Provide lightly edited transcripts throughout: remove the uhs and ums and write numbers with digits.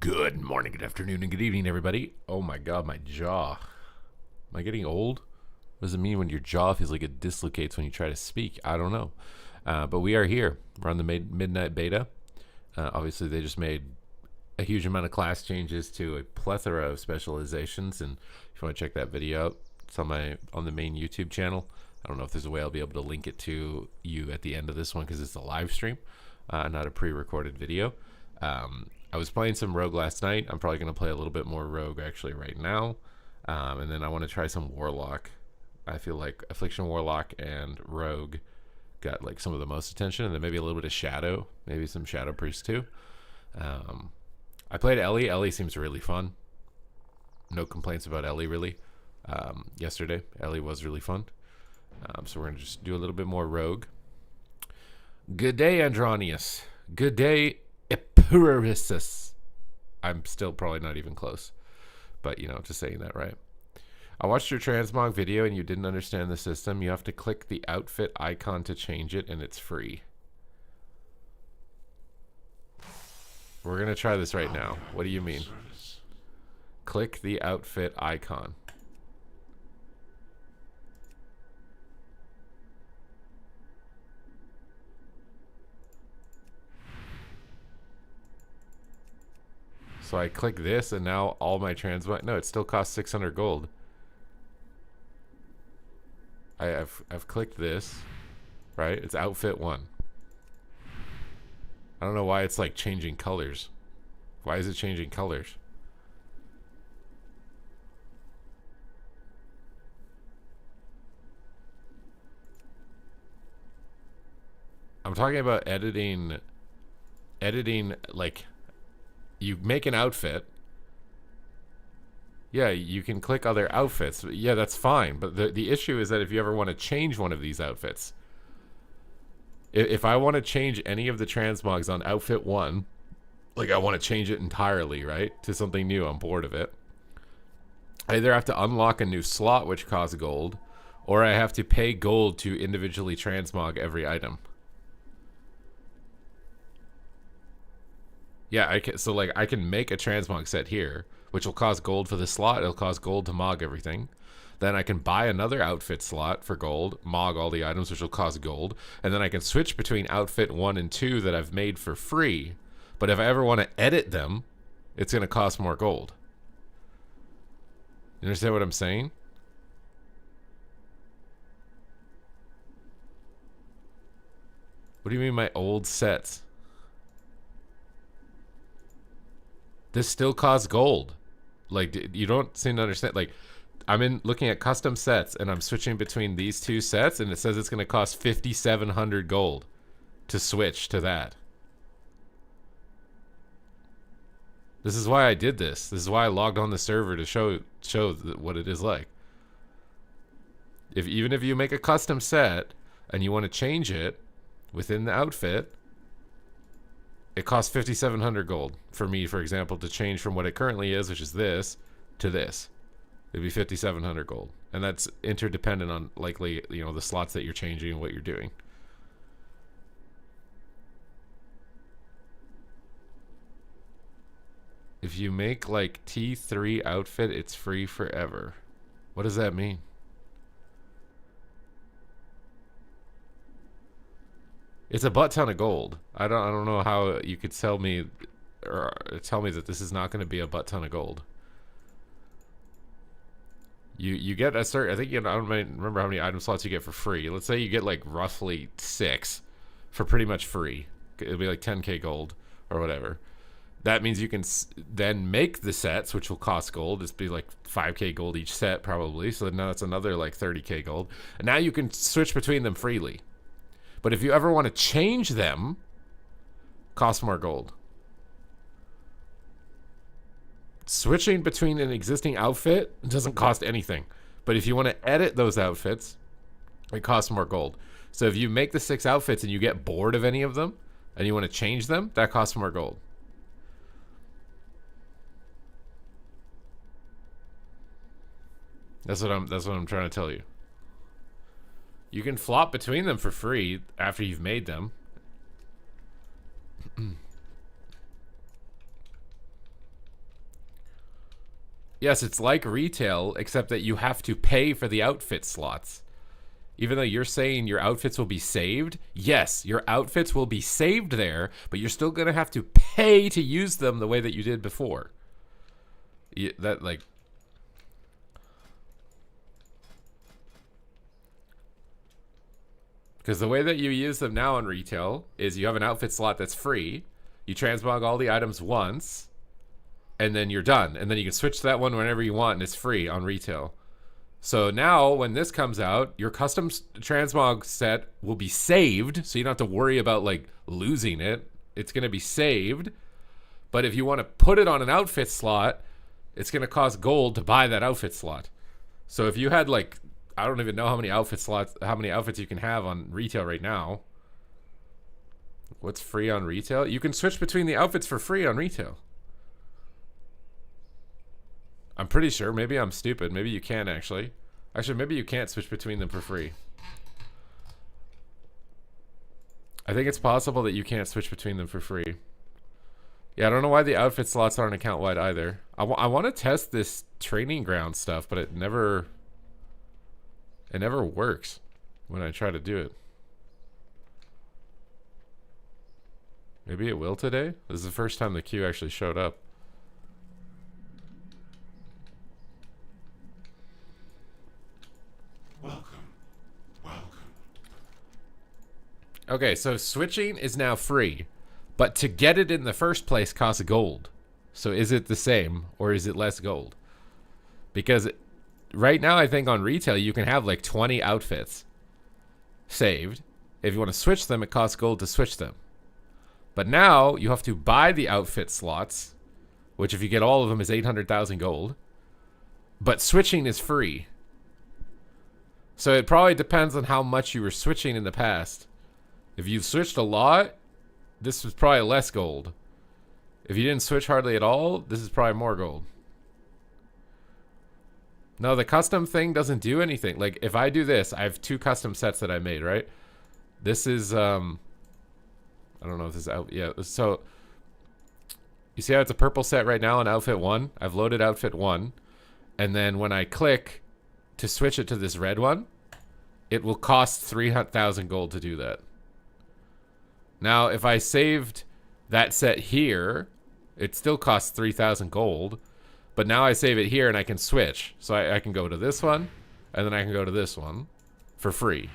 Good morning, good afternoon, and good evening, everybody. Oh my god, my jaw. Am I getting old? What does it mean when your jaw feels like it dislocates when you try to speak? I don't know. But we are here. We're on the midnight beta. Obviously, they just made a huge amount of class changes to a plethora of specializations. And if you want to check that video out, it's on the main YouTube channel. I don't know if there's a way I'll be able to link it to you at the end of this one because it's a live stream, not a pre-recorded video. I was playing some Rogue last night. I'm probably going to play a little bit more Rogue actually right now. And then I want to try some Warlock. I feel like Affliction Warlock and Rogue got like some of the most attention, and then maybe a little bit of Shadow, maybe some Shadow Priest too. I played Ellie. Ellie seems really fun. No complaints about Ellie really. Yesterday, Ellie was really fun. So we're going to just do a little bit more Rogue. Good day, Andronius. Good day, Epirus. I'm still probably not even close, but you know, just saying that right. I watched your Transmog video and you didn't understand the system. You have to click the outfit icon to change it, and it's free. We're gonna try this right now. What do you mean? Click the outfit icon. So I click this, and now all my Transmog... No, it still costs 600 gold. I've clicked this, right? It's outfit 1. I don't know why it's like changing colors. Why is it changing colors? I'm talking about editing like... You make an outfit. Yeah, you can click other outfits. Yeah, that's fine. But the issue is that if you ever want to change one of these outfits, if I want to change any of the transmogs on outfit 1, like I want to change it entirely, right, to something new, I'm bored of it. I either have to unlock a new slot, which costs gold, or I have to pay gold to individually transmog every item. Yeah, I can make a transmog set here, which will cost gold for the slot. It'll cost gold to mog everything. Then I can buy another outfit slot for gold, mog all the items, which will cost gold. And then I can switch between outfit 1 and 2 that I've made for free. But if I ever want to edit them, it's going to cost more gold. You understand what I'm saying? What do you mean my old sets? This still costs gold. Like, you don't seem to understand. Like, I'm looking at custom sets, and I'm switching between these two sets, and it says it's going to cost 5,700 gold to switch to that. This is why I did this. This is why I logged on the server to show what it is like. Even if you make a custom set and you want to change it within the outfit, it costs 5,700 gold for me, for example, to change from what it currently is, which is this, to this. It'd be 5,700 gold. And that's interdependent on, likely, you know, the slots that you're changing and what you're doing. If you make, like, T3 outfit, it's free forever. What does that mean? It's a butt ton of gold. I don't know how you could tell me that this is not going to be a butt ton of gold. You get a certain, I think, you know, I don't remember how many item slots you get for free. Let's say you get like roughly 6 for pretty much free. It'll be like 10k gold or whatever. That means you can then make the sets, which will cost gold. It's be like 5k gold each set probably. So now that's another like 30k gold. And now you can switch between them freely. But if you ever want to change them, cost more gold. Switching between an existing outfit doesn't cost anything. But if you want to edit those outfits, it costs more gold. So if you make the 6 outfits and you get bored of any of them and you want to change them, that costs more gold. That's what I'm trying to tell you. You can flop between them for free after you've made them. Yes, it's like retail, except that you have to pay for the outfit slots. Even though you're saying your outfits will be saved, yes, your outfits will be saved there, but you're still going to have to pay to use them the way that you did before. That, like... Because the way that you use them now in retail is you have an outfit slot that's free, you transmog all the items once, and then you're done. And then you can switch to that one whenever you want, and it's free on retail. So now, when this comes out, your custom transmog set will be saved, so you don't have to worry about, like, losing it. It's going to be saved. But if you want to put it on an outfit slot, it's going to cost gold to buy that outfit slot. So if you had, like, I don't even know how many outfit slots, how many outfits you can have on retail right now. What's free on retail? You can switch between the outfits for free on retail. I'm pretty sure. Maybe I'm stupid. Maybe you can actually. Actually, maybe you can't switch between them for free. I think it's possible that you can't switch between them for free. Yeah, I don't know why the outfit slots aren't account-wide either. I want to test this training ground stuff, but it never works when I try to do it. Maybe it will today? This is the first time the queue actually showed up. Okay, so switching is now free, but to get it in the first place costs gold. So is it the same, or is it less gold? Because right now, I think on retail, you can have like 20 outfits saved. If you want to switch them, it costs gold to switch them. But now, you have to buy the outfit slots, which if you get all of them is 800,000 gold. But switching is free. So it probably depends on how much you were switching in the past. If you've switched a lot, this was probably less gold. If you didn't switch hardly at all, this is probably more gold. No, the custom thing doesn't do anything. Like, if I do this, I have 2 custom sets that I made, right? This is, I don't know if this is out. Yeah, so you see how it's a purple set right now on outfit 1? I've loaded outfit 1. And then when I click to switch it to this red one, it will cost 300,000 gold to do that. Now, if I saved that set here, it still costs 3,000 gold. But now I save it here and I can switch. So I can go to this one, and then I can go to this one for free.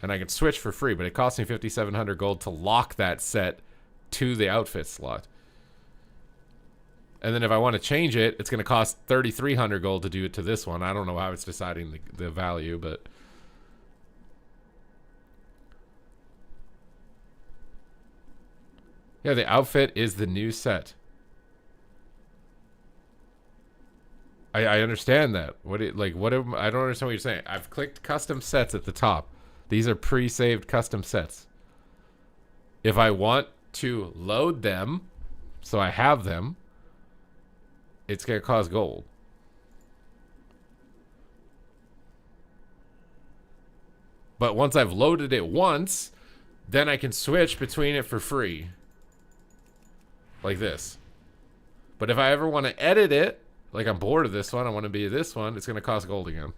And I can switch for free, but it costs me 5,700 gold to lock that set to the outfit slot. And then if I want to change it, it's going to cost 3,300 gold to do it to this one. I don't know how it's deciding the value, but... yeah, the outfit is the new set. I understand that. I don't understand what you're saying. I've clicked custom sets at the top. These are pre-saved custom sets. If I want to load them, so I have them, it's going to cost gold. But once I've loaded it once, then I can switch between it for free. Like this. But if I ever want to edit it, like I'm bored of this one, I want to be this one, it's going to cost gold again.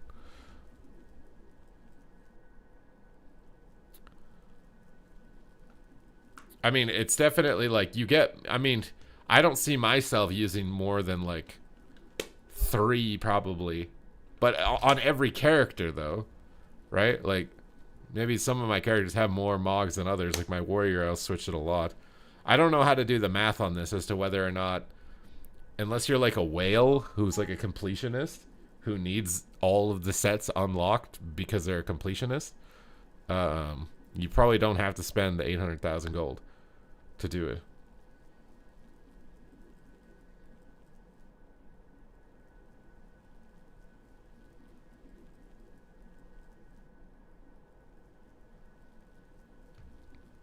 I mean, it's definitely like you get, I mean, I don't see myself using more than like 3 probably. But on every character though, right? Like maybe some of my characters have more mogs than others. Like my warrior, I'll switch it a lot. I don't know how to do the math on this as to whether or not, unless you're like a whale who's like a completionist who needs all of the sets unlocked because they're a completionist, you probably don't have to spend the 800,000 gold to do it.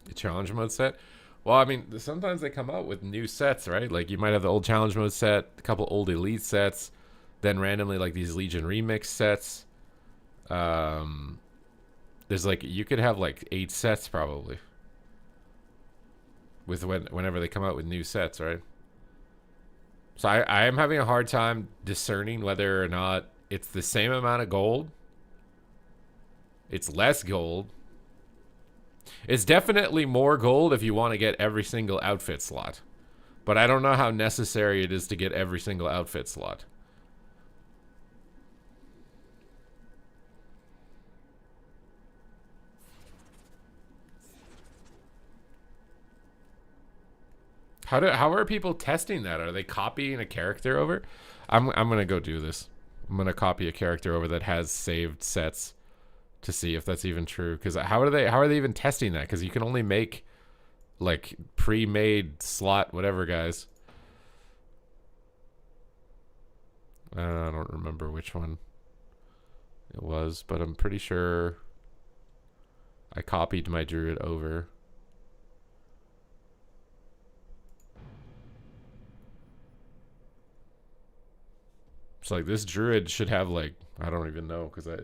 The challenge mode set? Well, I mean, sometimes they come out with new sets, right? Like, you might have the old challenge mode set, a couple old elite sets, then randomly, like, these Legion remix sets. There's, like, you could have, like, 8 sets, probably. With whenever they come out with new sets, right? So I am having a hard time discerning whether or not it's the same amount of gold. It's less gold. It's definitely more gold if you want to get every single outfit slot. But I don't know how necessary it is to get every single outfit slot. How are people testing that? Are they copying a character over? I'm gonna go do this. I'm gonna copy a character over that has saved sets to see if that's even true. Because how are they even testing that? Because you can only make like pre-made slot whatever guys. I don't remember which one it was, but I'm pretty sure I copied my druid over. So like this druid should have like, I don't even know because I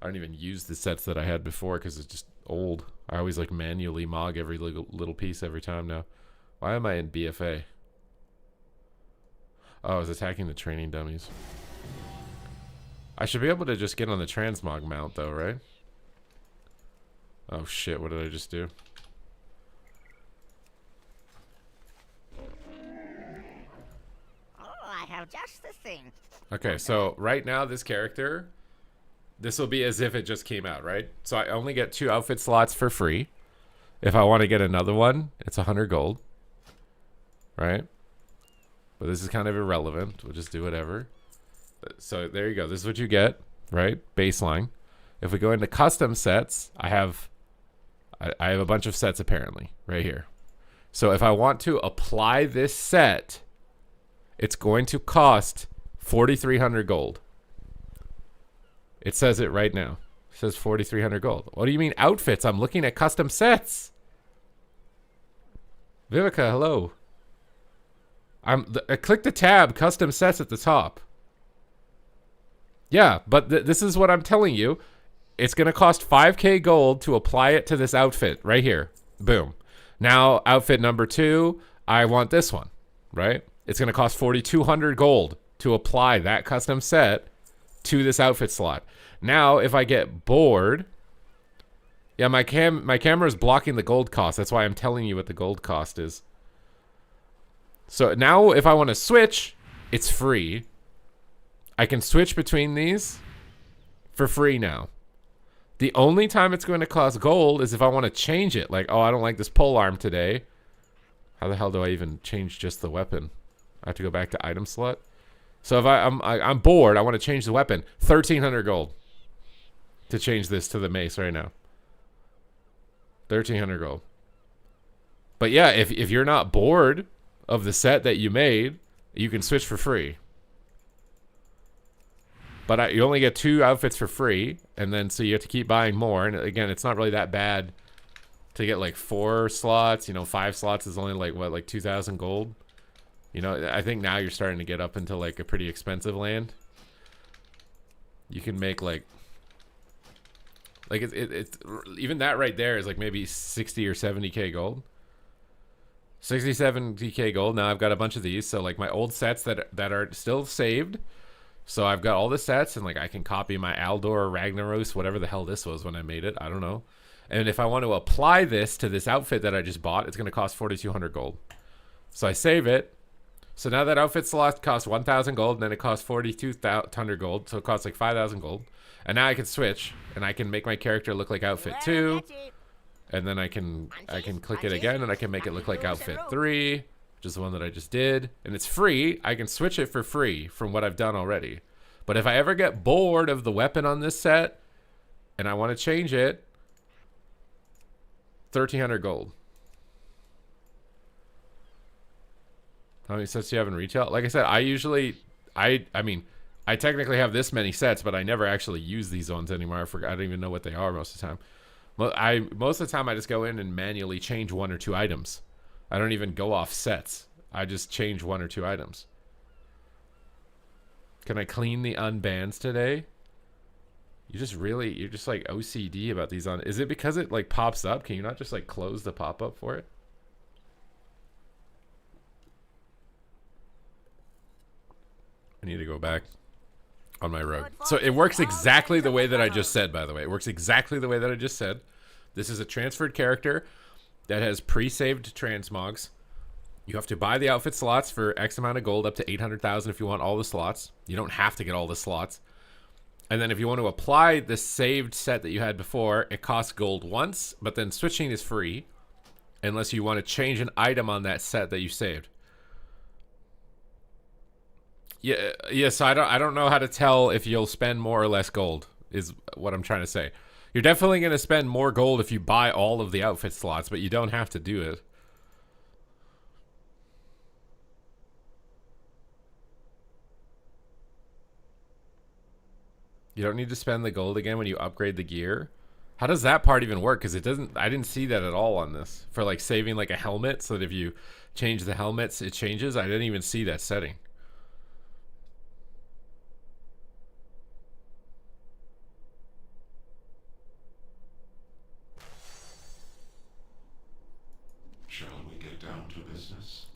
don't even use the sets that I had before because it's just old. I always like manually mog every little piece every time now. Why am I in BFA? Oh, I was attacking the training dummies. I should be able to just get on the Transmog mount though, right? Oh shit, what did I just do? Oh, I have just the thing. Okay, so right now this character, this will be as if it just came out, right? So I only get 2 outfit slots for free. If I want to get another one, it's 100 gold. Right? But this is kind of irrelevant. We'll just do whatever. So there you go. This is what you get, right? Baseline. If we go into custom sets, I have a bunch of sets apparently right here. So if I want to apply this set, it's going to cost 4,300 gold. It says it right now. It says 4,300 gold. What do you mean outfits? I'm looking at custom sets. Vivica, hello. I click the tab custom sets at the top. Yeah, but this is what I'm telling you. It's going to cost 5k gold to apply it to this outfit right here. Boom. Now, outfit number 2, I want this one, right? It's going to cost 4,200 gold to apply that custom set to this outfit slot. Now, if I get bored, yeah, my camera is blocking the gold cost. That's why I'm telling you what the gold cost is. So now if I want to switch, it's free. I can switch between these for free now. The only time it's going to cost gold is if I want to change it. Like, oh, I don't like this pole arm today. How the hell do I even change just the weapon? I have to go back to item slot. So if I'm bored, I want to change the weapon. 1,300 gold to change this to the mace right now. 1,300 gold. But yeah, if you're not bored of the set that you made, you can switch for free. But you only get 2 outfits for free, and then so you have to keep buying more. And again, it's not really that bad to get like 4 slots. You know, 5 slots is only like what, like 2,000 gold. You know, I think now you're starting to get up into like a pretty expensive land. You can make like it's even that right there is like maybe 60 or 70k gold. 60, 70k gold. Now I've got a bunch of these, so like my old sets that are still saved. So I've got all the sets, and like I can copy my Aldor, Ragnaros, whatever the hell this was when I made it. I don't know. And if I want to apply this to this outfit that I just bought, it's going to cost 4,200 gold. So I save it. So now that outfit slot costs 1,000 gold, and then it costs 4,200 gold. So it costs like 5,000 gold. And now I can switch, and I can make my character look like outfit 2. And then I can click it again, and I can make it look like outfit 3, which is the one that I just did. And it's free. I can switch it for free from what I've done already. But if I ever get bored of the weapon on this set, and I want to change it, 1,300 gold. How many sets do you have in retail? Like I said, I mean, I technically have this many sets, but I never actually use these ones anymore. I don't even know what they are most of the time. Most of the time I just go in and manually change 1 or 2 items. I don't even go off sets. I just change 1 or 2 items. Can I clean the unbans today? You're just like OCD about these on. Is it because it like pops up? Can you not just like close the pop up for it? I need to go back on my road. So it works exactly the way that I just said, by the way. It works exactly the way that I just said. This is a transferred character that has pre-saved transmogs. You have to buy the outfit slots for X amount of gold, up to 800,000 if you want all the slots. You don't have to get all the slots. And then if you want to apply the saved set that you had before, it costs gold once, but then switching is free unless you want to change an item on that set that you saved. Yeah, so I don't know how to tell if you'll spend more or less gold, is what I'm trying to say. You're definitely going to spend more gold if you buy all of the outfit slots, but you don't have to do it. You don't need to spend the gold again when you upgrade the gear. How does that part even work? Because it doesn't. I didn't see that at all on this. For like saving like a helmet, so that if you change the helmets, it changes. I didn't even see that setting. Shall we get down to business?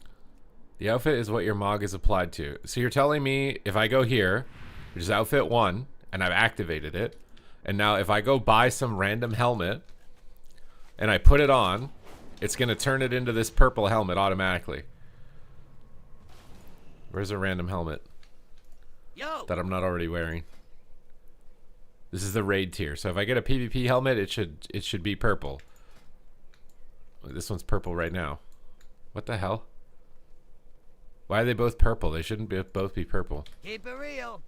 The outfit is what your Mog is applied to. So you're telling me if I go here, which is outfit 1, and I've activated it, and now if I go buy some random helmet and I put it on, it's going to turn it into this purple helmet automatically. Where's a random helmet that I'm not already wearing? This is the raid tier. So if I get a PvP helmet, it should be purple. This one's purple right now. What the hell? Why are they both purple? They shouldn't both be purple. Keep it real.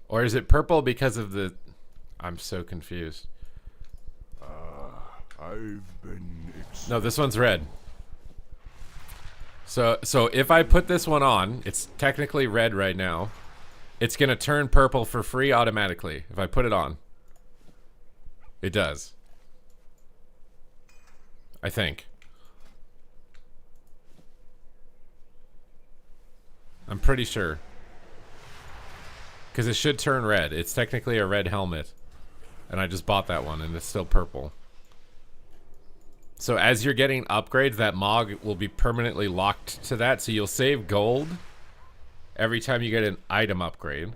Or is it purple because of the... I'm so confused. I've been... No, this one's red. So if I put this one on, it's technically red right now. It's going to turn purple for free automatically if I put it on. It does. I think. I'm pretty sure. Because it should turn red. It's technically a red helmet. And I just bought that one and it's still purple. So as you're getting upgrades, that Mog will be permanently locked to that. So you'll save gold every time you get an item upgrade.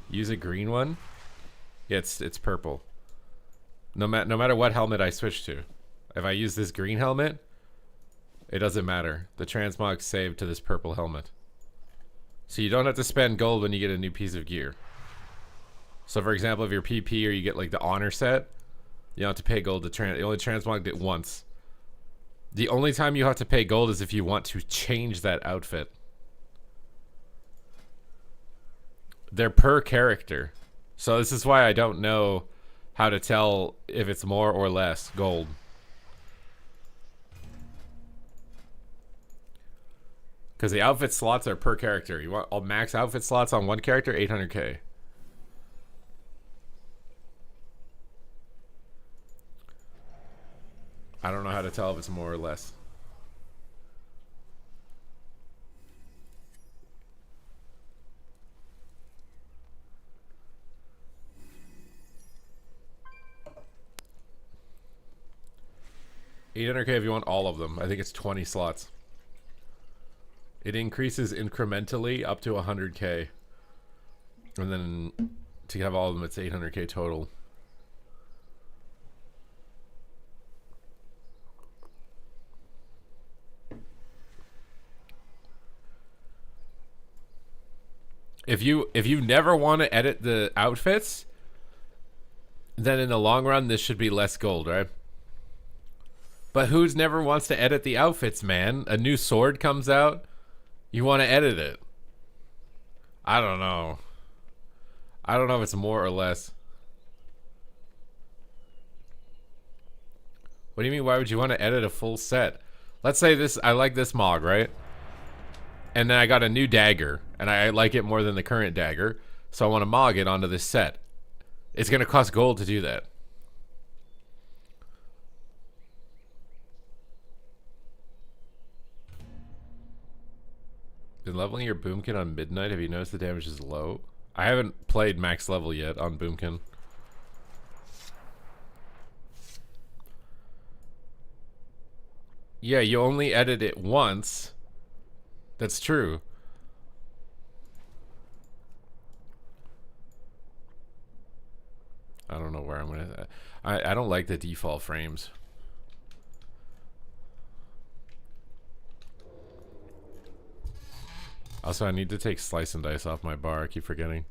Use a green one. Yeah, it's purple. No matter what helmet I switch to. If I use this green helmet, it doesn't matter. The transmog's saved to this purple helmet. So you don't have to spend gold when you get a new piece of gear. So for example, if you're PP or you get like the honor set, you don't have to pay gold to you only transmogged it once. The only time you have to pay gold is if you want to change that outfit. They're per character. So this is why I don't know how to tell if it's more or less gold. Because the outfit slots are per character. You want all max outfit slots on one character, 800k. I don't know how to tell if it's more or less. $800k if you want all of them. I think it's 20 slots. It increases incrementally up to 100k. And then to have all of them, it's 800k total. If you never want to edit the outfits, then in the long run, this should be less gold, right? But who's never wants to edit the outfits, man? A new sword comes out, you want to edit it. I don't know. I don't know if it's more or less. What do you mean, why would you want to edit a full set? Let's say this, I like this Mog, right? And then I got a new dagger, and I like it more than the current dagger, so I want to Mog it onto this set. It's going to cost gold to do that. Been leveling your Boomkin on midnight. Have you noticed the damage is low? I haven't played max level yet on Boomkin. Yeah, you only edit it once. That's true. I don't know where I'm gonna. I don't like the default frames. Also, I need to take slice and dice off my bar. I keep forgetting.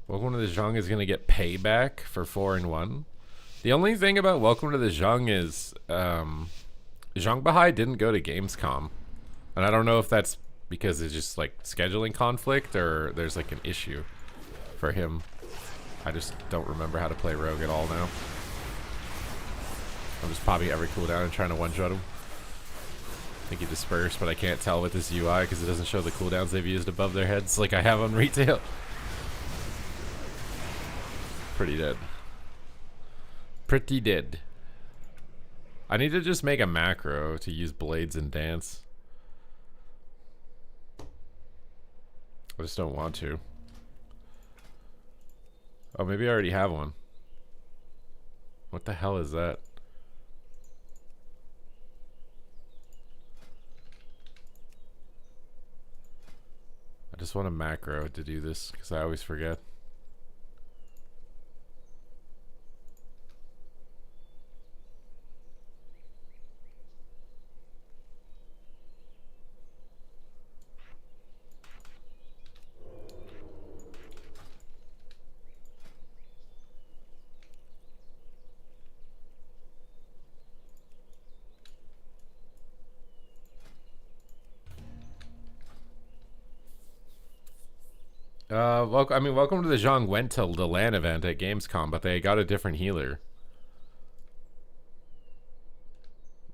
Welcome to the Zhang is gonna get payback for 4-1. The only thing about Welcome to the Zhang is Zhang Bahai didn't go to Gamescom, and I don't know if that's because it's just like scheduling conflict or there's like an issue for him. I just don't remember how to play Rogue at all now. I'm just popping every cooldown and trying to one-shot him. I think he dispersed, but I can't tell with this UI because it doesn't show the cooldowns they've used above their heads like I have on retail. Pretty dead. Pretty dead. I need to just make a macro to use blades and dance. I just don't want to. Oh, maybe I already have one. What the hell is that? I just want a macro to do this because I always forget. Welcome to the Zhang went to the LAN event at Gamescom, but they got a different healer.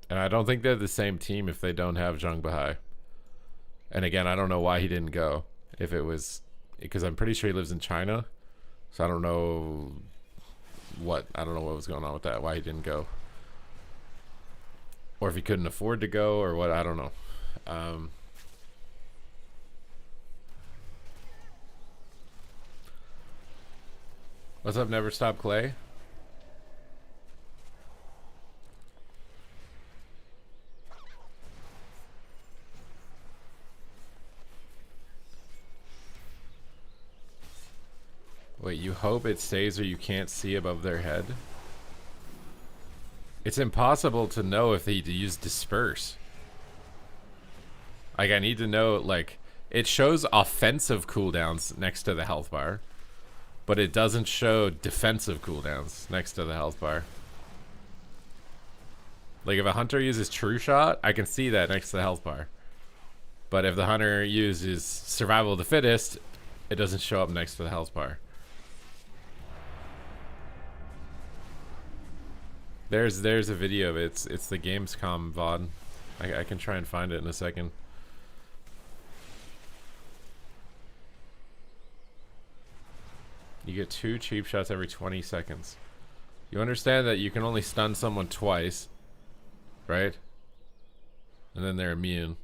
And I don't think they're the same team if they don't have Zhang Bahai. And again, I don't know why he didn't go. If it was because I'm pretty sure he lives in China. So I don't know what was going on with that, why he didn't go. Or if he couldn't afford to go or what, I don't know. What's up, Never Stop Clay? Wait, you hope it stays or you can't see above their head? It's impossible to know if they use disperse. Like, I need to know, like, it shows offensive cooldowns next to the health bar, but it doesn't show defensive cooldowns next to the health bar. Like, if a hunter uses True Shot, I can see that next to the health bar. But if the hunter uses Survival of the Fittest, it doesn't show up next to the health bar. There's a video of it. It's the Gamescom VOD. I can try and find it in a second. You get 2 cheap shots every 20 seconds. You understand that you can only stun someone twice, right? And then they're immune.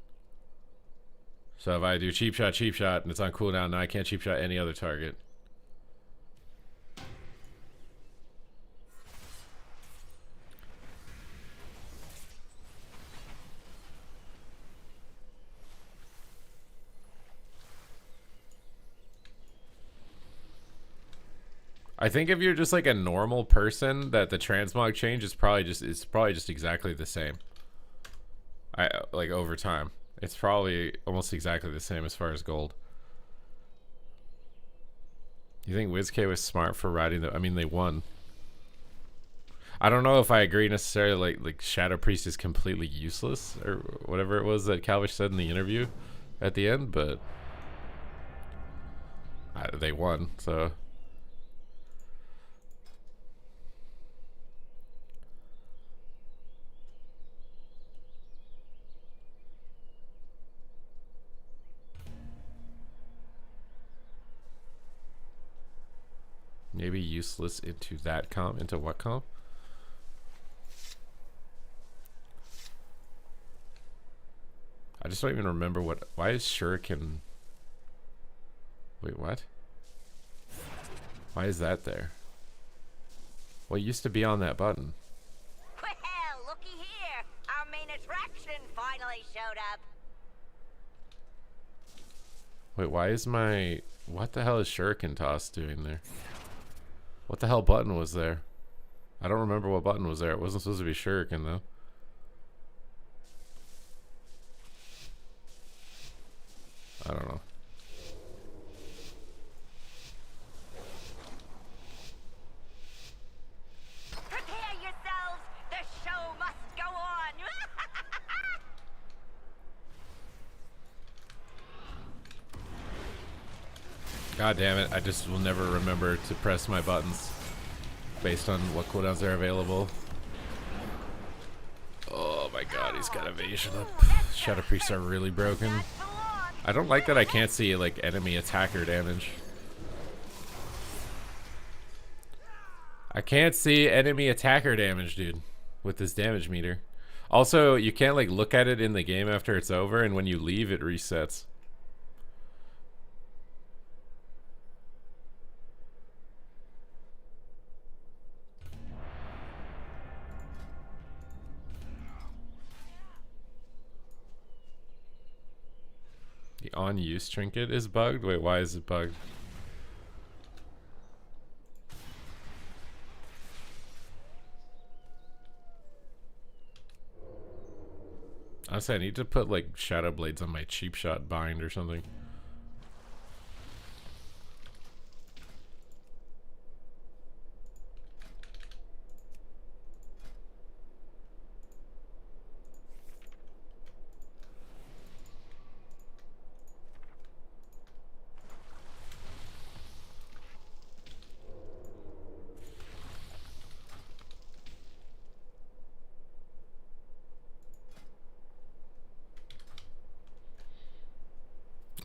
So if I do cheap shot, and it's on cooldown, now I can't cheap shot any other target. I think if you're just like a normal person, that the transmog change is probably just exactly the same. Like over time, it's probably almost exactly the same as far as gold. You think WizK was smart for riding the? I mean, they won. I don't know if I agree necessarily. Like Shadow Priest is completely useless or whatever it was that Calvish said in the interview at the end, but they won, so. Maybe useless into that comp. Into what comp? I just don't even remember what. Why is Shuriken? Wait, what? Why is that there? What used to be on that button? Well, looky here. Our main attraction finally showed up. Wait, why is my... What the hell is Shuriken Toss doing there? What the hell button was there? I don't remember what button was there. It wasn't supposed to be Shuriken, though. I don't know. Prepare yourselves. The show must go on. God damn it, I just will never remember to press my buttons based on what cooldowns are available. Oh my god, he's got evasion up. Shadow Priests are really broken. I don't like that I can't see like enemy attacker damage. I can't see enemy attacker damage, dude, with this damage meter. Also, you can't like look at it in the game after it's over, and when you leave it resets. The on-use trinket is bugged? Wait, why is it bugged? Honestly, I need to put like shadow blades on my cheap shot bind or something.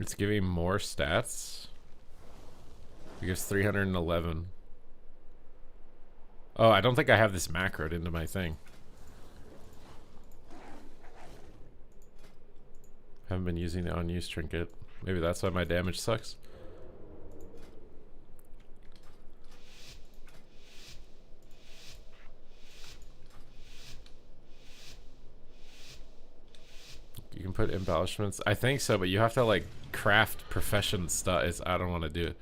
It's giving more stats. It gives 311. Oh, I don't think I have this macroed into my thing. Haven't been using the unused trinket. Maybe that's why my damage sucks. You can put embellishments. I think so, but you have to like craft profession stuff. I don't want to do it.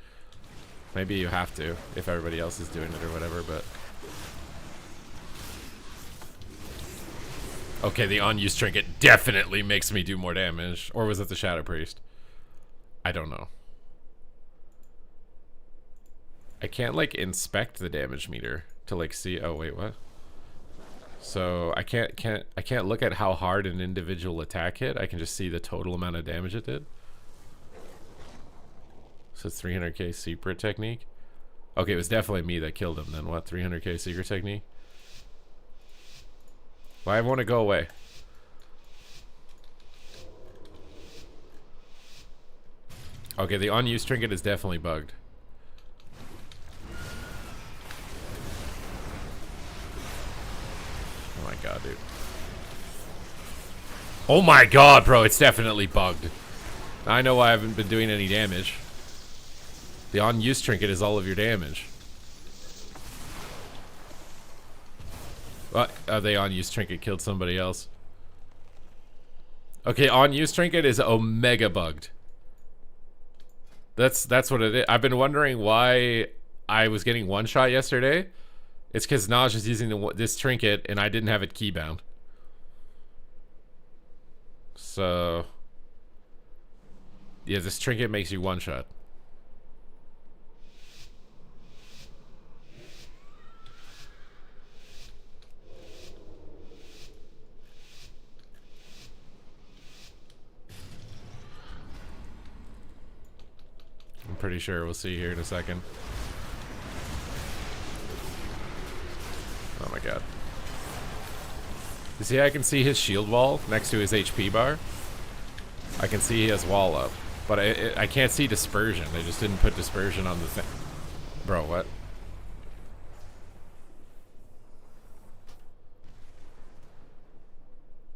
Maybe you have to if everybody else is doing it or whatever, but okay, the unused trinket definitely makes me do more damage. Or was it the Shadow Priest? I don't know. I can't like inspect the damage meter to like see. Oh wait, what? So I can't look at how hard an individual attack hit. I can just see the total amount of damage it did. So it's 300k secret technique. Okay, it was definitely me that killed him then. What, 300k secret technique? Why won't it go away? Okay, the unused trinket is definitely bugged. Oh my god, dude. Oh my god, bro, it's definitely bugged. I know why I haven't been doing any damage. The unused trinket is all of your damage. What? The unused trinket killed somebody else. Okay, unused trinket is omega bugged. That's what it is. I've been wondering why I was getting one shot yesterday. It's because Naj is using this trinket and I didn't have it keybound. So yeah, this trinket makes you one shot. I'm pretty sure we'll see here in a second. Oh my god. You see, I can see his shield wall next to his HP bar. I can see he has wall up. But I can't see dispersion. They just didn't put dispersion on the thing. Bro, what?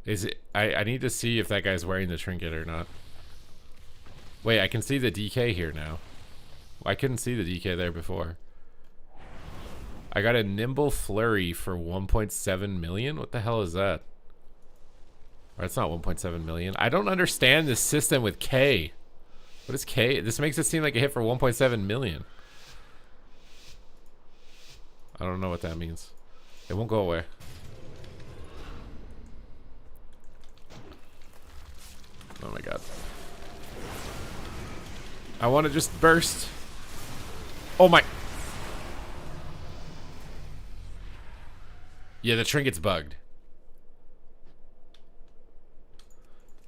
Is it... I need to see if that guy's wearing the trinket or not. Wait, I can see the DK here now. I couldn't see the DK there before. I got a Nimble Flurry for 1.7 million? What the hell is that? Or it's not 1.7 million. I don't understand this system with K. What is K? This makes it seem like it hit for 1.7 million. I don't know what that means. It won't go away. Oh my god. I want to just burst. Oh my. Yeah, the trinket's bugged.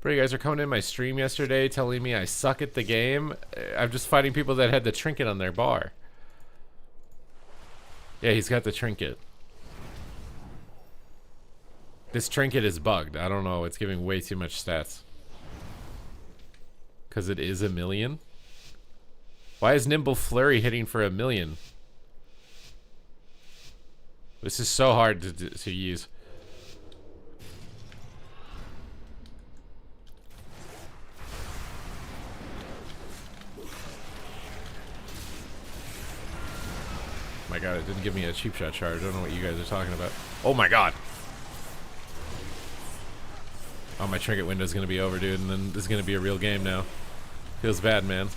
Bro, you guys are coming in my stream yesterday telling me I suck at the game. I'm just fighting people that had the trinket on their bar. Yeah, he's got the trinket. This trinket is bugged. I don't know. It's giving way too much stats. Because it is 1 million? Why is Nimble Flurry hitting for 1 million? This is so hard to use. My god, it didn't give me a cheap shot charge. I don't know what you guys are talking about. Oh my god. Oh, my trinket window's gonna be over, dude, and then this is gonna be a real game now. Feels bad, man.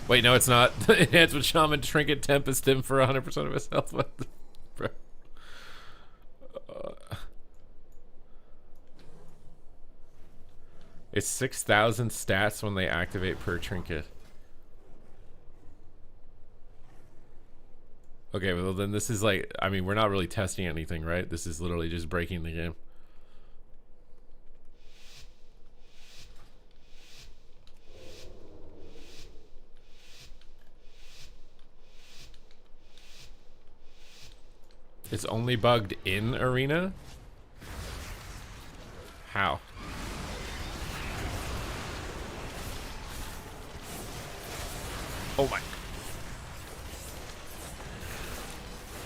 Wait, no, it's not. Enhance with Shaman Trinket Tempest him for 100% of his health. What the, bro? It's 6,000 stats when they activate per trinket. Okay, well then this is like, I mean, we're not really testing anything, right? This is literally just breaking the game. It's only bugged in Arena? How? Oh my.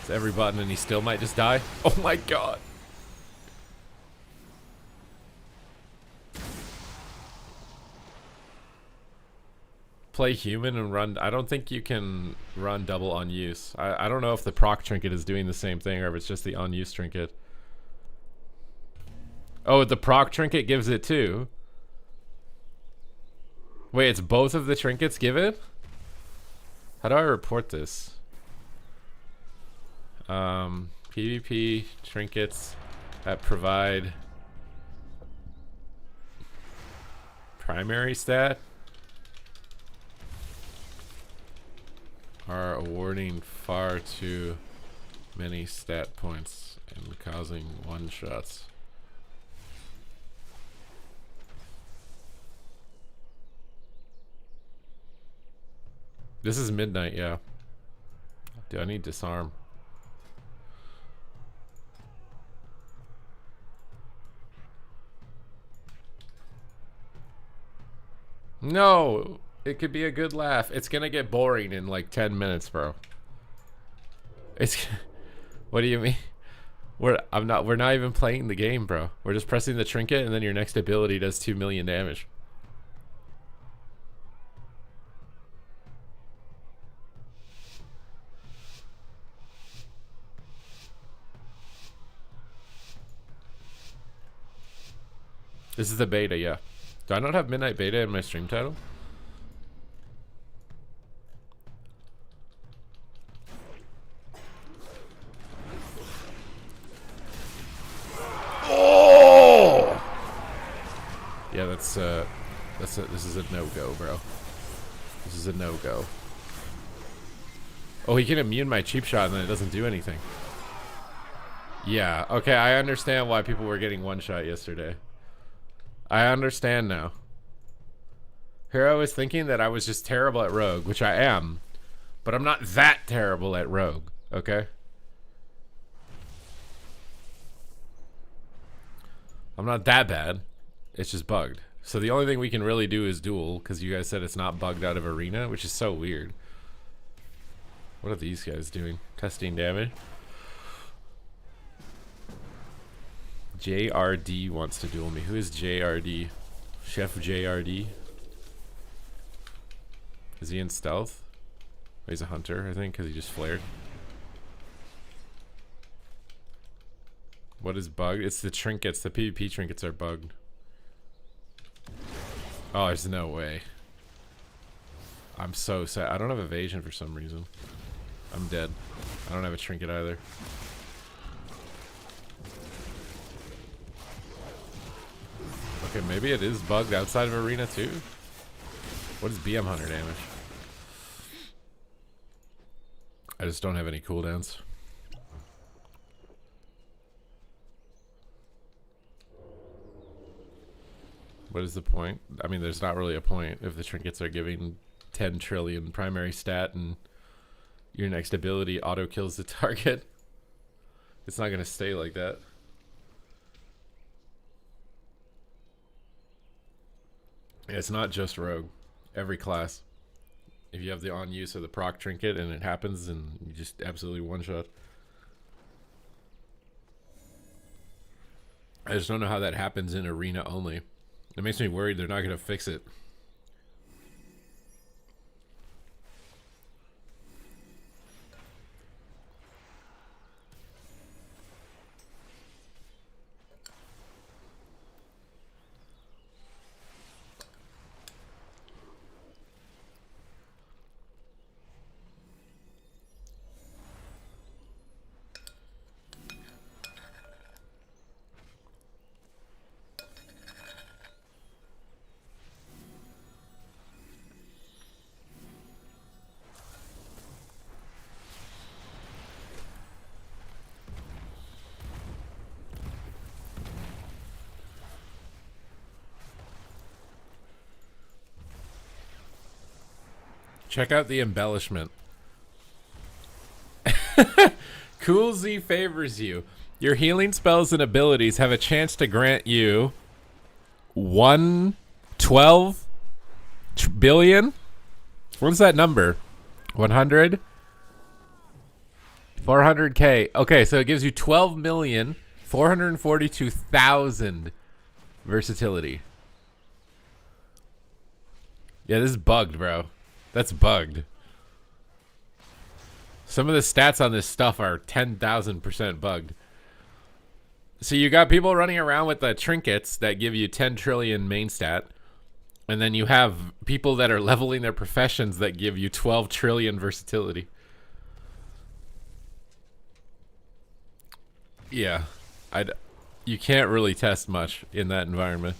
It's every button and he still might just die? Oh my god. Play human and run. I don't think you can run double on use. I don't know if the proc trinket is doing the same thing or if it's just the on use trinket. Oh, the proc trinket gives it too. Wait, it's both of the trinkets give it? How do I report this? PvP trinkets that provide primary stat are awarding far too many stat points and causing one-shots. This is midnight, yeah. Do I need disarm? No! It could be a good laugh. It's gonna get boring in like 10 minutes, bro. It's... What do you mean? We're not even playing the game, bro. We're just pressing the trinket and then your next ability does 2 million damage. This is the beta, yeah. Do I not have Midnight Beta in my stream title? Oh! Yeah, this is a no-go, bro. This is a no-go. Oh, he can immune my cheap shot and then it doesn't do anything. Yeah, okay, I understand why people were getting one-shot yesterday. I understand now. Here I was thinking that I was just terrible at Rogue, which I am. But I'm not that terrible at Rogue, okay? I'm not that bad. It's just bugged. So the only thing we can really do is duel, because you guys said it's not bugged out of Arena, which is so weird. What are these guys doing? Testing damage? JRD wants to duel me. Who is JRD? Chef JRD? Is he in stealth? Oh, he's a hunter, I think, because he just flared. What is bugged? It's the trinkets. The PvP trinkets are bugged. Oh, there's no way. I'm so sad. I don't have evasion for some reason. I'm dead. I don't have a trinket either. Okay, maybe it is bugged outside of arena too. What is BM Hunter damage? I just don't have any cooldowns. What is the point? I mean, there's not really a point if the trinkets are giving 10 trillion primary stat and your next ability auto kills the target. It's not going to stay like that. It's not just rogue. Every class. If you have the on use of the proc trinket and it happens, and you just absolutely one shot. I just don't know how that happens in arena only. It makes me worried they're not going to fix it. Check out the embellishment. Cool Z favors you. Your healing spells and abilities have a chance to grant you 112 billion. What's that number? 100? 400k. Okay, so it gives you 12,442,000 versatility. Yeah, this is bugged, bro. That's bugged. Some of the stats on this stuff are 10,000% bugged. So you got people running around with the trinkets that give you 10 trillion main stat. And then you have people that are leveling their professions that give you 12 trillion versatility. Yeah. You can't really test much in that environment.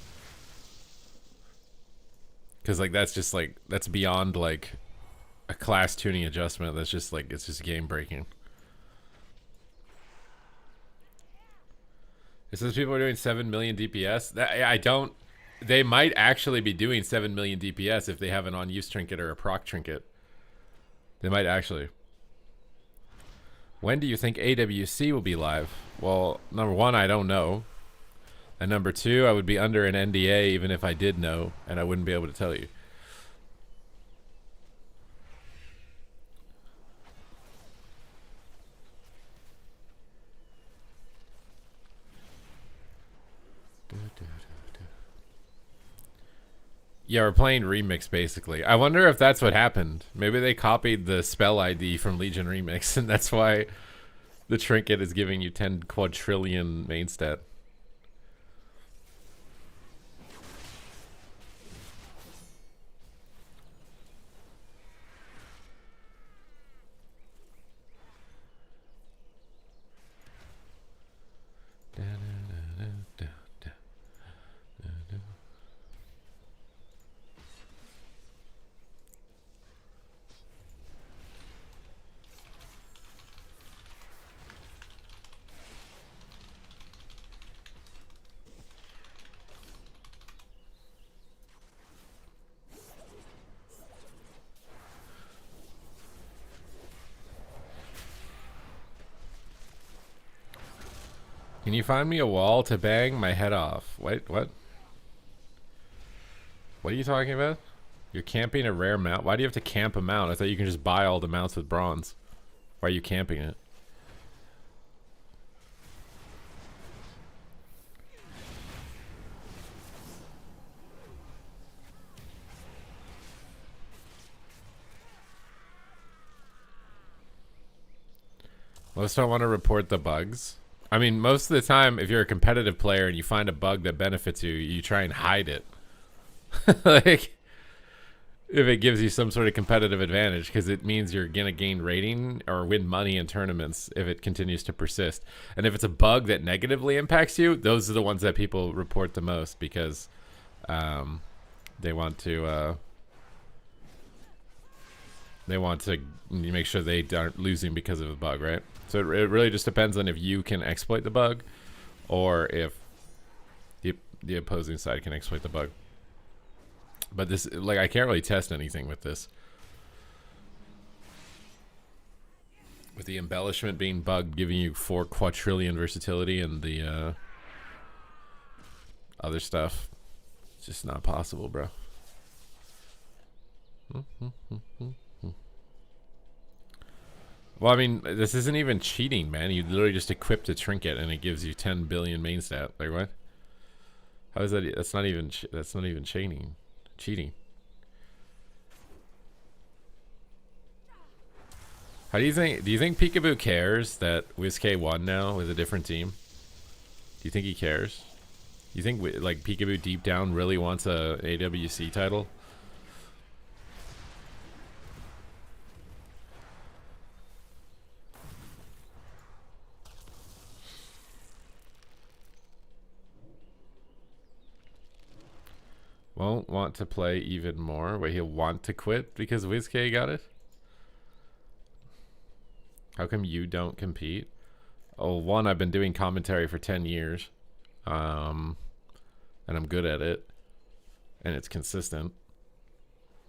Because, like, that's just, like, that's beyond, like, a class tuning adjustment. That's just, like, it's just game breaking. It says people are doing 7 million DPS. I don't... They might actually be doing 7 million DPS if they have an on-use trinket or a proc trinket. They might actually. When do you think AWC will be live? Well, number one, I don't know. And number two, I would be under an NDA even if I did know, and I wouldn't be able to tell you. Yeah, we're playing Remix, basically. I wonder if that's what happened. Maybe they copied the spell ID from Legion Remix, and that's why the trinket is giving you 10 quadrillion main stat. Can you find me a wall to bang my head off? Wait, what? What are you talking about? You're camping a rare mount? Why do you have to camp a mount? I thought you can just buy all the mounts with bronze. Why are you camping it? Most don't want to report the bugs. I mean, most of the time, if you're a competitive player and you find a bug that benefits you, you try and hide it. Like, if it gives you some sort of competitive advantage, because it means you're gonna gain rating or win money in tournaments if it continues to persist. And if it's a bug that negatively impacts you, those are the ones that people report the most, because they want to make sure they aren't losing because of a bug, right? So it really just depends on if you can exploit the bug, or if the opposing side can exploit the bug. But this, like, I can't really test anything with this. With the embellishment being bugged, giving you 4 quadrillion versatility, and the other stuff, it's just not possible, bro. Well, I mean, this isn't even cheating, man. You literally just equipped a trinket and it gives you 10 billion main stat. Like, what? How is that? That's not even cheating. How do you think Peekaboo cares that WizK won now with a different team? Do you think he cares? You think like Peekaboo deep down really wants a AWC title? Won't want to play even more? Wait, he'll want to quit because WizK got it? How come you don't compete? Oh, one, I've been doing commentary for 10 years. And I'm good at it. And it's consistent.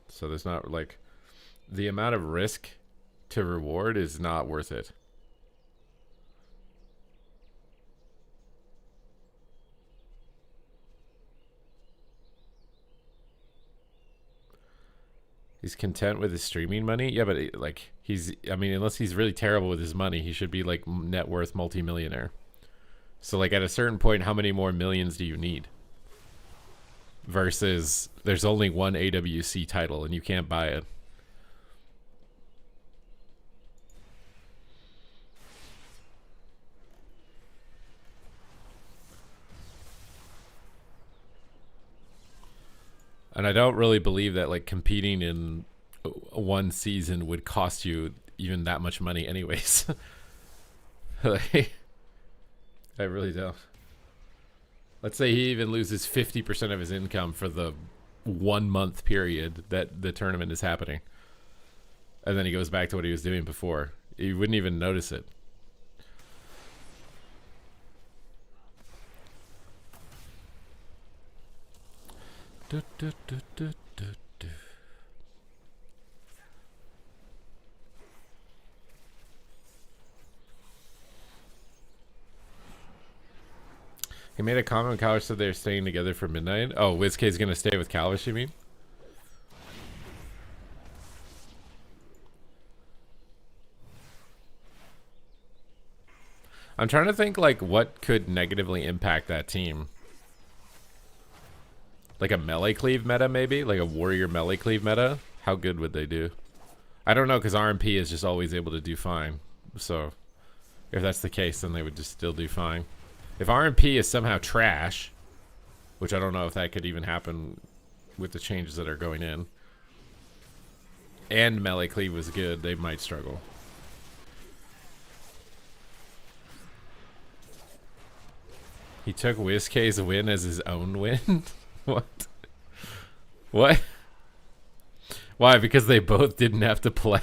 So there's not, like, the amount of risk to reward is not worth it. He's content with his streaming money? Yeah, but like I mean, unless he's really terrible with his money, he should be like net worth multimillionaire. So like at a certain point, how many more millions do you need? Versus there's only one AWC title and you can't buy it. And I don't really believe that like competing in one season would cost you even that much money anyways. Like, I really don't. Let's say he even loses 50% of his income for the 1 month period that the tournament is happening. And then he goes back to what he was doing before. You wouldn't even notice it. He made a comment when Calvish said they're staying together for midnight. Oh, WizK's gonna stay with Calvish, you mean? I'm trying to think like what could negatively impact that team. Like a melee cleave meta, maybe? Like a warrior melee cleave meta? How good would they do? I don't know, because RMP is just always able to do fine. So, if that's the case, then they would just still do fine. If RMP is somehow trash, which I don't know if that could even happen with the changes that are going in, and melee cleave was good, they might struggle. He took WizK's win as his own win? What? What? Why? Because they both didn't have to play?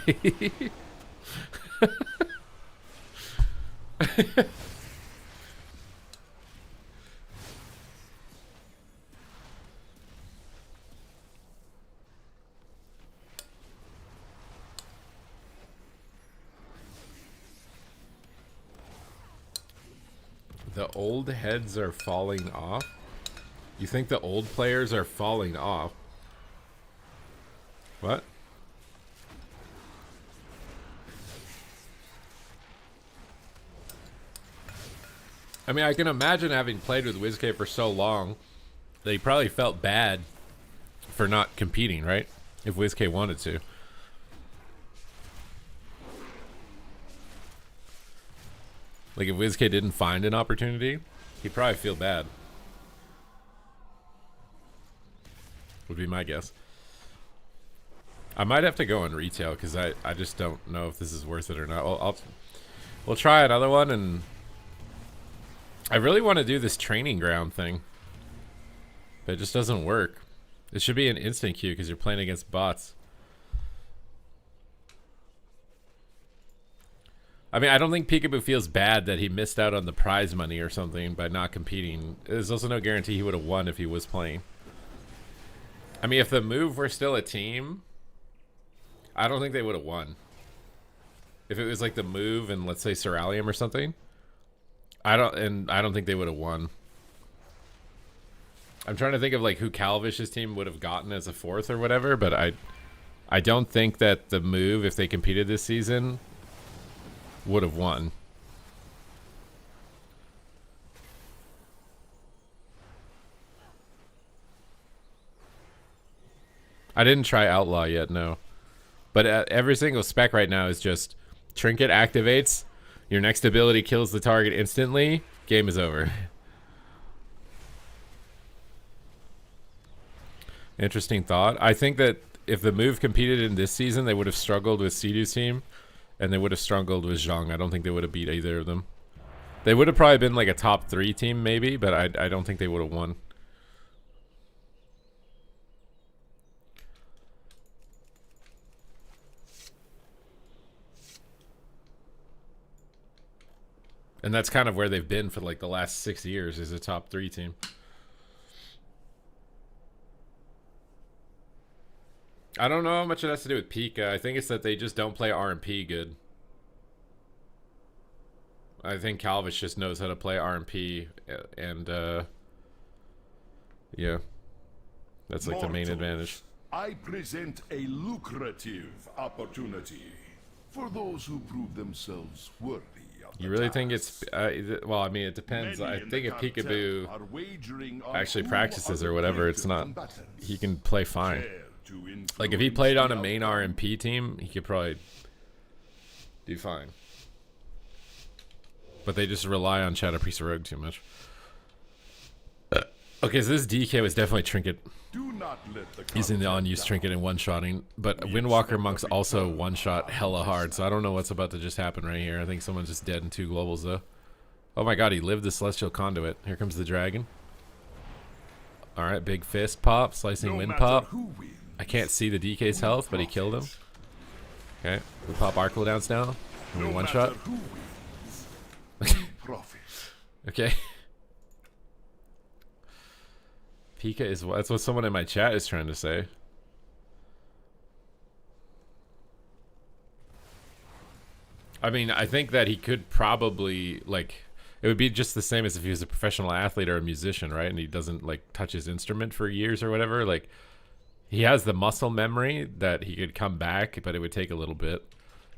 The old heads are falling off? You think the old players are falling off? What? I mean, I can imagine having played with WizK for so long, they probably felt bad for not competing, right? If WizK wanted to. Like, if WizK didn't find an opportunity, he'd probably feel bad. Would be my guess. I might have to go on retail because I just don't know if this is worth it or not. We'll try another one, and I really want to do this training ground thing, but it just doesn't work. It should be an instant queue because you're playing against bots. I mean, I don't think Peekaboo feels bad that he missed out on the prize money or something by not competing. There's also no guarantee he would have won if he was playing. I mean, if the move were still a team, I don't think they would have won. If it was like the move and let's say Ceruleum or something, I don't think they would have won. I'm trying to think of like who Calvish's team would have gotten as a fourth or whatever, but I don't think that the move, if they competed this season, would have won. I didn't try Outlaw yet, no. But every single spec right now is just Trinket activates, your next ability kills the target instantly, game is over. Interesting thought. I think that if the move competed in this season, they would have struggled with Sidu's team, and they would have struggled with Zhang. I don't think they would have beat either of them. They would have probably been like a top 3 team maybe, but I don't think they would have won. And that's kind of where they've been for like the last 6 years, is a top 3 team. I don't know how much it has to do with Pika. I think it's that they just don't play RMP good. I think Calvish just knows how to play RMP, and yeah, that's like the main advantage. I present a lucrative opportunity for those who prove themselves worthy of the You really think task. it's well? I mean, it depends. Many I in think the if cartel Peekaboo are wagering on actually who practices are or the whatever, it's greater not. combatants. He can play fine. Dare to Like if he played on a influence the main outcome. RMP team, he could probably do fine. But they just rely on Shadow Priest Rogue too much. Okay, so this DK was definitely Trinket. Do not let the Using the cartel unused down. Trinket and one-shotting. But Windwalker Monk's also one-shot hella hard, so I don't know what's about to just happen right here. I think someone's just dead in 2 globals, though. Oh my god, he lived the Celestial Conduit. Here comes the dragon. Alright, big fist pop, slicing No wind matter pop. who wins, I can't see the DK's health, but he killed him. Okay, we pop our cooldowns now. And we no one-shot. matter who wins, we profit. Okay. Pika is that's what someone in my chat is trying to say. I mean, I think that he could probably like it would be just the same as if he was a professional athlete or a musician, right? And he doesn't like touch his instrument for years or whatever. Like he has the muscle memory that he could come back, but it would take a little bit.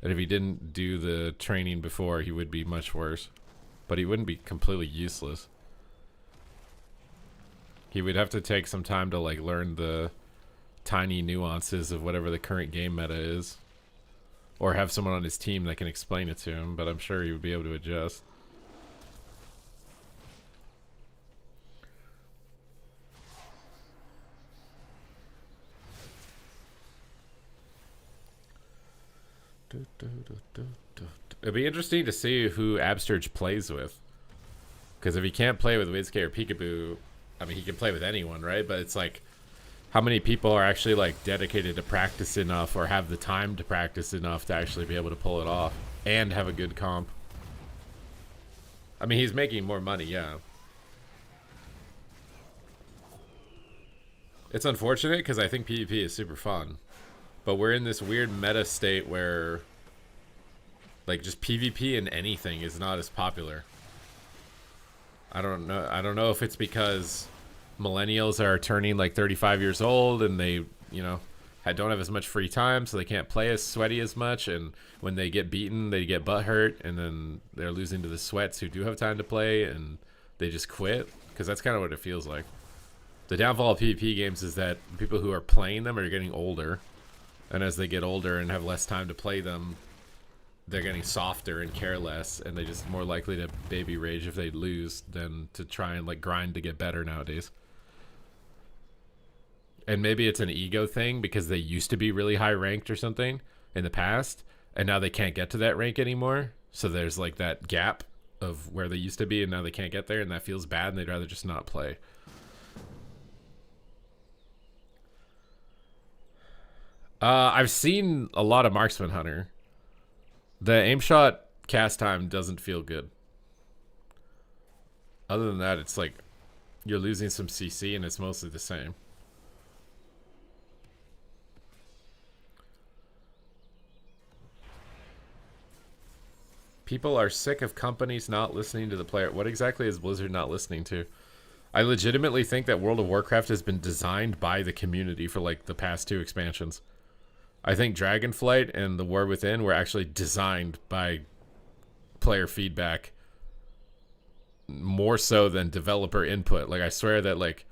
And if he didn't do the training before, he would be much worse. But he wouldn't be completely useless. He would have to take some time to like learn the tiny nuances of whatever the current game meta is, or have someone on his team that can explain it to him, but I'm sure he would be able to adjust. It'd be interesting to see who Absterge plays with, because if he can't play with Wizkay or Peekaboo, I mean, he can play with anyone, right? But it's like, how many people are actually like dedicated to practice enough or have the time to practice enough to actually be able to pull it off and have a good comp? I mean, he's making more money, yeah. It's unfortunate because I think PvP is super fun, but we're in this weird meta state where like just PvP in anything is not as popular. I don't know if it's because millennials are turning like 35 years old and they, you know, don't have as much free time, so they can't play as sweaty as much, and when they get beaten, they get butt hurt, and then they're losing to the sweats who do have time to play, and they just quit, because that's kind of what it feels like. The downfall of PvP games is that people who are playing them are getting older, and as they get older and have less time to play them, they're getting softer and care less, and they're just more likely to baby rage if they lose than to try and like grind to get better nowadays. And maybe it's an ego thing because they used to be really high ranked or something in the past, and now they can't get to that rank anymore. So there's like that gap of where they used to be, and now they can't get there, and that feels bad, and they'd rather just not play. I've seen a lot of Marksman Hunter. The aim shot cast time doesn't feel good. Other than that, it's like you're losing some CC, and it's mostly the same. People are sick of companies not listening to the player. What exactly is Blizzard not listening to? I legitimately think that World of Warcraft has been designed by the community for like the past 2 expansions. I think Dragonflight and The War Within were actually designed by player feedback more so than developer input. Like I swear that like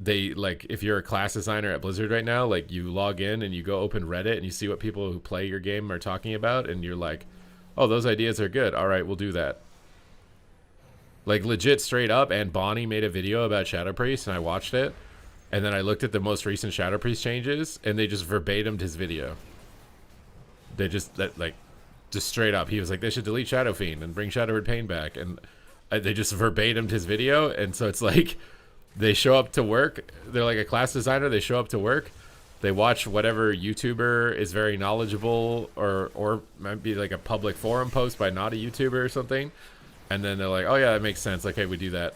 they like if you're a class designer at Blizzard right now, like you log in and you go open Reddit and you see what people who play your game are talking about, and you're like, oh, those ideas are good. All right, we'll do that. Like legit straight up, and Bonnie made a video about Shadow Priest and I watched it. And then I looked at the most recent Shadow Priest changes, and they just verbatimed his video. They just straight up. He was like, they should delete Shadow Fiend and bring Shadowward Pain back, and they just verbatimed his video. And so it's like they show up to work. They're like a class designer. They show up to work. They watch whatever YouTuber is very knowledgeable, or might be like a public forum post by not a YouTuber or something. And then they're like, oh yeah, that makes sense. Okay, we do that.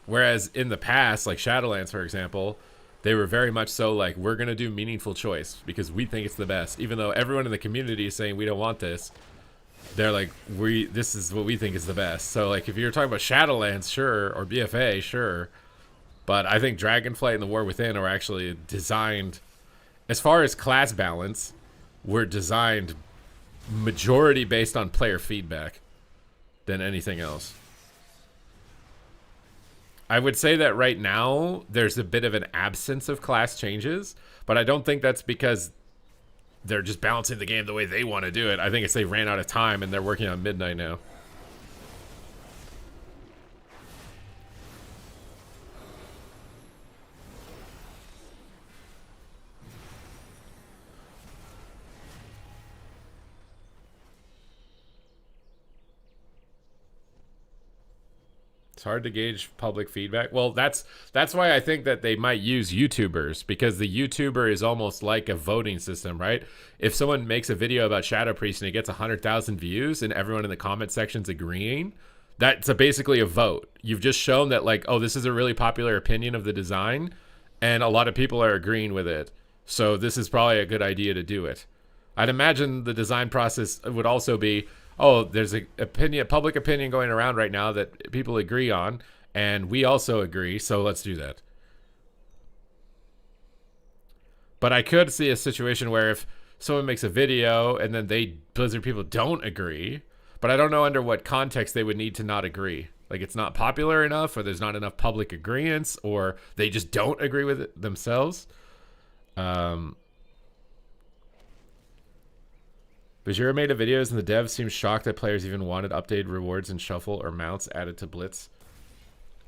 Whereas in the past, like Shadowlands, for example, they were very much so like, we're going to do meaningful choice because we think it's the best. Even though everyone in the community is saying we don't want this, they're like, this is what we think is the best. So like if you're talking about Shadowlands, sure, or BFA, sure. But I think Dragonflight and The War Within are actually designed, as far as class balance, were designed majority based on player feedback than anything else. I would say that right now there's a bit of an absence of class changes, but I don't think that's because they're just balancing the game the way they want to do it. I think it's they ran out of time and they're working on Midnight now. It's hard to gauge public feedback. Well, that's why I think that they might use YouTubers, because the YouTuber is almost like a voting system, right? If someone makes a video about Shadow Priest and it gets 100,000 views and everyone in the comment section's agreeing, that's basically a vote. You've just shown that like, oh, this is a really popular opinion of the design and a lot of people are agreeing with it. So this is probably a good idea to do it. I'd imagine the design process would also be, oh, there's a public opinion going around right now that people agree on, and we also agree, so let's do that. But I could see a situation where if someone makes a video and then Blizzard people don't agree, but I don't know under what context they would need to not agree. Like it's not popular enough, or there's not enough public agreement, or they just don't agree with it themselves. Bajira made a videos and the devs seemed shocked that players even wanted updated rewards and shuffle or mounts added to Blitz.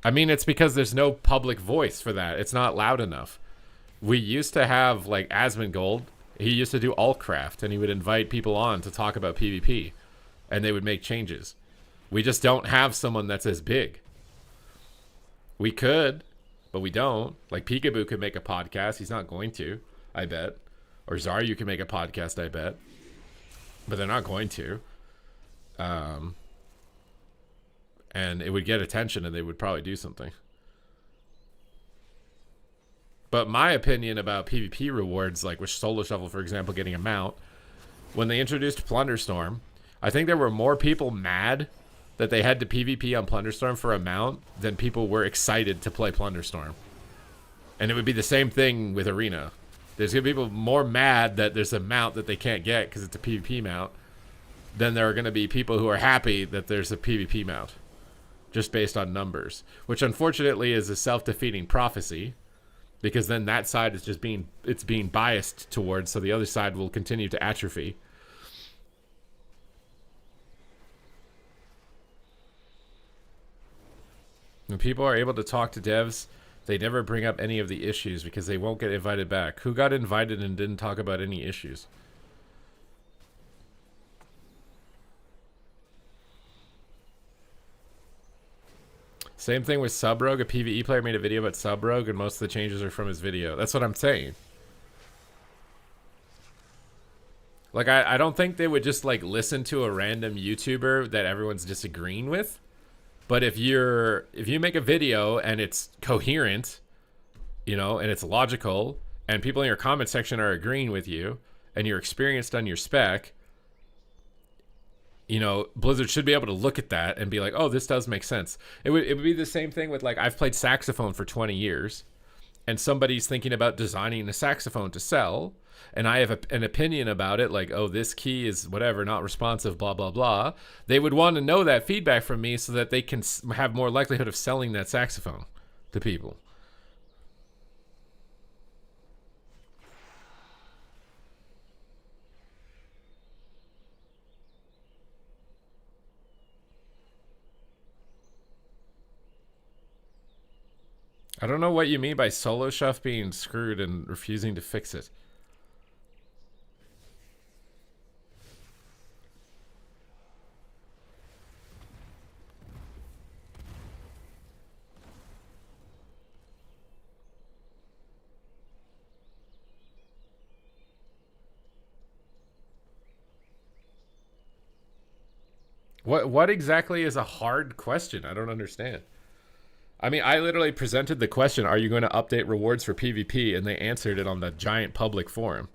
I mean, it's because there's no public voice for that. It's not loud enough. We used to have like Asmongold. He used to do Altcraft and he would invite people on to talk about PvP and they would make changes. We just don't have someone that's as big. We could, but we don't. Like Peekaboo could make a podcast. He's not going to, I bet. Or Zaryu can make a podcast, I bet. But they're not going to. And it would get attention and they would probably do something. But my opinion about PvP rewards, like with Solo Shuffle, for example, getting a mount, when they introduced Plunderstorm, I think there were more people mad that they had to PvP on Plunderstorm for a mount than people were excited to play Plunderstorm. And it would be the same thing with Arena. There's going to be people more mad that there's a mount that they can't get because it's a PvP mount than there are going to be people who are happy that there's a PvP mount, just based on numbers, which unfortunately is a self-defeating prophecy, because then that side is just being biased towards, so the other side will continue to atrophy. When people are able to talk to devs, they never bring up any of the issues because they won't get invited back. Who got invited and didn't talk about any issues? Same thing with Subrogue. A PvE player made a video about Subrogue, and most of the changes are from his video. That's what I'm saying. Like, I don't think they would just, like, listen to a random YouTuber that everyone's disagreeing with. But if you make a video and it's coherent, you know, and it's logical, and people in your comment section are agreeing with you, and you're experienced on your spec, you know, Blizzard should be able to look at that and be like, oh, this does make sense. It would be the same thing with, like, I've played saxophone for 20 years, and somebody's thinking about designing a saxophone to sell, and I have an opinion about it, like, oh, this key is whatever, not responsive, blah, blah, blah. They would want to know that feedback from me so that they can have more likelihood of selling that saxophone to people. I don't know what you mean by Solo Chef being screwed and refusing to fix it. What exactly is a hard question? I don't understand. I mean, I literally presented the question, are you going to update rewards for PvP? And they answered it on the giant public forum.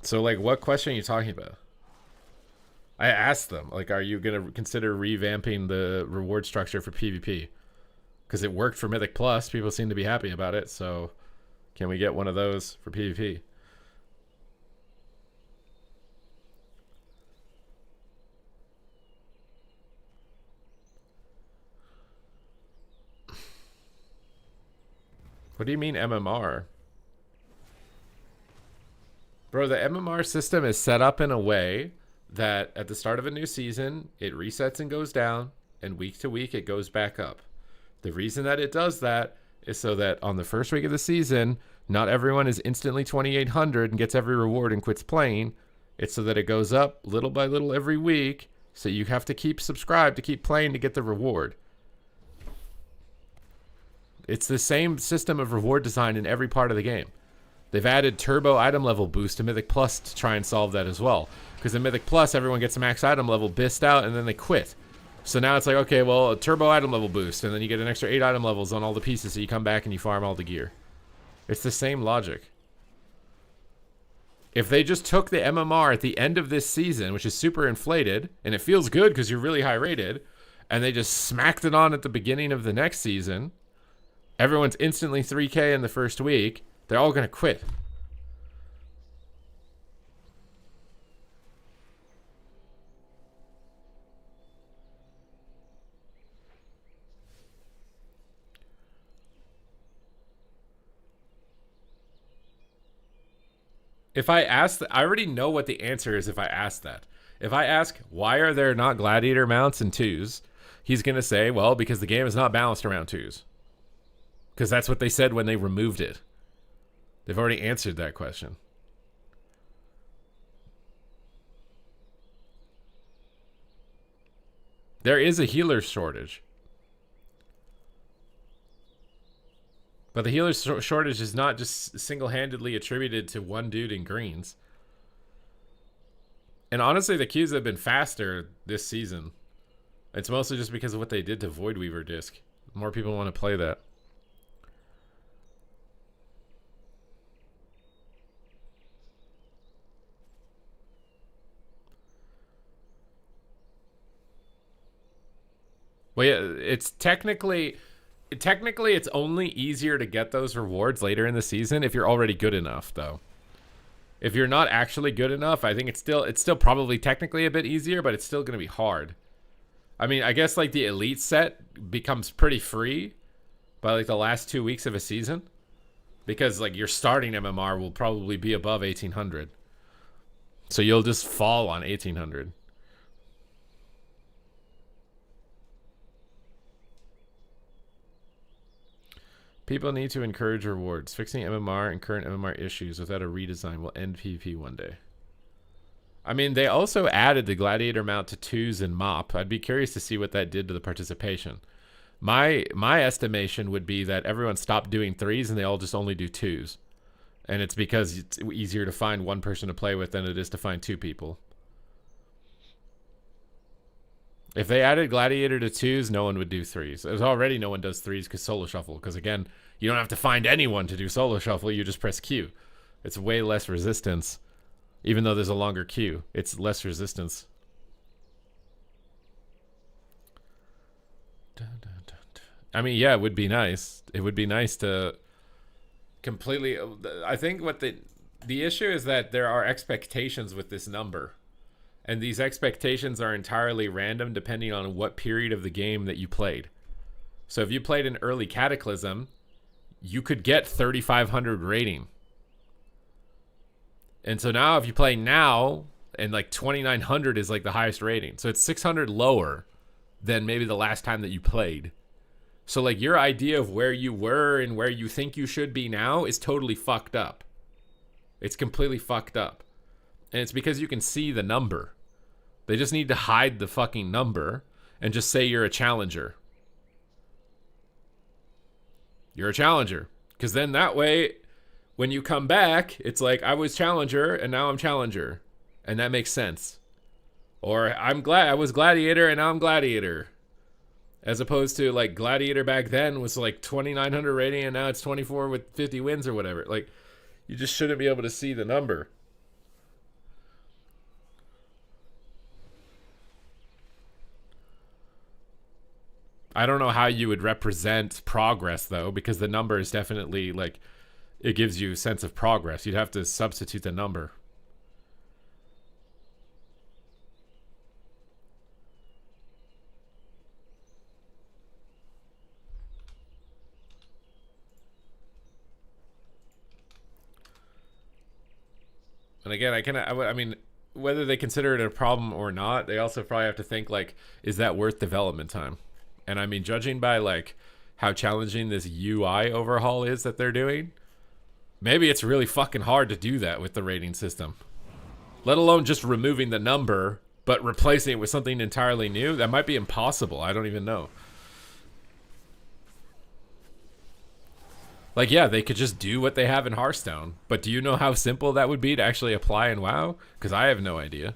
So, like, what question are you talking about? I asked them, like, are you going to consider revamping the reward structure for PvP? Because it worked for Mythic Plus. People seem to be happy about it. So, can we get one of those for PvP? What do you mean MMR? Bro, the MMR system is set up in a way that at the start of a new season, it resets and goes down, and week to week, it goes back up. The reason that it does that is so that on the first week of the season, not everyone is instantly 2,800 and gets every reward and quits playing. It's so that it goes up little by little every week, so you have to keep subscribed to keep playing to get the reward. It's the same system of reward design in every part of the game. They've added turbo item level boost to Mythic Plus to try and solve that as well. Because in Mythic Plus, everyone gets a max item level, bist out, and then they quit. So now it's like, okay, well, a turbo item level boost, and then you get an extra 8 item levels on all the pieces, so you come back and you farm all the gear. It's the same logic. If they just took the MMR at the end of this season, which is super inflated, and it feels good because you're really high rated, and they just smacked it on at the beginning of the next season, everyone's instantly 3K in the first week, they're all going to quit. If I ask, I already know what the answer is if I ask that. If I ask, why are there not gladiator mounts in twos? He's going to say, well, because the game is not balanced around twos. Because that's what they said when they removed it. They've already answered that question. There is a healer shortage. But the healer shortage is not just single-handedly attributed to one dude in greens. And honestly, the queues have been faster this season. It's mostly just because of what they did to Voidweaver Disc. More people want to play that. Well, yeah, it's technically it's only easier to get those rewards later in the season if you're already good enough, though. If you're not actually good enough, I think it's still probably technically a bit easier, but it's still going to be hard. I mean, I guess like the elite set becomes pretty free by like the last 2 weeks of a season, because like your starting MMR will probably be above 1,800, so you'll just fall on 1,800. People need to encourage rewards. Fixing MMR and current MMR issues without a redesign will end PvP one day. I mean, they also added the gladiator mount to 2s and mop. I'd be curious to see what that did to the participation. My estimation would be that everyone stopped doing 3s and they all just only do 2s. And it's because it's easier to find one person to play with than it is to find 2 people. If they added gladiator to 2s, no one would do 3s. There's already no one does 3s because solo shuffle. Because again, you don't have to find anyone to do solo shuffle. You just press Q. It's way less resistance. Even though there's a longer queue, it's less resistance. I mean, yeah, it would be nice. It would be nice to completely... I think what the issue is that there are expectations with this number. And these expectations are entirely random depending on what period of the game that you played. So if you played an early Cataclysm, you could get 3,500 rating. And so now if you play now, and like 2,900 is like the highest rating. So it's 600 lower than maybe the last time that you played. So like your idea of where you were and where you think you should be now is totally fucked up. It's completely fucked up. And it's because you can see the number. They just need to hide the fucking number and just say you're a challenger. You're a challenger. Because then that way, when you come back, it's like, I was challenger and now I'm challenger. And that makes sense. Or I was gladiator and now I'm gladiator. As opposed to like gladiator back then was like 2,900 rating and now it's 24 with 50 wins or whatever. Like, you just shouldn't be able to see the number. I don't know how you would represent progress though, because the number is definitely like, it gives you a sense of progress. You'd have to substitute the number. And again, I mean, whether they consider it a problem or not, they also probably have to think like, is that worth development time? And I mean, judging by like how challenging this UI overhaul is that they're doing, maybe it's really fucking hard to do that with the rating system. Let alone just removing the number, but replacing it with something entirely new. That might be impossible. I don't even know. Like, yeah, they could just do what they have in Hearthstone. But do you know how simple that would be to actually apply in WoW? Because I have no idea.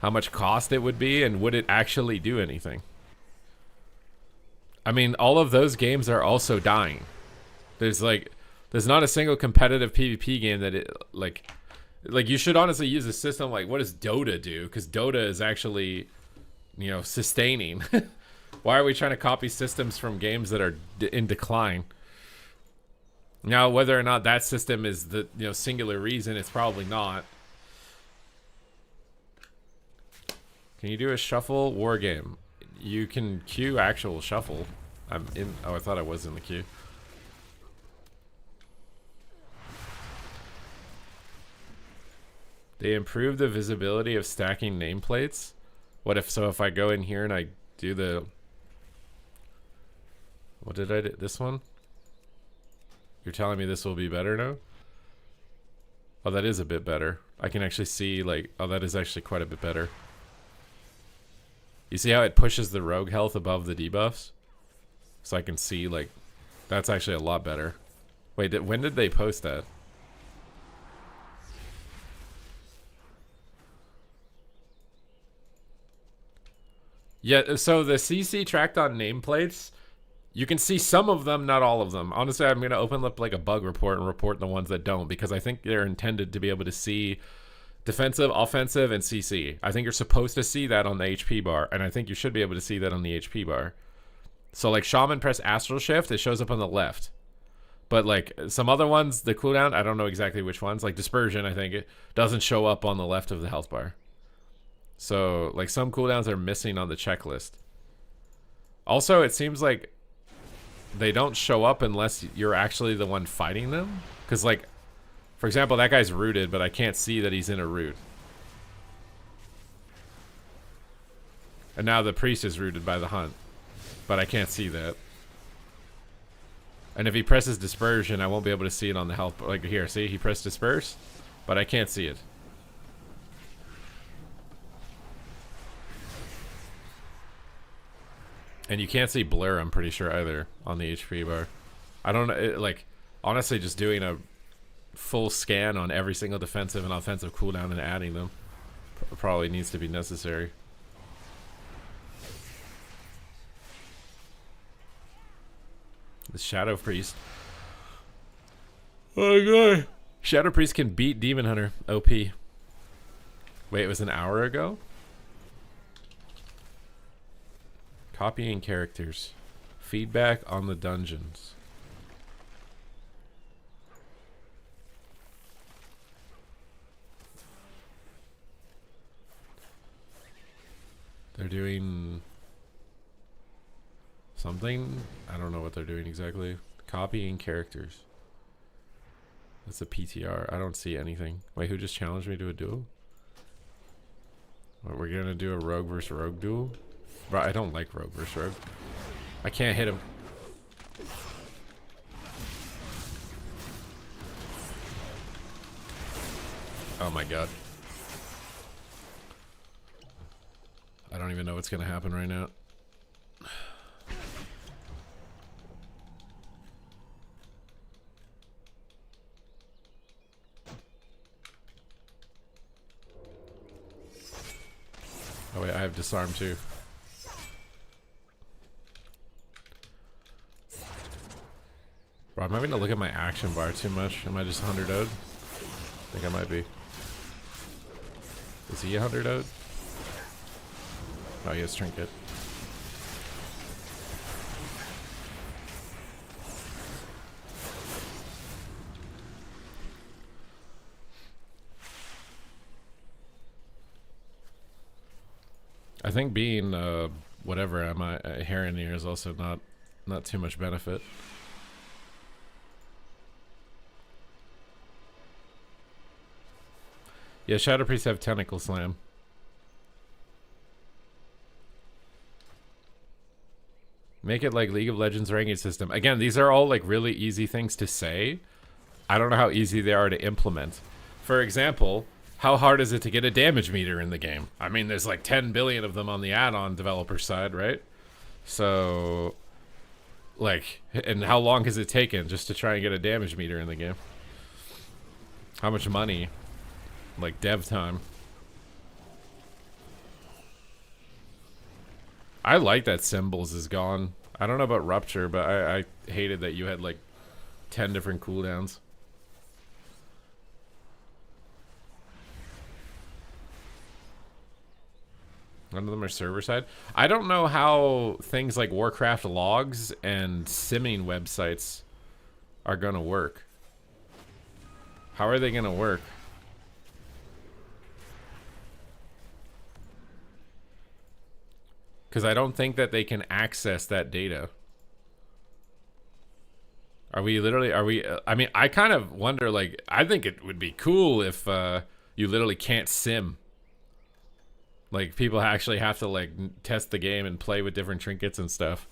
How much cost it would be, and would it actually do anything? I mean, all of those games are also dying. There's not a single competitive PvP game that it, like you should honestly use a system like, what does Dota do? Because Dota is actually, you know, sustaining. Why are we trying to copy systems from games that are in decline? Now, whether or not that system is the, you know, singular reason, it's probably not. Can you do a shuffle war game? You can queue actual shuffle. I'm in. Oh, I thought I was in the queue. They improved the visibility of stacking nameplates. What if, so if I go in here and I do the, what did I do? This one? You're telling me this will be better now? Oh, that is a bit better. I can actually see like, oh, that is actually quite a bit better. You see how it pushes the rogue health above the debuffs? So I can see like, that's actually a lot better. Wait, when did they post that? Yeah, so the CC tracked on nameplates, you can see some of them, not all of them. Honestly, I'm going to open up like a bug report and report the ones that don't, because I think they're intended to be able to see defensive, offensive, and CC. I think you're supposed to see that on the HP bar, and I think you should be able to see that on the HP bar. So like Shaman press Astral Shift, it shows up on the left. But like some other ones, the cooldown, I don't know exactly which ones. Like Dispersion, I think it doesn't show up on the left of the health bar. So like some cooldowns are missing on the checklist. Also, it seems like they don't show up unless you're actually the one fighting them. Because like, for example, that guy's rooted, but I can't see that he's in a root. And now the priest is rooted by the hunt, but I can't see that. And if he presses dispersion, I won't be able to see it on the health. Like here, see, he pressed disperse, but I can't see it. And you can't see blur, I'm pretty sure, either on the HP bar. I don't know, like, honestly, just doing a full scan on every single defensive and offensive cooldown and adding them probably needs to be necessary. The Shadow Priest. Oh god. Shadow Priest can beat Demon Hunter. OP. Wait, it was an hour ago? Copying characters. Feedback on the dungeons. They're doing something. I don't know what they're doing exactly. Copying characters. That's a PTR. I don't see anything. Wait, who just challenged me to a duel? What, we're gonna do a rogue versus rogue duel? Bro, I don't like rogue versus rogue. I can't hit him. Oh my god. I don't even know what's gonna happen right now. Oh wait, I have disarm too. Bro, I'm having to look at my action bar too much. Am I just 100 owed? I think I might be. Is he 100 owed? Oh, he has Trinket. I think being whatever am I a Heron is also not too much benefit. Yeah, Shadow Priests have Tentacle Slam. Make it like League of Legends ranking system. Again, these are all like really easy things to say. I don't know how easy they are to implement. For example, how hard is it to get a damage meter in the game? I mean, there's like 10 billion of them on the add-on developer side, right? So, like, and how long has it taken just to try and get a damage meter in the game? How much money? Like, dev time. I like that Symbols is gone. I don't know about Rupture, but I hated that you had like 10 different cooldowns. None of them are server side. I don't know how things like Warcraft logs and simming websites are gonna work. How are they gonna work? Because I don't think that they can access that data. Are we literally, I mean, I kind of wonder, like, I think it would be cool if you literally can't sim. Like, people actually have to, like, test the game and play with different trinkets and stuff.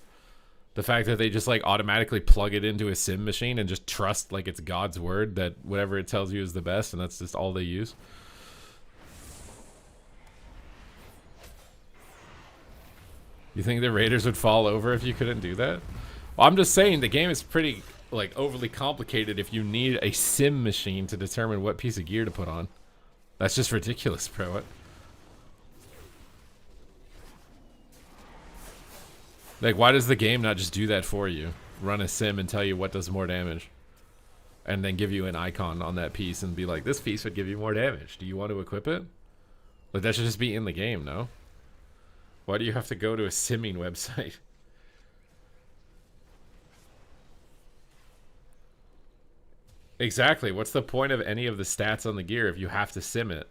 The fact that they just, like, automatically plug it into a sim machine and just trust, like, it's God's word that whatever it tells you is the best, and that's just all they use. You think the Raiders would fall over if you couldn't do that? Well, I'm just saying the game is pretty, like, overly complicated if you need a sim machine to determine what piece of gear to put on. That's just ridiculous, bro. What? Like, why does the game not just do that for you? Run a sim and tell you what does more damage. And then give you an icon on that piece and be like, this piece would give you more damage. Do you want to equip it? Like, that should just be in the game, no? Why do you have to go to a simming website? Exactly. What's the point of any of the stats on the gear if you have to sim it?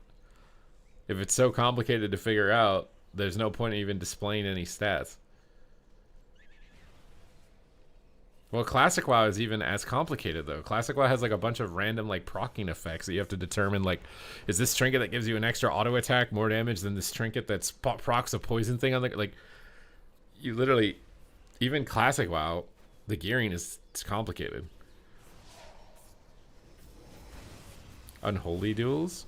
If it's so complicated to figure out, there's no point in even displaying any stats. Well, Classic WoW is even as complicated, though. Classic WoW has, like, a bunch of random, like, proccing effects that you have to determine, like, is this trinket that gives you an extra auto attack more damage than this trinket that's procs a poison thing on the... Like, you literally... Even Classic WoW, The gearing is it's complicated. Unholy duels.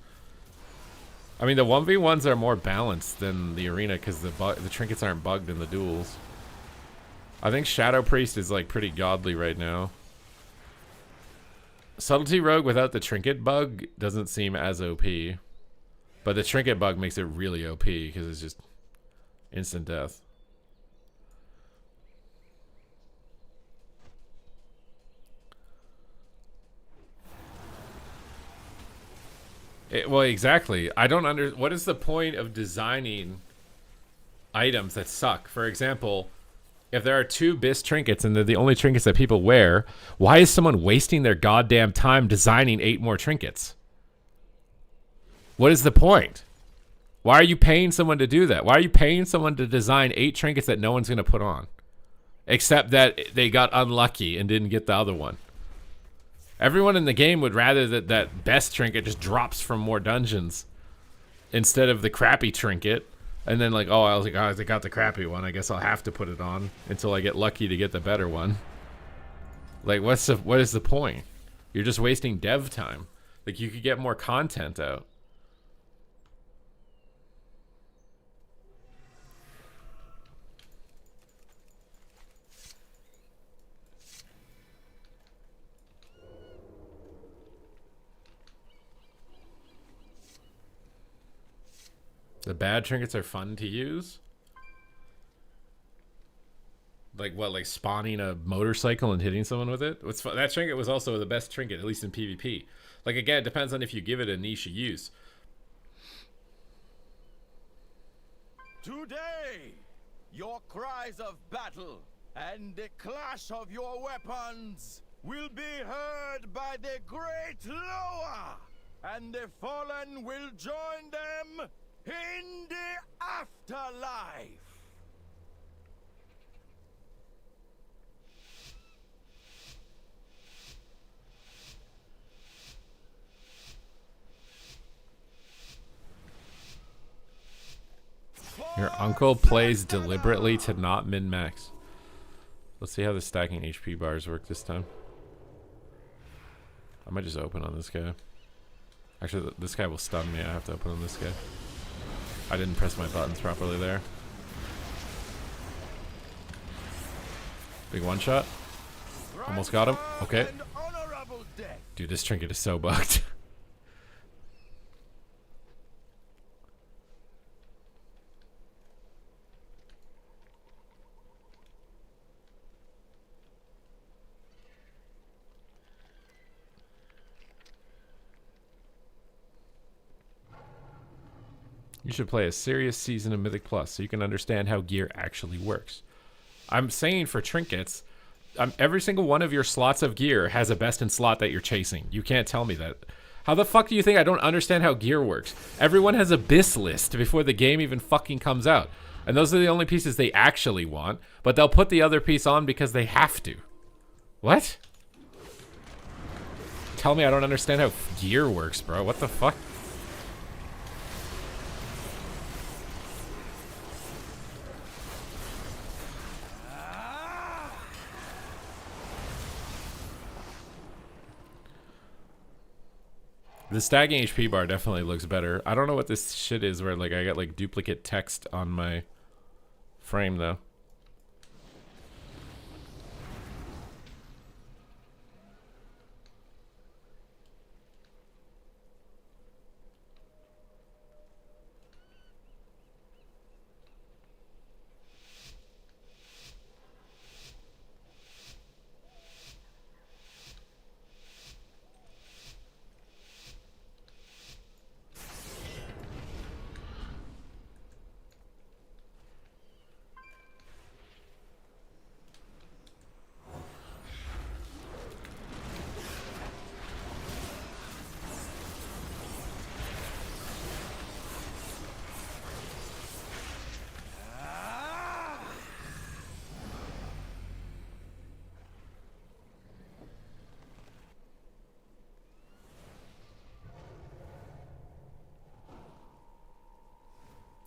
I mean, the 1v1s are more balanced than the arena because the trinkets aren't bugged in the duels. I think Shadow Priest is like pretty godly right now. Subtlety Rogue without the trinket bug doesn't seem as OP. But the trinket bug makes it really OP because it's just instant death. Well, exactly. I don't what is the point of designing items that suck? For example, if there are 2 BIS trinkets and they're the only trinkets that people wear, why is someone wasting their goddamn time designing 8 more trinkets? What is the point? Why are you paying someone to do that? Why are you paying someone to design 8 trinkets that no one's going to put on? Except that they got unlucky and didn't get the other one. Everyone in the game would rather that best trinket just drops from more dungeons instead of the crappy trinket. And then like, oh, I was like, oh, I got the crappy one. I guess I'll have to put it on until I get lucky to get the better one. Like, what is the point? You're just wasting dev time. Like, you could get more content out. The bad trinkets are fun to use. Like what? Like spawning a motorcycle and hitting someone with it? What's fun? That trinket was also the best trinket, at least in PvP. Like again, it depends on if you give it a niche use. Today, your cries of battle and the clash of your weapons will be heard by the great Loa, and the fallen will join them in the afterlife. Your uncle plays deliberately to not min-max. Let's see how the stacking HP bars work this time. I might just open on this guy. Actually, this guy will stun me. I have to open on this guy. I didn't press my buttons properly there. Big one shot. Almost got him. Okay. Dude, this trinket is so bugged. You should play a serious season of Mythic Plus so you can understand how gear actually works. I'm saying for trinkets, every single one of your slots of gear has a best in slot that you're chasing. You can't tell me that. How the fuck do you think I don't understand how gear works? Everyone has a BIS list before the game even fucking comes out. And those are the only pieces they actually want, but they'll put the other piece on because they have to. What? Tell me I don't understand how gear works, bro. What the fuck? The stacking HP bar definitely looks better. I don't know what this shit is where like I got like duplicate text on my frame though.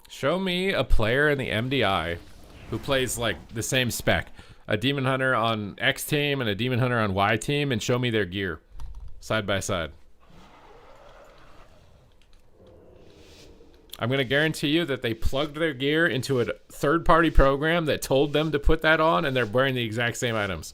Show me a player in the MDI who plays like the same spec a demon hunter on X team and a demon hunter on Y team and show me their gear side by side. I'm going to guarantee you that they plugged their gear into a third-party program that told them to put that on, and they're wearing the exact same items.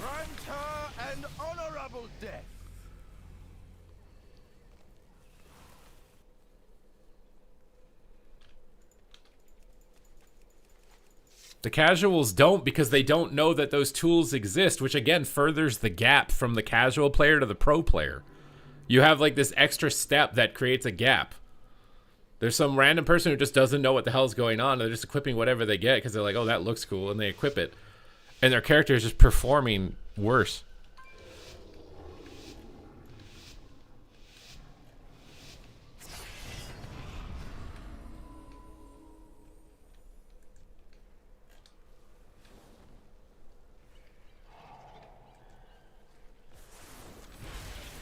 Grant her an honorable death. The casuals don't, because they don't know that those tools exist, which again furthers the gap from the casual player to the pro player. You have like this extra step that creates a gap. There's some random person who just doesn't know what the hell's going on. They're just equipping whatever they get because they're like, oh, that looks cool, and they equip it. And their character is just performing worse.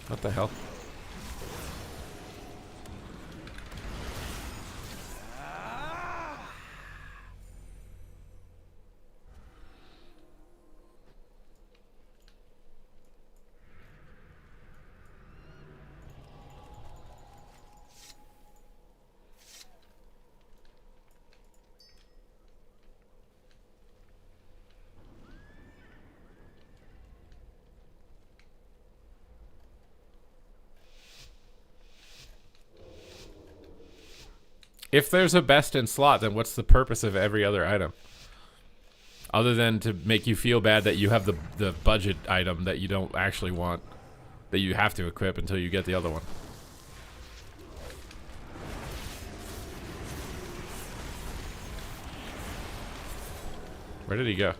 What the hell? If there's a best in slot, then what's the purpose of every other item? Other than to make you feel bad that you have the budget item that you don't actually want, that you have to equip until you get the other one. Where did he go?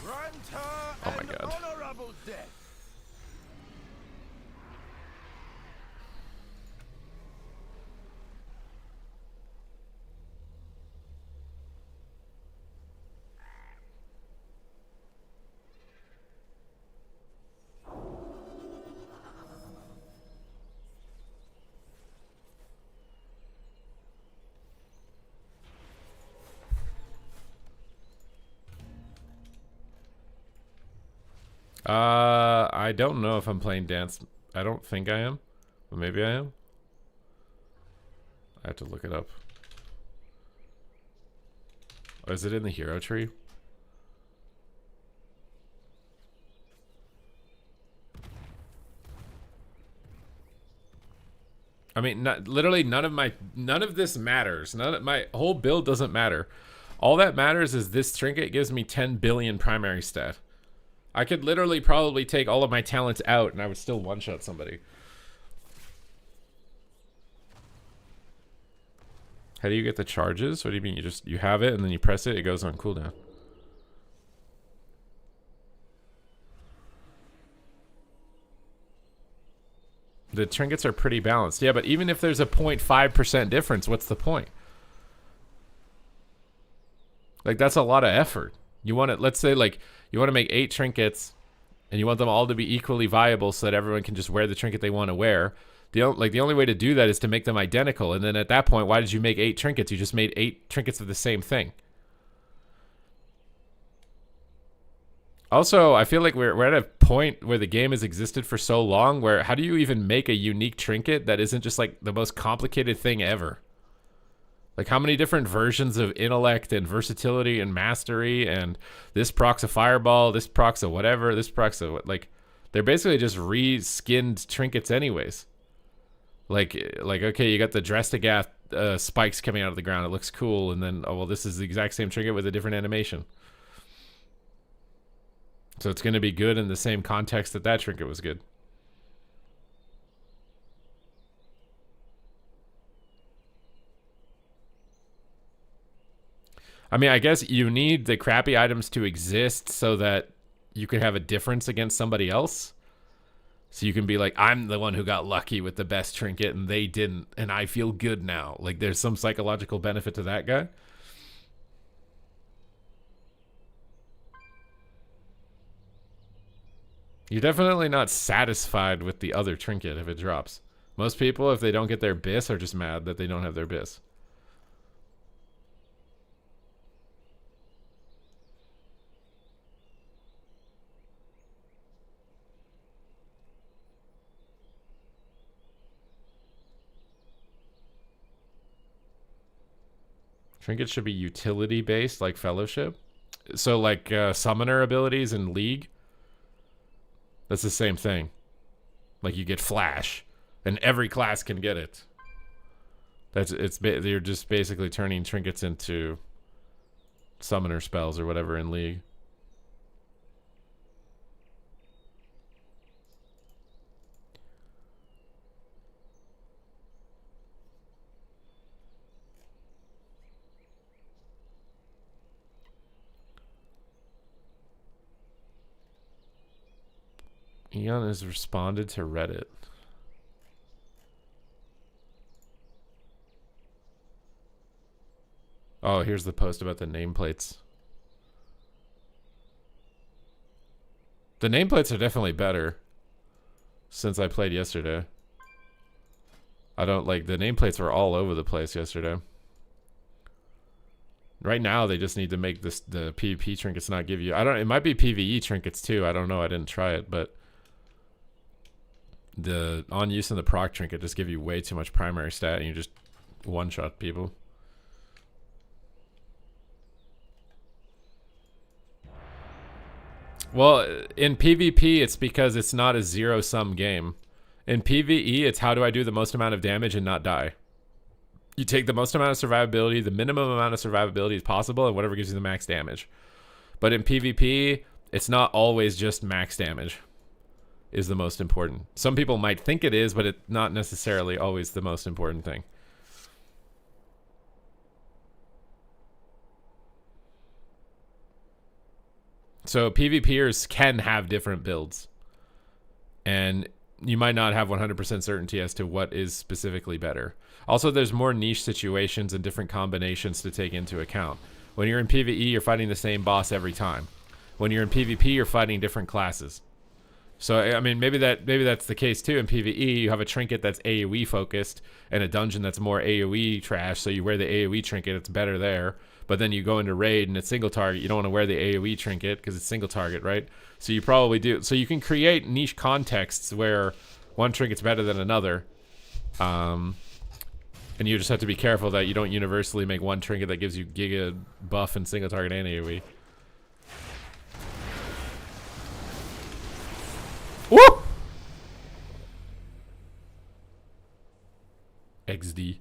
Grant her Oh my an God. honorable death. I don't know if I'm playing dance. I don't think I am, but maybe I am. I have to look it up. Oh, is it in the hero tree? I mean, literally none of this matters. My whole build doesn't matter. All that matters is this trinket gives me 10 billion primary stat. I could literally probably take all of my talents out and I would still one-shot somebody. How do you get the charges? What do you mean? You have it and then you press it, it goes on cooldown. The trinkets are pretty balanced. Yeah, but even if there's a 0.5% difference, what's the point? Like, that's a lot of effort. You want to, let's say, like, you want to make 8 trinkets and you want them all to be equally viable so that everyone can just wear the trinket they want to wear. The only way to do that is to make them identical. And then at that point, why did you make 8 trinkets? You just made 8 trinkets of the same thing. Also, I feel like we're at a point where the game has existed for so long where how do you even make a unique trinket that isn't just like the most complicated thing ever? Like, how many different versions of intellect and versatility and mastery and this procs a fireball, this procs a whatever, this procs a, like, they're basically just re-skinned trinkets anyways. Like okay, you got the Drestigath spikes coming out of the ground. It looks cool. And then, oh, well, this is the exact same trinket with a different animation. So it's going to be good in the same context that that trinket was good. I mean, I guess you need the crappy items to exist so that you could have a difference against somebody else. So you can be like, I'm the one who got lucky with the best trinket and they didn't, and I feel good now. Like, there's some psychological benefit to that guy. You're definitely not satisfied with the other trinket if it drops. Most people, if they don't get their bis, are just mad that they don't have their bis. Trinkets should be utility based, like Fellowship. So, like summoner abilities in League, that's the same thing. Like you get Flash, and every class can get it. You're just basically turning trinkets into summoner spells or whatever in League. Eon has responded to Reddit. Oh, here's the post about the nameplates. The nameplates are definitely better since I played yesterday. I don't like the nameplates were all over the place yesterday. Right now they just need to make this the PvP trinkets not give you it might be PvE trinkets too. I don't know. I didn't try it, but the on use and the proc trinket just give you way too much primary stat and you just one-shot people. Well, in PvP, it's because it's not a zero-sum game. In PvE, it's how do I do the most amount of damage and not die. You take the most amount of survivability, the minimum amount of survivability is possible, and whatever gives you the max damage. But in PvP, it's not always just max damage is the most important. Some people might think it is, but it's not necessarily always the most important thing. So PvPers can have different builds. And you might not have 100% certainty as to what is specifically better. Also, there's more niche situations and different combinations to take into account. When you're in PvE, you're fighting the same boss every time. When you're in PvP, you're fighting different classes. So, I mean, maybe that's the case too. In PvE, you have a trinket that's AoE focused and a dungeon that's more AoE trash, so you wear the AoE trinket, it's better there. But then you go into raid and it's single target, you don't want to wear the AoE trinket because it's single target, right? So you probably do. So you can create niche contexts where one trinket's better than another. And you just have to be careful that you don't universally make one trinket that gives you giga buff and single target and AoE. Woo! XD.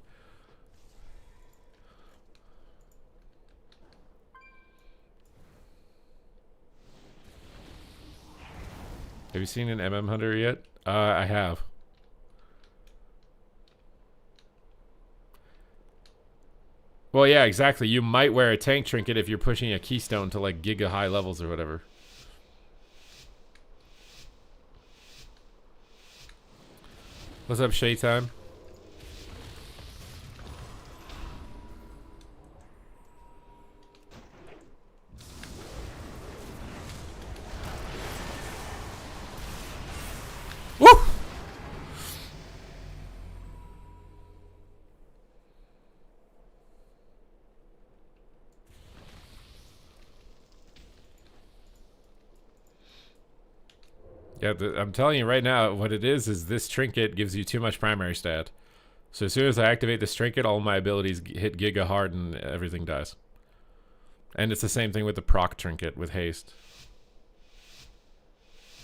Have you seen an MM Hunter yet? I have. Well, yeah, exactly. You might wear a tank trinket if you're pushing a keystone to like giga high levels or whatever. What's up, Shay Time? Woo! Yeah, I'm telling you right now, what it is this trinket gives you too much primary stat. So as soon as I activate this trinket, all my abilities hit giga hard and everything dies. And it's the same thing with the proc trinket with haste.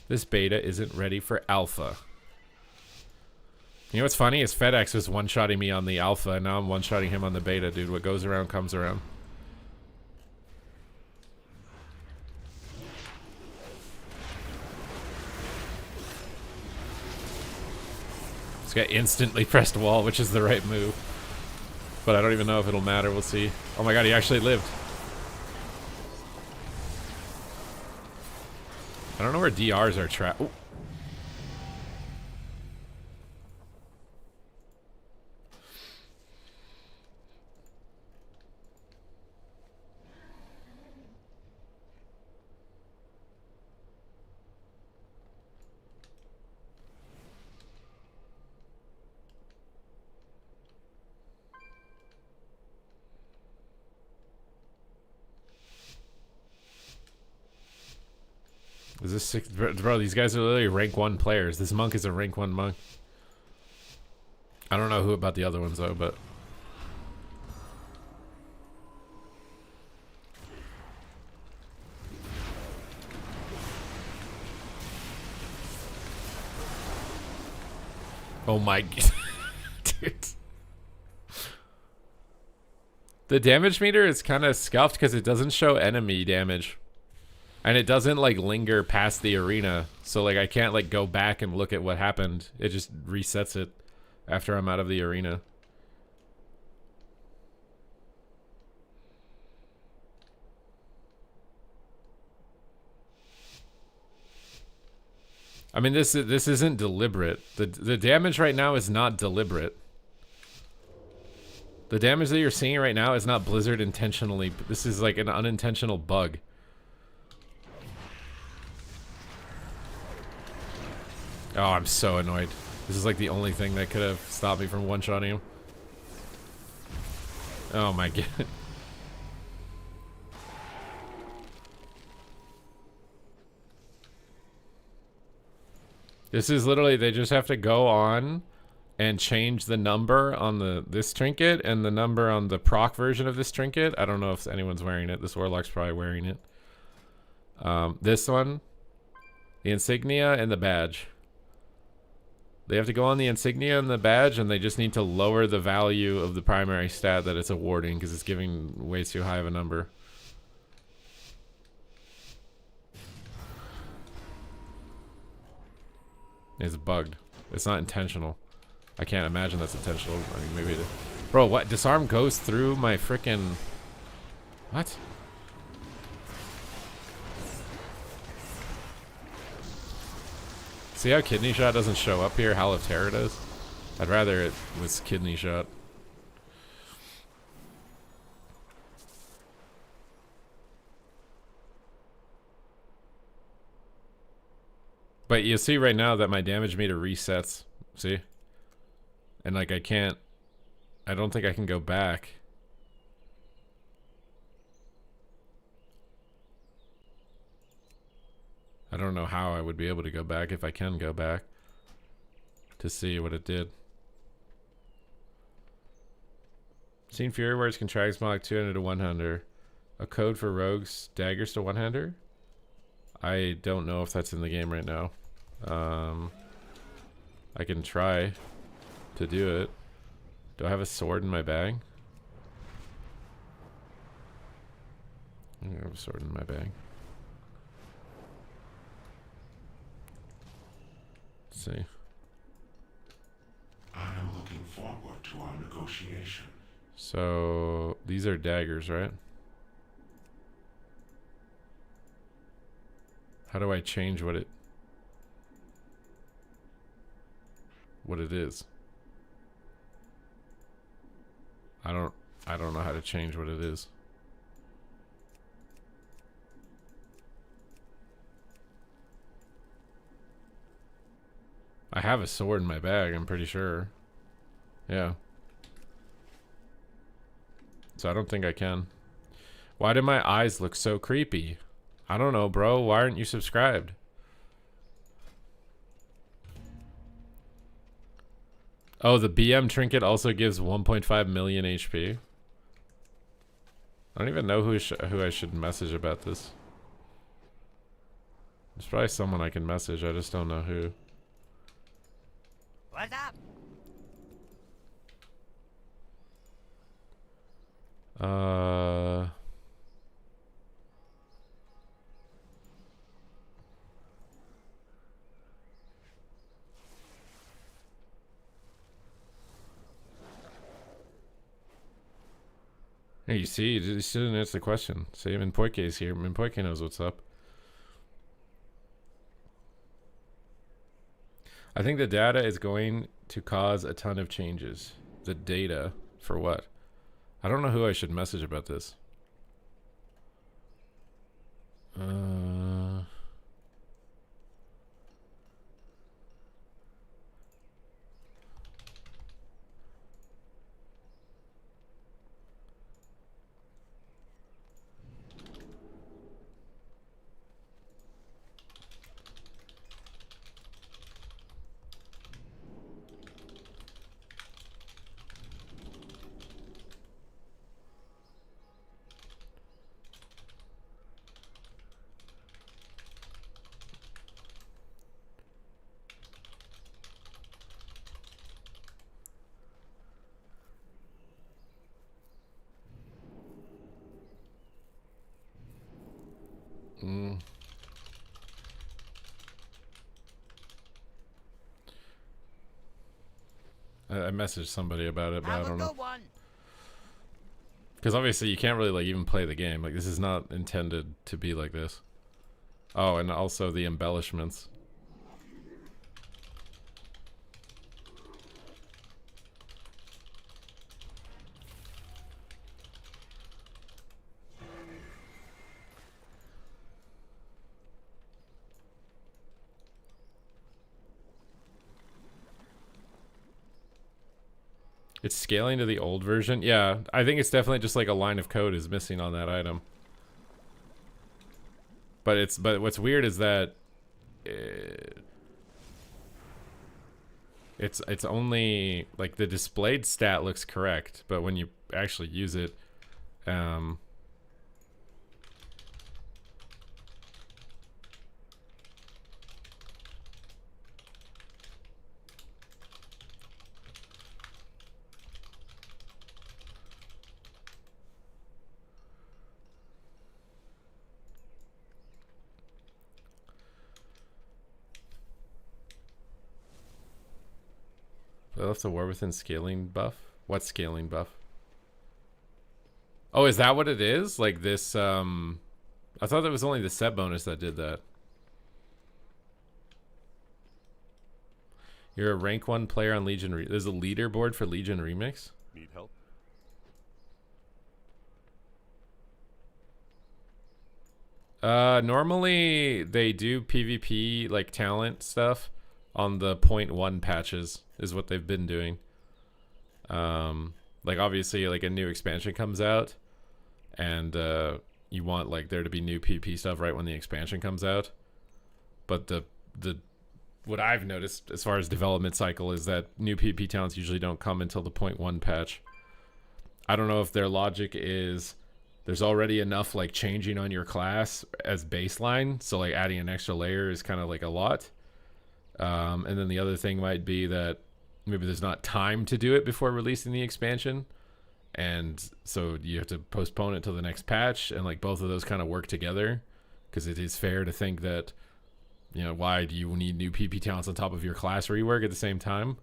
This beta isn't ready for alpha. You know what's funny is FedEx was one-shotting me on the alpha, and now I'm one-shotting him on the beta, dude. What goes around comes around. This guy instantly pressed wall, which is the right move. But I don't even know if it'll matter. We'll see. Oh my god, he actually lived. I don't know where DRs are trapped. Is this six, bro? These guys are literally rank 1 players. This monk is a rank 1 monk. I don't know who about the other ones though, but oh my dude. The damage meter is kind of scuffed because it doesn't show enemy damage. And it doesn't like linger past the arena. So like I can't like go back and look at what happened. It just resets it after I'm out of the arena. I mean this isn't deliberate. The damage right now is not deliberate. The damage that you're seeing right now is not Blizzard intentionally. This is like an unintentional bug. Oh, I'm so annoyed. This is like the only thing that could have stopped me from one-shotting him. Oh my god. This is literally, they just have to go on and change the number on this trinket and the number on the proc version of this trinket. I don't know if anyone's wearing it. This warlock's probably wearing it. This one, the insignia and the badge. They have to go on the insignia and the badge, and they just need to lower the value of the primary stat that it's awarding because it's giving way too high of a number. It's bugged. It's not intentional. I can't imagine that's intentional. I mean, maybe it... Bro, what? Disarm goes through my frickin'... What? See how Kidney Shot doesn't show up here? Howl of Terror does? I'd rather it was Kidney Shot. But you see right now that my damage meter resets. See? And like I don't think I can go back. I don't know how I would be able to go back if I can go back to see what it did. Seen Fury words can Transmog 200 to 100. A code for rogues daggers to one-hander? I don't know if that's in the game right now. I can try to do it. Do I have a sword in my bag? I don't have a sword in my bag. Let's see. I am looking forward to our negotiation. So these are daggers, right? How do I change what it is? I don't know how to change what it is. I have a sword in my bag, I'm pretty sure. Yeah. So I don't think I can. Why do my eyes look so creepy? I don't know, bro. Why aren't you subscribed? Oh, the BM trinket also gives 1.5 million HP. I don't even know who I should message about this. There's probably someone I can message. I just don't know who. What's up? Hey, you see, you still didn't answer the question. See, Minpoike is here. Minpoike knows what's up. I think the data is going to cause a ton of changes. The data for what? I don't know who I should message about this. I messaged somebody about it, but I Have a don't know. good one. Because obviously you can't really like even play the game. Like this is not intended to be like this. Oh, and also the embellishments. It's scaling to the old version. Yeah, I think it's definitely just like a line of code is missing on that item. But what's weird is that it's only like the displayed stat looks correct, but when you actually use it, I left the war within scaling buff. What scaling buff? Oh, is that what it is? Like this, I thought that was only the set bonus that did that. You're a rank 1 player on Legion. There's a leaderboard for Legion Remix? Need help? Normally they do PvP like talent stuff on the 0.1 patches is what they've been doing. Like obviously like a new expansion comes out and you want like there to be new PvP stuff right when the expansion comes out. But the what I've noticed as far as development cycle is that new PvP talents usually don't come until the 0.1 patch. I don't know if their logic is there's already enough like changing on your class as baseline, so like adding an extra layer is kind of like a lot. And then the other thing might be that maybe there's not time to do it before releasing the expansion, and so you have to postpone it till the next patch, and like both of those kind of work together, because it is fair to think that, you know, why do you need new PP talents on top of your class rework at the same time?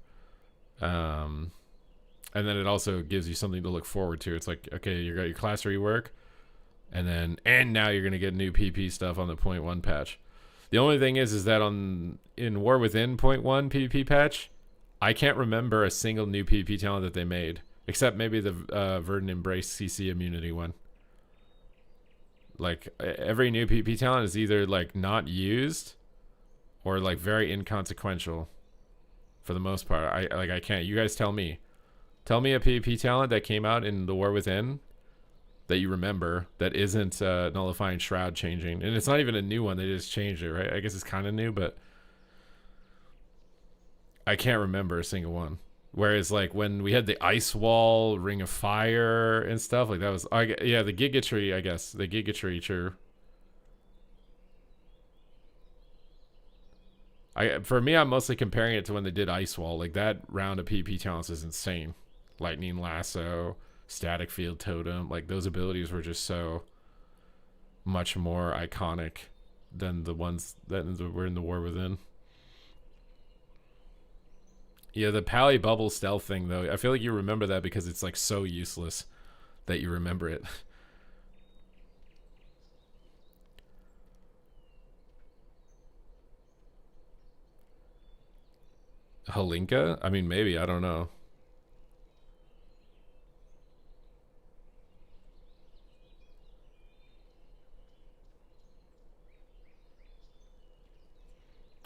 And then it also gives you something to look forward to. It's like, okay, you got your class rework, and now you're gonna get new PP stuff on the 0.1 patch. The only thing is that in War Within 0.1 PvP patch, I can't remember a single new PvP talent that they made, except maybe the Verdant Embrace CC immunity one. Like every new PvP talent is either like not used or like very inconsequential for the most part. I can't. You guys tell me. Tell me a PvP talent that came out in the War Within that you remember that isn't nullifying Shroud changing. And it's not even a new one. They just changed it, right? I guess it's kind of new, but I can't remember a single one. Whereas like when we had the Ice Wall, Ring of Fire and stuff, like that was, yeah, the Giga Tree, I guess. The Giga Tree, true. For me, I'm mostly comparing it to when they did Ice Wall. Like that round of PvP talents is insane. Lightning Lasso, Static Field Totem, like those abilities were just so much more iconic than the ones that were in the War Within. Yeah, the Pally Bubble stealth thing though, I feel like you remember that because it's like so useless that you remember it. Halinka? I mean, maybe, I don't know.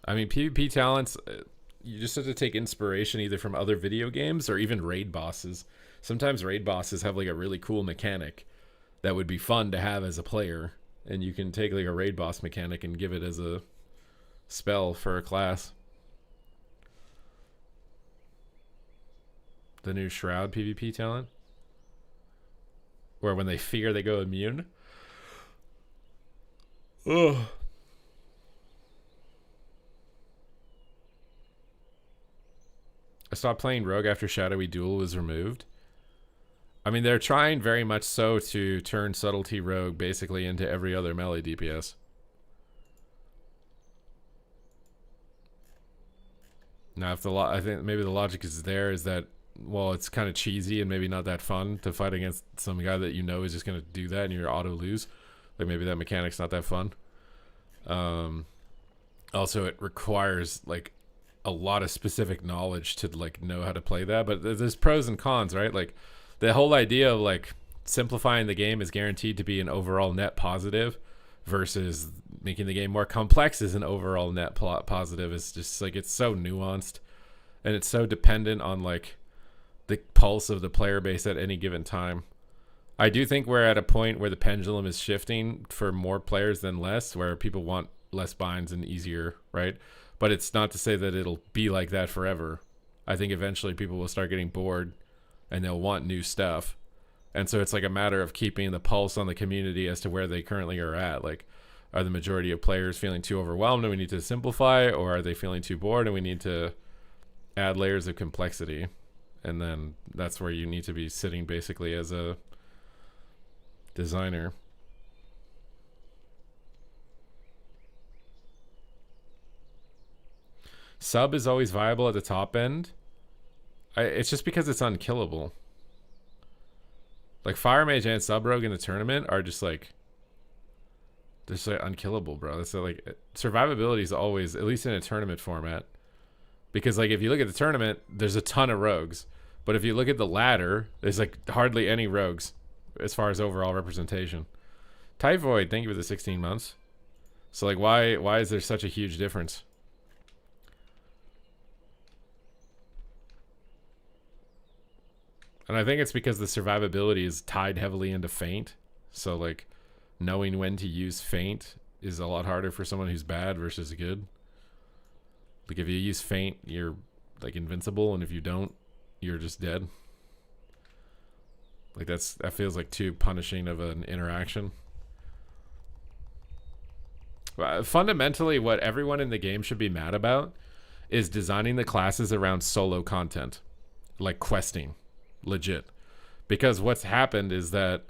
I mean, PvP talents, you just have to take inspiration either from other video games or even raid bosses. Sometimes raid bosses have like a really cool mechanic that would be fun to have as a player, and you can take like a raid boss mechanic and give it as a spell for a class. The new Shroud PvP talent, where when they fear they go immune. Ugh. I stopped playing Rogue after Shadowy Duel was removed. I mean, they're trying very much so to turn Subtlety Rogue basically into every other melee DPS. Now, if I think maybe the logic is there is that, well, it's kind of cheesy and maybe not that fun to fight against some guy that you know is just going to do that and you're auto lose. Like maybe that mechanic's not that fun. Also, it requires like a lot of specific knowledge to like know how to play that. But there's pros and cons, right? Like the whole idea of like simplifying the game is guaranteed to be an overall net positive versus making the game more complex is an overall net positive. It's just like it's so nuanced and it's so dependent on like the pulse of the player base at any given time. I do think we're at a point where the pendulum is shifting for more players than less, where people want less binds and easier, right? But it's not to say that it'll be like that forever. I think eventually people will start getting bored and they'll want new stuff. And so it's like a matter of keeping the pulse on the community as to where they currently are at. Like, are the majority of players feeling too overwhelmed and we need to simplify, or are they feeling too bored and we need to add layers of complexity? And then that's where you need to be sitting basically as a designer. Sub is always viable at the top end. It's just because it's unkillable. Like Fire Mage and Sub Rogue in the tournament are just like unkillable, bro. That's like survivability is always, at least in a tournament format, because like if you look at the tournament, there's a ton of rogues, but if you look at the ladder, there's like hardly any rogues as far as overall representation. Typhoid, thank you for the 16 months. So like why is there such a huge difference? And I think it's because the survivability is tied heavily into feint. So like knowing when to use feint is a lot harder for someone who's bad versus good. Like if you use feint, you're like invincible, and if you don't, you're just dead. Like that feels like too punishing of an interaction. Fundamentally, what everyone in the game should be mad about is designing the classes around solo content, like questing. Legit. Because what's happened is that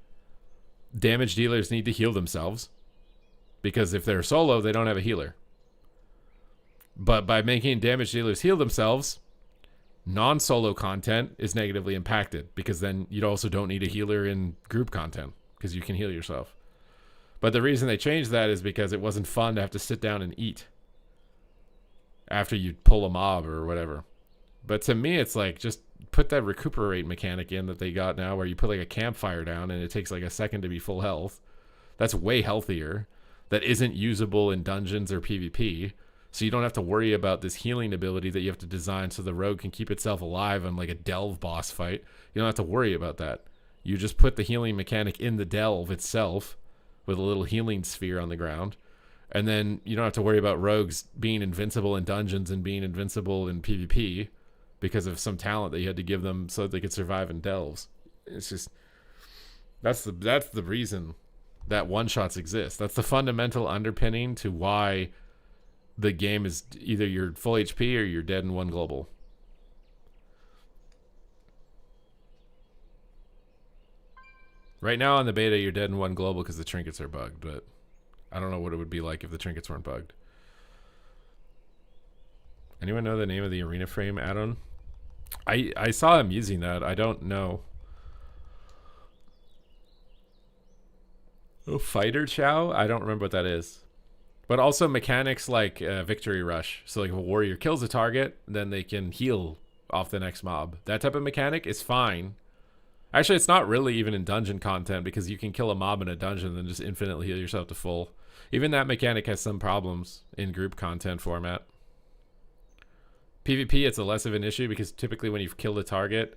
damage dealers need to heal themselves, because if they're solo, they don't have a healer. But by making damage dealers heal themselves, non-solo content is negatively impacted, because then you also don't need a healer in group content because you can heal yourself. But the reason they changed that is because it wasn't fun to have to sit down and eat after you pull a mob or whatever. But to me, it's like, just put that recuperate mechanic in that they got now, where you put like a campfire down and it takes like a second to be full health. That's way healthier. That isn't usable in dungeons or PvP. So you don't have to worry about this healing ability that you have to design so the rogue can keep itself alive on like a delve boss fight. You don't have to worry about that. You just put the healing mechanic in the delve itself with a little healing sphere on the ground. And then you don't have to worry about rogues being invincible in dungeons and being invincible in PvP because of some talent that you had to give them so that they could survive in delves. It's just, that's the reason that one-shots exist. That's the fundamental underpinning to why the game is either you're full HP or you're dead in one global. Right now on the beta, you're dead in one global because the trinkets are bugged, but I don't know what it would be like if the trinkets weren't bugged. Anyone know the name of the arena frame add-on? I saw him using that. I don't know. Oh, Fighter Chow? I don't remember what that is. But also mechanics like Victory Rush. So like if a warrior kills a target, then they can heal off the next mob. That type of mechanic is fine. Actually, it's not really even in dungeon content, because you can kill a mob in a dungeon and then just infinitely heal yourself to full. Even that mechanic has some problems in group content format. PvP, it's a less of an issue, because typically when you've killed a target,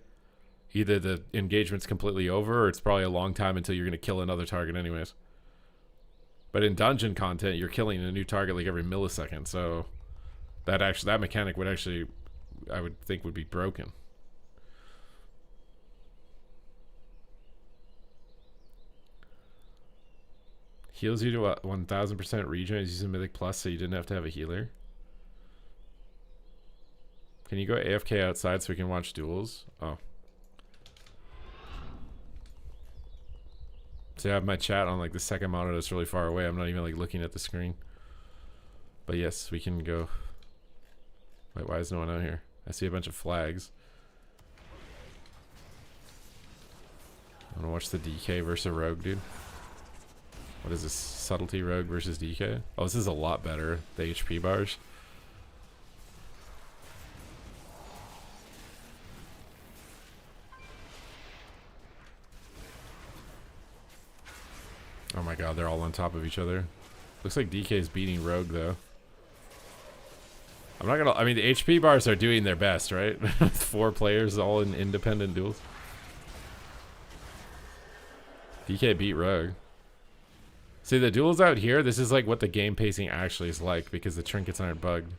either the engagement's completely over or it's probably a long time until you're going to kill another target anyways. But in dungeon content, you're killing a new target like every millisecond, so that mechanic would actually, I would think, would be broken. Heals you to a 1000% regen as using Mythic Plus, so you didn't have to have a healer. Can you go AFK outside so we can watch duels? Oh. So I have my chat on like the second monitor that's really far away. I'm not even like looking at the screen. But yes, we can go Wait, why is no one out here? I see a bunch of flags. I wanna watch the DK versus a rogue, dude. What is this? Subtlety rogue versus DK? Oh, this is a lot better. The HP bars. Oh my god, they're all on top of each other. Looks like DK is beating rogue though. I'm not gonna, I mean the HP bars are doing their best, right? 4 players all in independent duels. DK beat rogue. See, the duels out here, this is like what the game pacing actually is like because the trinkets aren't bugged.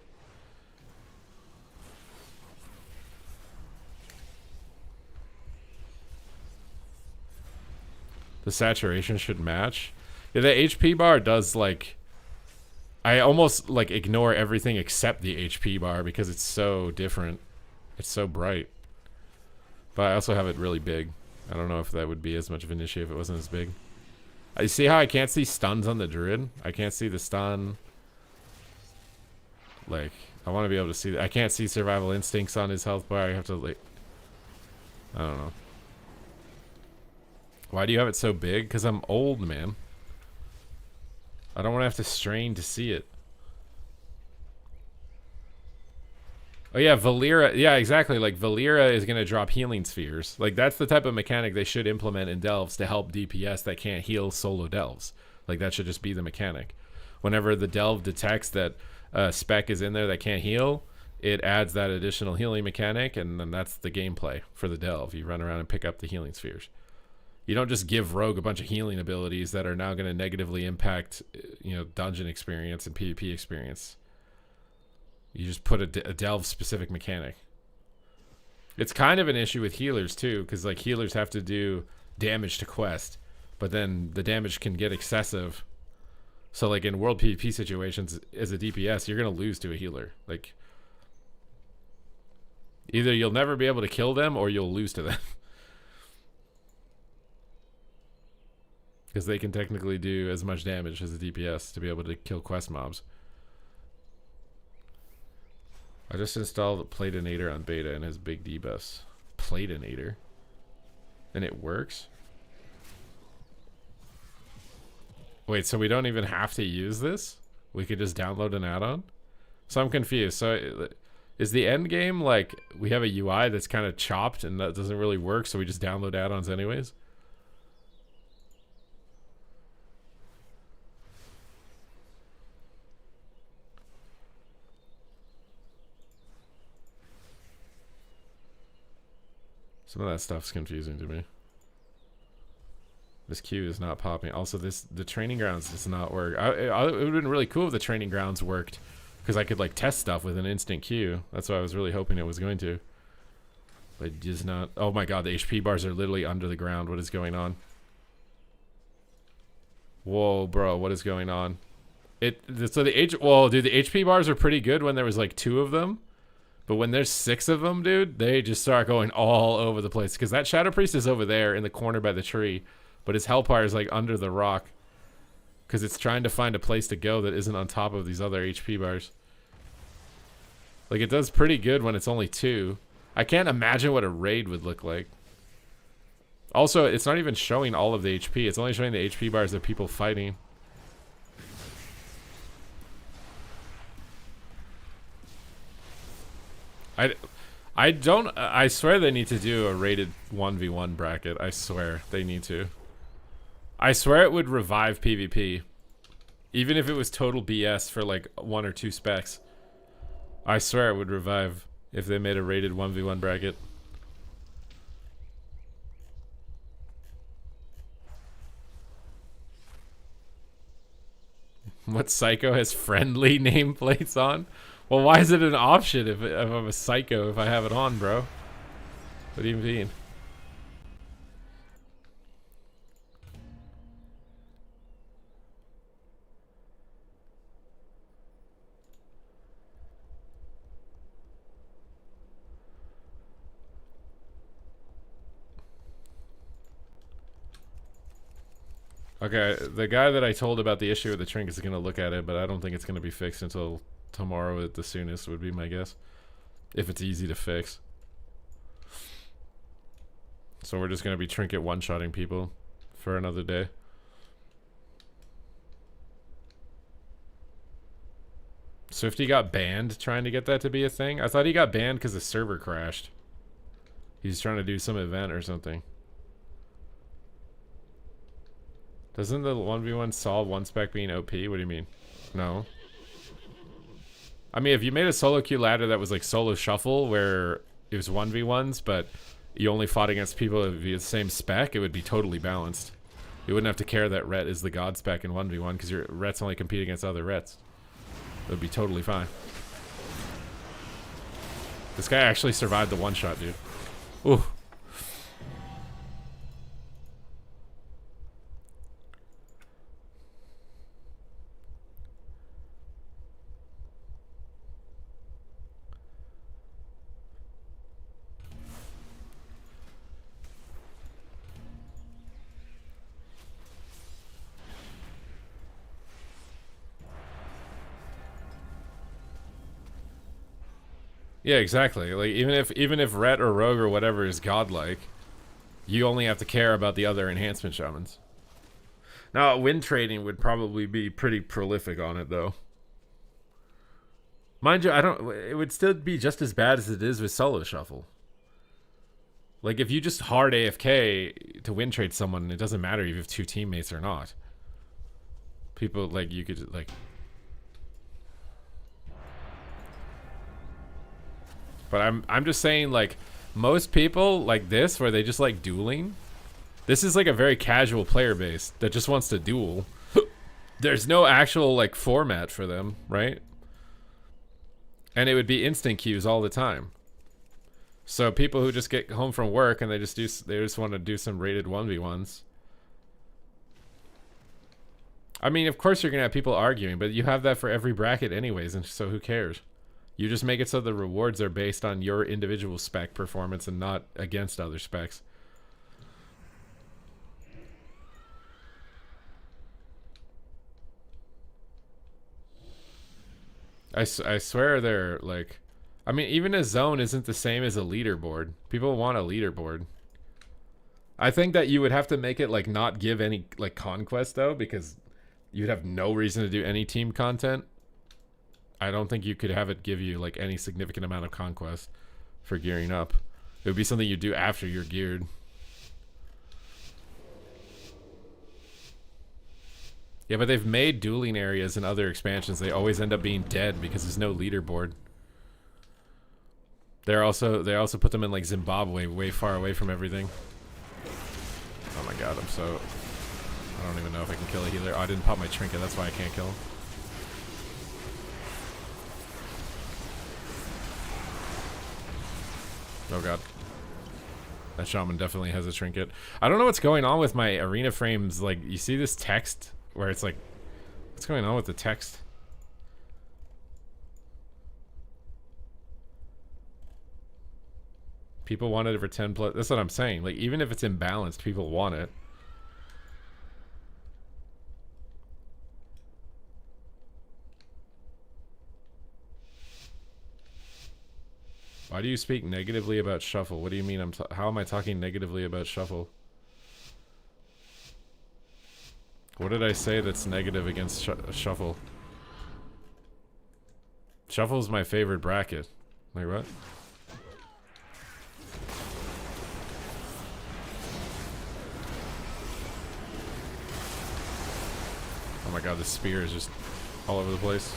The saturation should match. Yeah, the HP bar does like... I almost like ignore everything except the HP bar because it's so different. It's so bright. But I also have it really big. I don't know if that would be as much of an issue if it wasn't as big. You see how I can't see stuns on the druid? I can't see the stun. Like, I want to be able to see that. I can't see survival instincts on his health bar. I have to like... I don't know. Why do you have it so big? Because I'm old, man. I don't want to have to strain to see it. Oh yeah, Valera. Yeah, exactly. Like Valera is going to drop healing spheres. Like that's the type of mechanic they should implement in delves to help DPS that can't heal solo delves. Like that should just be the mechanic. Whenever the delve detects that a spec is in there that can't heal, it adds that additional healing mechanic, and then that's the gameplay for the delve. You run around and pick up the healing spheres. You don't just give rogue a bunch of healing abilities that are now going to negatively impact, you know, dungeon experience and PvP experience. You just put a delve specific mechanic. It's kind of an issue with healers too, because like healers have to do damage to quest, but then the damage can get excessive. So like in world PvP situations, as a DPS, you're going to lose to a healer. Like either you'll never be able to kill them or you'll lose to them. Because they can technically do as much damage as a DPS to be able to kill quest mobs. I just installed Platinator on beta and has big debuffs. Platinator? And it works? Wait, so we don't even have to use this? We could just download an add-on? So I'm confused. So is the end game like we have a UI that's kind of chopped and that doesn't really work, so we just download add-ons anyways? Some of that stuff's confusing to me. This queue is not popping. Also, the training grounds does not work. It would have been really cool if the training grounds worked, because I could like test stuff with an instant queue. That's why I was really hoping it was going to. But it does not. Oh my god, the HP bars are literally under the ground. What is going on? Whoa, bro, what is going on? So whoa, dude, the HP bars are pretty good when there was like 2 of them. But when there's 6 of them, dude, they just start going all over the place. Because that Shadow Priest is over there in the corner by the tree. But his Hellfire is like under the rock. Because it's trying to find a place to go that isn't on top of these other HP bars. Like, it does pretty good when it's only 2. I can't imagine what a raid would look like. Also, it's not even showing all of the HP. It's only showing the HP bars of people fighting. I swear they need to do a rated 1v1 bracket. I swear they need to. I swear it would revive PvP. Even if it was total BS for like 1 or 2 specs. I swear it would revive if they made a rated 1v1 bracket. What psycho has friendly nameplates on? Well, why is it an option if I'm a psycho if I have it on, bro? What do you mean? Okay, the guy that I told about the issue with the trinket is going to look at it, but I don't think it's going to be fixed until tomorrow at the soonest would be my guess. if it's easy to fix. So we're just gonna be Trinket one-shotting people for another day. Swifty got banned trying to get that to be a thing? I thought he got banned because the server crashed. He's trying to do some event or something. Doesn't the 1v1 solve one spec being OP? What do you mean? No. I mean, if you made a solo queue ladder that was like solo shuffle where it was 1v1s, but you only fought against people of the same spec, it would be totally balanced. You wouldn't have to care that Ret is the god spec in 1v1 because your Rets only compete against other Rets. It would be totally fine. This guy actually survived the one-shot, dude. Ooh. Yeah, exactly. Like even if Ret or Rogue or whatever is godlike, you only have to care about the other enhancement shamans. Now, win trading would probably be pretty prolific on it, though. Mind you, it would still be just as bad as it is with solo shuffle. Like, if you just hard AFK to win trade someone, it doesn't matter if you have two teammates or not. People, like, you could, like... But I'm just saying, like, most people like this, where they just like dueling, this is like a very casual player base that just wants to duel. There's no actual like format for them, right? And it would be instant queues all the time. So people who just get home from work and they just want to do some rated 1v1s. I mean, of course you're gonna have people arguing, but you have that for every bracket anyways, and so who cares? You just make it so the rewards are based on your individual spec performance and not against other specs. I swear they're like... I mean, even a zone isn't the same as a leaderboard. People want a leaderboard. I think that you would have to make it like not give any like conquest though, because you'd have no reason to do any team content. I don't think you could have it give you like any significant amount of conquest for gearing up. It would be something you do after you're geared. Yeah, but they've made dueling areas in other expansions. They always end up being dead because there's no leaderboard. They also put them in like Zimbabwe, way far away from everything. Oh my god, I don't even know if I can kill a healer. Oh, I didn't pop my trinket, that's why I can't kill him. Oh god. That shaman definitely has a trinket. I don't know what's going on with my arena frames. Like, you see this text where it's like, what's going on with the text? People want it for 10 plus. That's what I'm saying. Like, even if it's imbalanced, people want it. Why do you speak negatively about Shuffle? What do you mean? How am I talking negatively about Shuffle? What did I say that's negative against Shuffle? Shuffle's my favorite bracket. Like what? Oh my god, the spear is just all over the place.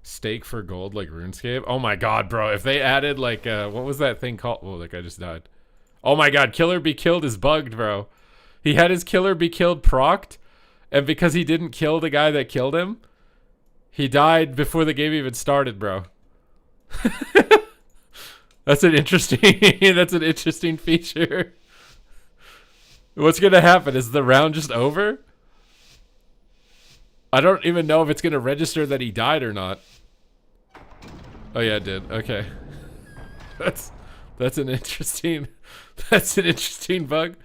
Stake for gold like RuneScape? Oh my god, bro. If they added like, what was that thing called? Oh, that guy just died. Oh my god, Killer Be Killed is bugged, bro. He had his Killer Be Killed procced, and because he didn't kill the guy that killed him, he died before the game even started, bro. That's an interesting feature. What's gonna happen? Is the round just over? I don't even know if it's gonna register that he died or not. Oh yeah, it did. Okay. That's an interesting bug.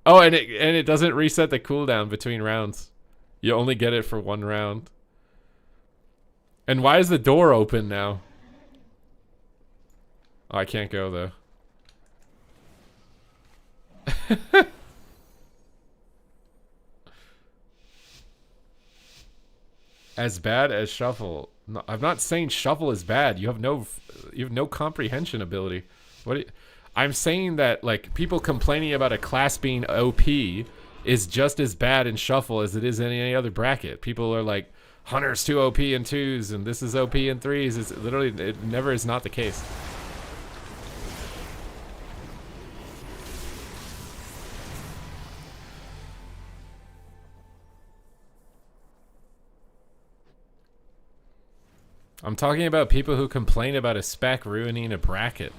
Oh, and it doesn't reset the cooldown between rounds. You only get it for one round. And why is the door open now? Oh, I can't go though. As bad as Shuffle. No, I'm not saying Shuffle is bad. You have no comprehension ability. I'm saying that like people complaining about a class being OP is just as bad in Shuffle as it is in any other bracket. People are like, Hunter's too OP in 2s and this is OP in 3s. It's literally, it never is not the case. I'm talking about people who complain about a spec ruining a bracket.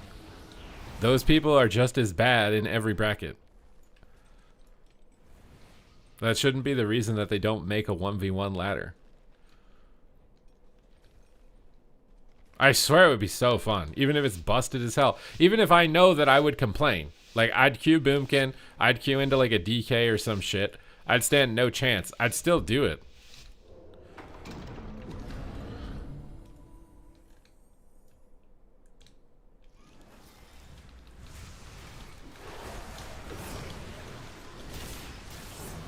Those people are just as bad in every bracket. That shouldn't be the reason that they don't make a 1v1 ladder. I swear it would be so fun, even if it's busted as hell. Even if I know that I would complain. Like, I'd queue Boomkin, I'd queue into like a DK or some shit. I'd stand no chance. I'd still do it.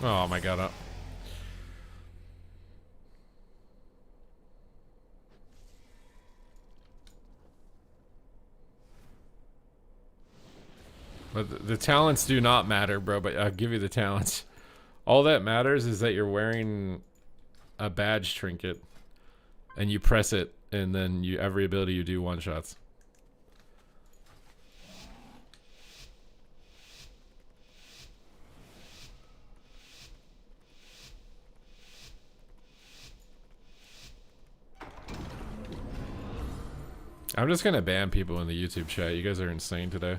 Oh my god. But the talents do not matter, bro, but I'll give you the talents. All that matters is that you're wearing a badge trinket and you press it and then every ability you do one-shots. I'm just gonna ban people in the YouTube chat. You guys are insane today.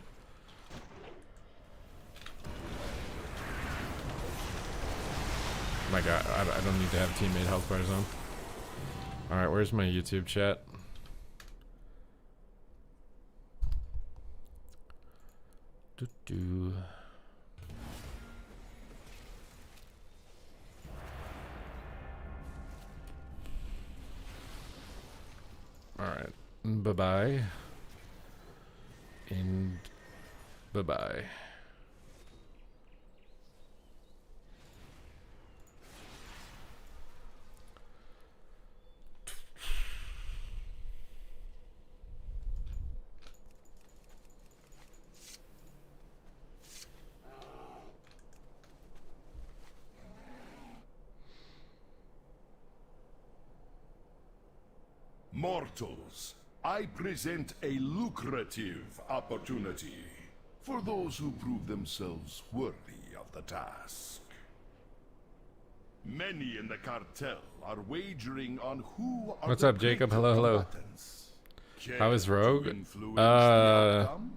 Oh my god, I don't need to have teammate health bars on. Alright, where's my YouTube chat? Doo-doo. Alright. Bye-bye. And bye-bye. Mortals, I present a lucrative opportunity for those who prove themselves worthy of the task. Many in the cartel are wagering on who are What's the up, Jacob? greater Hello, hello. combatants. How is Rogue? Care to influence the outcome?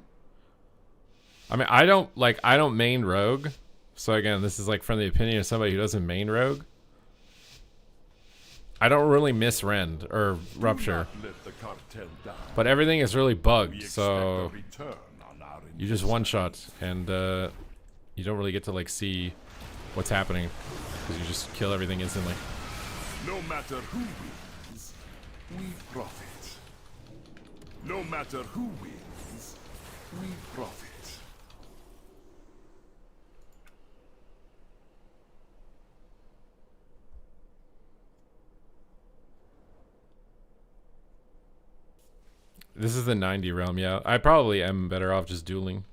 I mean, I don't main Rogue. So again, this is like from the opinion of somebody who doesn't main Rogue. I don't really miss Rend or Rupture. But everything is really bugged, so you just one-shot and you don't really get to like see what's happening because you just kill everything instantly. No matter who wins, we profit. No matter who wins, we profit. This is the 90 realm, yeah. I probably am better off just dueling.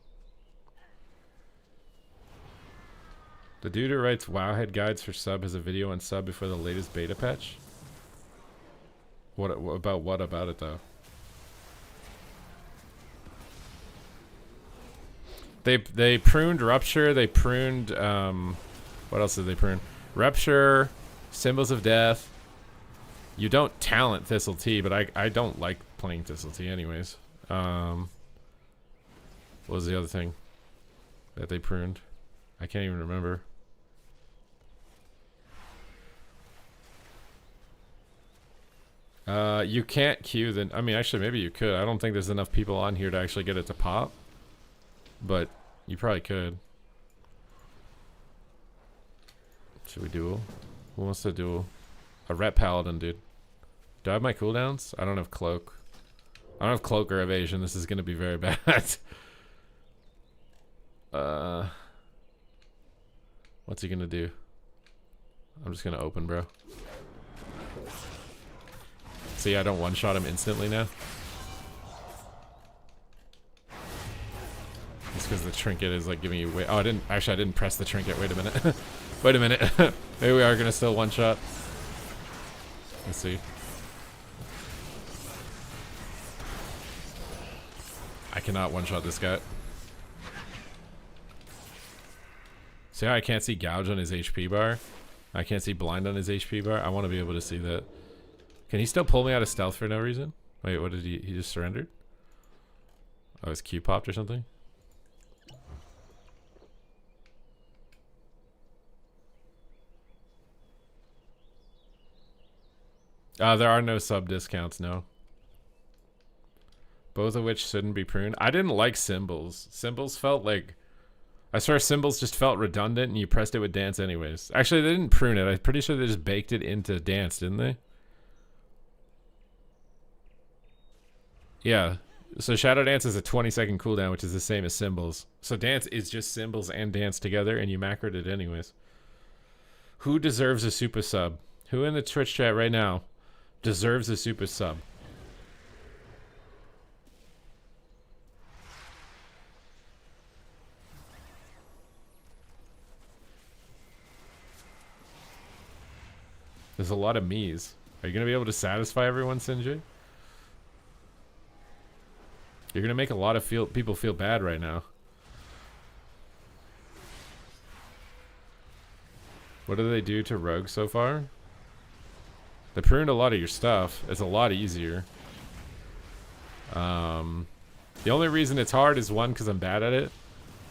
The dude who writes Wowhead guides for sub has a video on sub before the latest beta patch. What about it though? They pruned Rupture, they pruned what else did they prune? Rupture, Symbols of Death. You don't talent Thistle T, but I don't like playing Thistle T anyways. What was the other thing that they pruned? I can't even remember. You can't queue then. I mean, actually, maybe you could. I don't think there's enough people on here to actually get it to pop. But you probably could. Should we duel? Who wants to duel? A rep paladin, dude. Do I have my cooldowns? I don't have cloak. I don't have cloak or evasion. This is gonna be very bad. What's he gonna do? I'm just gonna open, bro. See, I don't one-shot him instantly now. It's because the trinket is like giving you weight. Oh, I didn't press the trinket. Wait a minute. Wait a minute. Maybe we are gonna still one-shot. Let's see. I cannot one-shot this guy. See how I can't see gouge on his HP bar? I can't see blind on his HP bar? I want to be able to see that. Can he still pull me out of stealth for no reason? Wait, what did he just surrendered? Oh, his Q popped or something? There are no sub discounts, no. Both of which shouldn't be pruned. I didn't like symbols. Symbols felt like... I swear symbols just felt redundant and you pressed it with dance anyways. Actually, they didn't prune it. I'm pretty sure they just baked it into dance, didn't they? Yeah. So Shadow Dance is a 20-second cooldown, which is the same as symbols. So dance is just symbols and dance together, and you macroed it anyways. Who deserves a super sub? Who in the Twitch chat right now deserves a super sub? There's a lot of me's. Are you going to be able to satisfy everyone, Sinjay? You're going to make a lot of people feel bad right now. What do they do to Rogue so far? They pruned a lot of your stuff. It's a lot easier. The only reason it's hard is one, because I'm bad at it.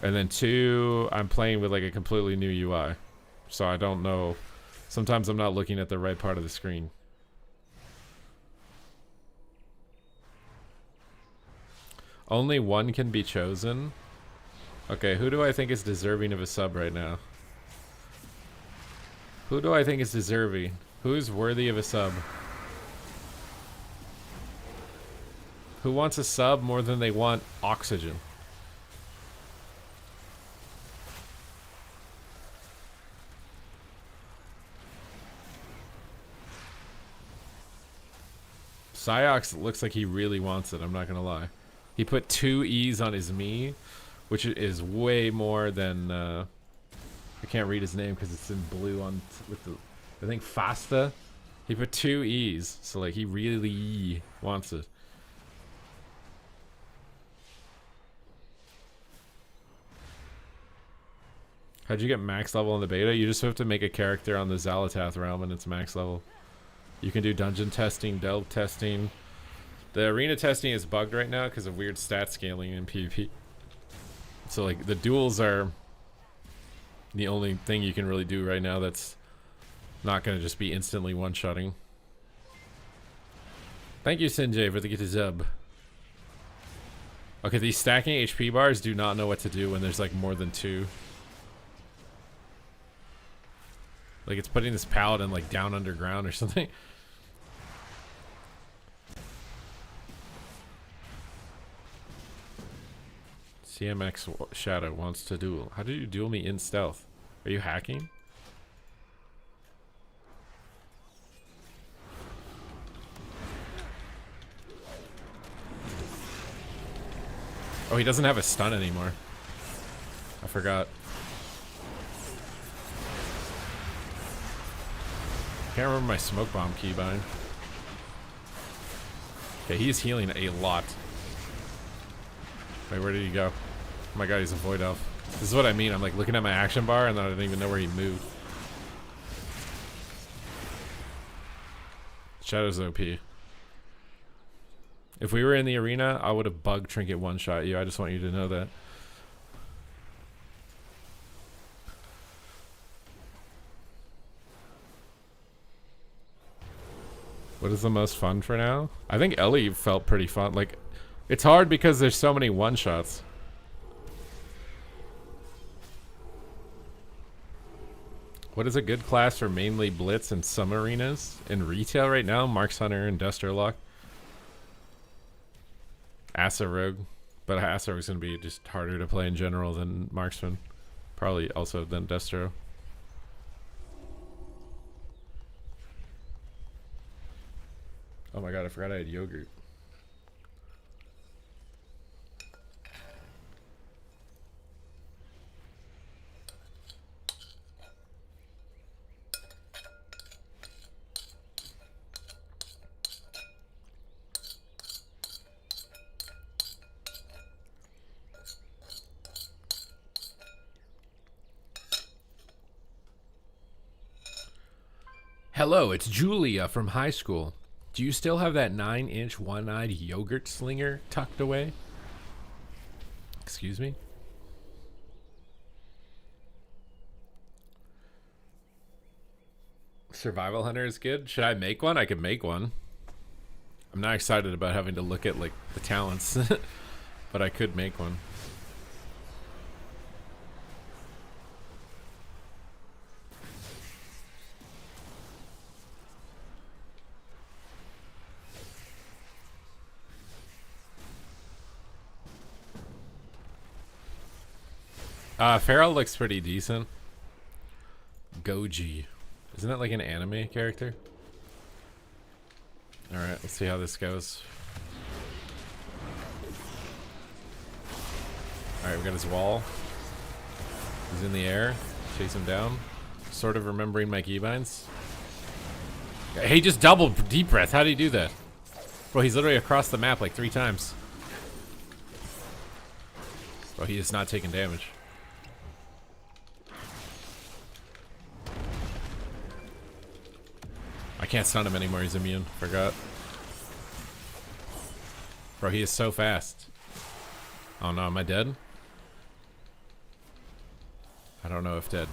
And then two, I'm playing with like a completely new UI. So I don't know. Sometimes I'm not looking at the right part of the screen. Only one can be chosen. Okay, who do I think is deserving of a sub right now? Who do I think is deserving? Who's worthy of a sub? Who wants a sub more than they want oxygen? Psyox looks like he really wants it, I'm not gonna lie. He put 2 E's on his me, which is way more than, I can't read his name because it's in blue on, with the, I think Fasta. He put 2 E's, so like he really wants it. How'd you get max level on the beta? You just have to make a character on the Xalatath realm and it's max level. You can do dungeon testing, delve testing. The arena testing is bugged right now because of weird stat scaling in PvP. So like the duels are the only thing you can really do right now that's not going to just be instantly one-shotting. Thank you, Sinjay, for the get a sub. Okay, these stacking HP bars do not know what to do when there's like more than 2. Like it's putting this paladin like down underground or something. CMX Shadow wants to duel. How did you duel me in stealth? Are you hacking? Oh, he doesn't have a stun anymore. I forgot. Can't remember my smoke bomb keybind. Okay, he's healing a lot. Wait, where did he go? Oh my god, he's a void elf. This is what I mean. I'm like looking at my action bar and then I didn't even know where he moved. Shadow's OP. If we were in the arena, I would have bug Trinket one-shot you. I just want you to know that. What is the most fun for now? I think Ellie felt pretty fun. Like, it's hard because there's so many one-shots. What is a good class for mainly Blitz and some arenas? In retail right now, Marks Hunter, Industrial Lock. Asa Rogue. But Asa Rogue's going to be just harder to play in general than Marksman. Probably also than Destro. Oh my god, I forgot I had yogurt. Hello, it's Julia from high school. Do you still have that 9-inch one-eyed yogurt slinger tucked away? Excuse me? Survival Hunter is good. Should I make one? I could make one. I'm not excited about having to look at like the talents, but I could make one. Farrell looks pretty decent. Goji. Isn't that like an anime character? Alright, let's see how this goes. Alright, we got his wall. He's in the air. Chase him down. Sort of remembering my keybinds. He just doubled deep breath. How did he do that? Bro, he's literally across the map like 3 times. Bro, he is not taking damage. I can't stun him anymore, he's immune. Forgot. Bro, he is so fast. Oh no, am I dead? I don't know if dead.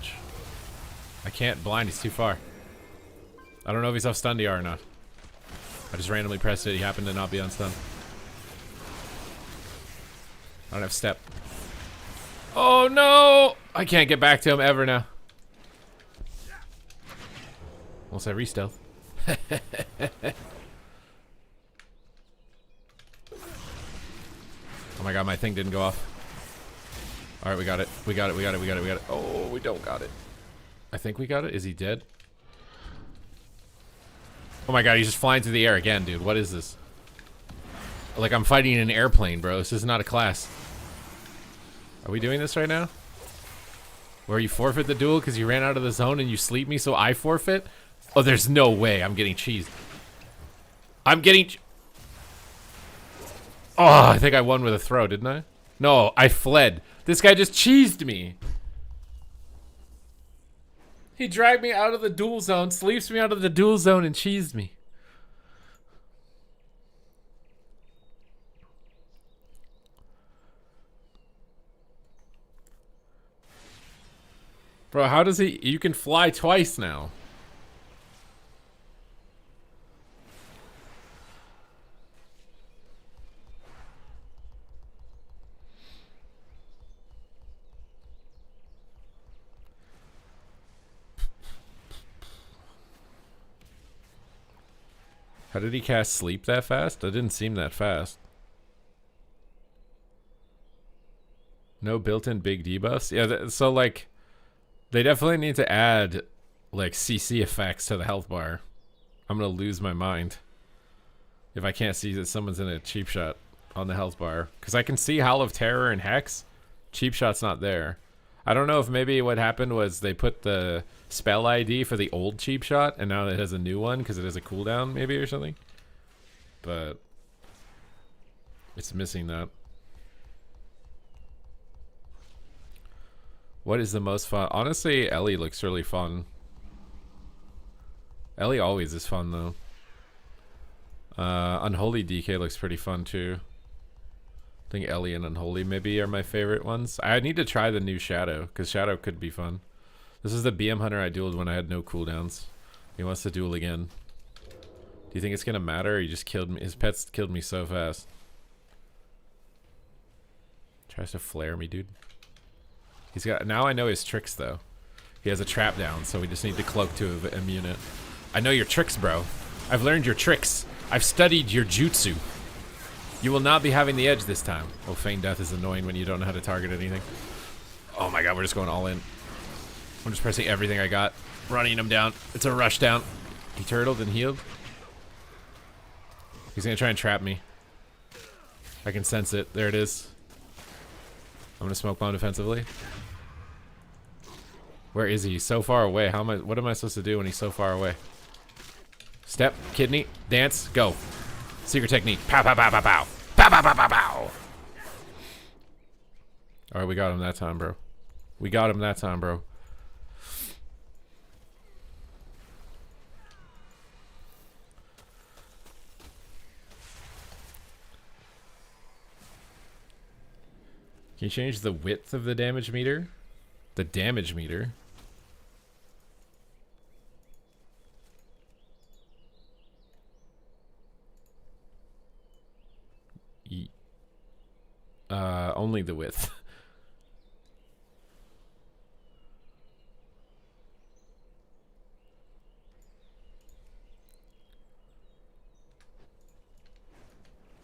I can't blind, he's too far. I don't know if he's off stun DR or not. I just randomly pressed it, he happened to not be on stun. I don't have step. Oh no! I can't get back to him ever now. Unless I re-stealth. Oh my god, my thing didn't go off. Alright, we got it. We got it, we got it, we got it, we got it. Oh, we don't got it. I think we got it. Is he dead? Oh my god, he's just flying through the air again, dude. What is this? Like I'm fighting in an airplane, bro. This is not a class. Are we doing this right now? Where you forfeit the duel because you ran out of the zone and you sleep me, so I forfeit? Oh, there's no way. I'm getting cheesed. I'm getting... Oh, I think I won with a throw, didn't I? No, I fled. This guy just cheesed me. He dragged me out of the duel zone, sleeps me out of the duel zone, and cheesed me. Bro, how does he... You can fly twice now. How did he cast sleep that fast? That didn't seem that fast. No built-in big debuffs? Yeah, so like... They definitely need to add, like, CC effects to the health bar. I'm gonna lose my mind if I can't see that someone's in a cheap shot on the health bar. Because I can see Howl of Terror and Hex. Cheap shot's not there. I don't know if maybe what happened was they put the spell ID for the old cheap shot, and now it has a new one because it has a cooldown, maybe, or something. But it's missing that. What is the most fun? Honestly, Ellie looks really fun. Ellie always is fun, though. Unholy DK looks pretty fun, too. I think Ellie and Unholy maybe are my favorite ones. I need to try the new Shadow, because Shadow could be fun. This is the BM Hunter I dueled when I had no cooldowns. He wants to duel again. Do you think it's going to matter, or he just killed me? His pets killed me so fast. Tries to flare me, dude. He's got... Now I know his tricks, though. He has a trap down, so we just need to cloak to immune it. I know your tricks, bro. I've learned your tricks. I've studied your jutsu. You will not be having the edge this time. Oh, feign death is annoying when you don't know how to target anything. Oh my god, we're just going all in. I'm just pressing everything I got. Running him down. It's a rush down. He turtled and healed. He's gonna try and trap me. I can sense it. There it is. I'm gonna smoke bomb defensively. Where is he? He's so far away. What am I supposed to do when he's so far away? Step, kidney, dance, go. Secret technique. Pow, pow, pow, pow, pow. Pow, pow, pow, pow, pow. Alright, we got him that time, bro. We got him that time, bro. Can you change the width of the damage meter? The damage meter? Only the width.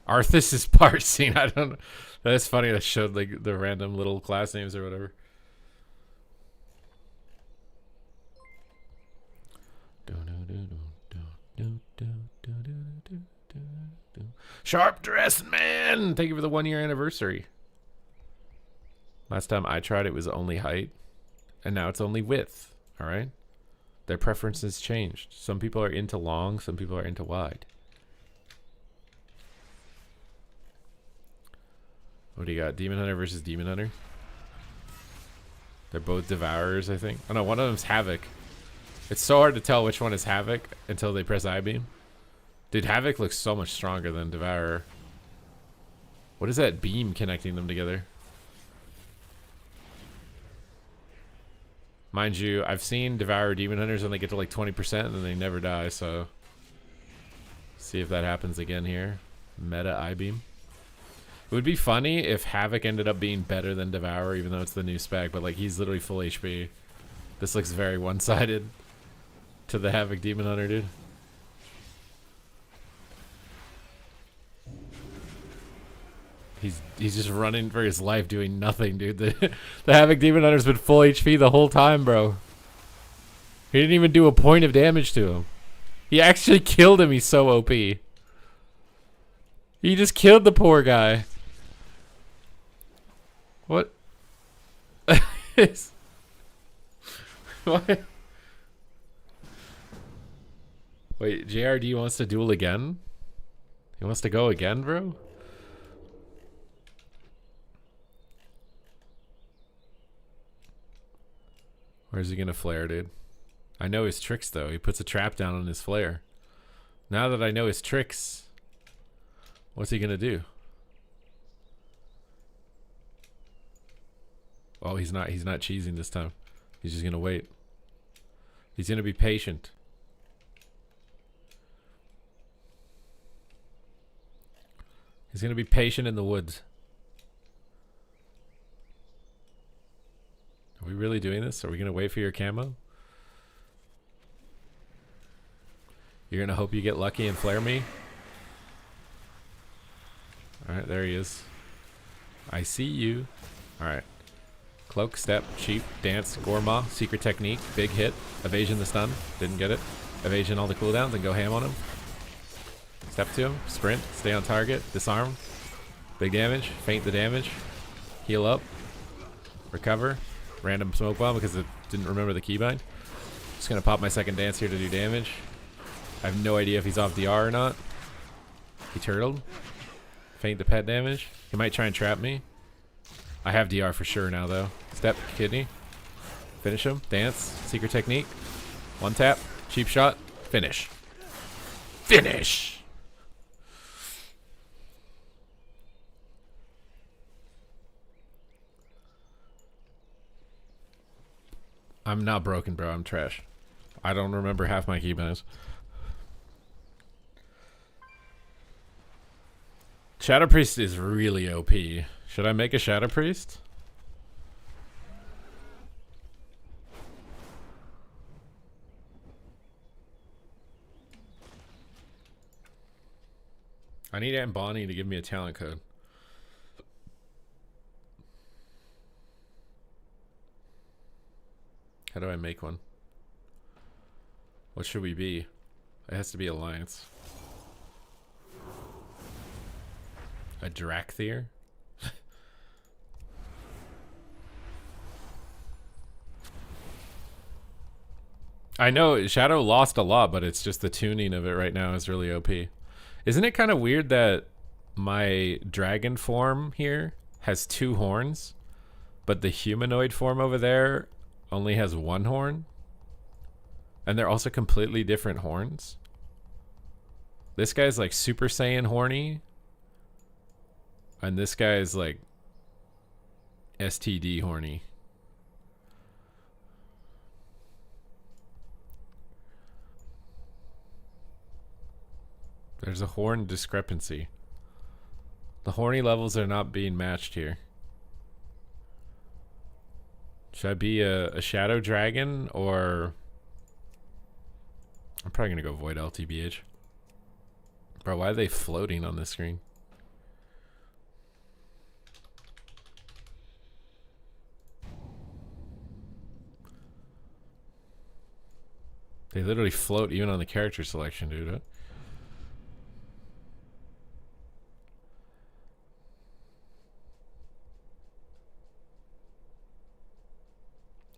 Arthas is parsing. I don't know. That's funny. That showed like the random little class names or whatever. Sharp dressed man. Thank you for the 1 year anniversary. Last time I tried it was only height, and now it's only width. All right. Their preferences changed. Some people are into long, some people are into wide. What do you got? Demon Hunter versus Demon Hunter. They're both Devourers, I think. Oh no, one of them's Havoc. It's so hard to tell which one is Havoc until they press I-Beam. Dude, Havoc looks so much stronger than Devourer. What is that beam connecting them together? Mind you, I've seen Devourer Demon Hunters when they get to like 20% and then they never die, so... See if that happens again here. Meta I-Beam. It would be funny if Havoc ended up being better than Devourer, even though it's the new spec, but like he's literally full HP. This looks very one-sided to the Havoc Demon Hunter, dude. He's just running for his life, doing nothing, dude. The Havoc Demon Hunter's been full HP the whole time, bro. He didn't even do a point of damage to him. He actually killed him. He's so OP. He just killed the poor guy. What? What? Wait, JRD wants to duel again? He wants to go again, bro? Where's he gonna flare, dude? I know his tricks, though. He puts a trap down on his flare. Now that I know his tricks, what's he gonna do? Oh, he's not cheesing this time. He's just gonna wait. He's gonna be patient. He's gonna be patient in the woods. Are we really doing this? Are we gonna wait for your camo? You're gonna hope you get lucky and flare me? Alright, there he is. I see you. Alright. Cloak, step, cheap, dance, Gorma, secret technique, big hit, evasion the stun, didn't get it. Evasion all the cooldowns and go ham on him. Step to him, sprint, stay on target, disarm, big damage, feint the damage, heal up, recover, random smoke bomb because it didn't remember the keybind. Just gonna pop my second dance here to do damage. I have no idea if he's off DR or not. He turtled. Feint the pet damage. He might try and trap me. I have DR for sure now though. Step, kidney. Finish him. Dance. Secret technique. One tap. Cheap shot. Finish. Finish! I'm not broken, bro. I'm trash. I don't remember half my keybinds. Shadow Priest is really OP. Should I make a Shadow Priest? I need Aunt Bonnie to give me a talent code. How do I make one? What should we be? It has to be Alliance. A Drakthir? I know Shadow lost a lot, but it's just the tuning of it right now is really OP. Isn't it kind of weird that my dragon form here has 2 horns, but the humanoid form over there only has 1 horn? And they're also completely different horns. This guy's like Super Saiyan horny, and this guy's like STD horny. There's a horn discrepancy. The horny levels are not being matched here. Should I be a shadow dragon, or I'm probably gonna go void LTBH. Bro, why are they floating on this screen? They literally float even on the character selection, dude.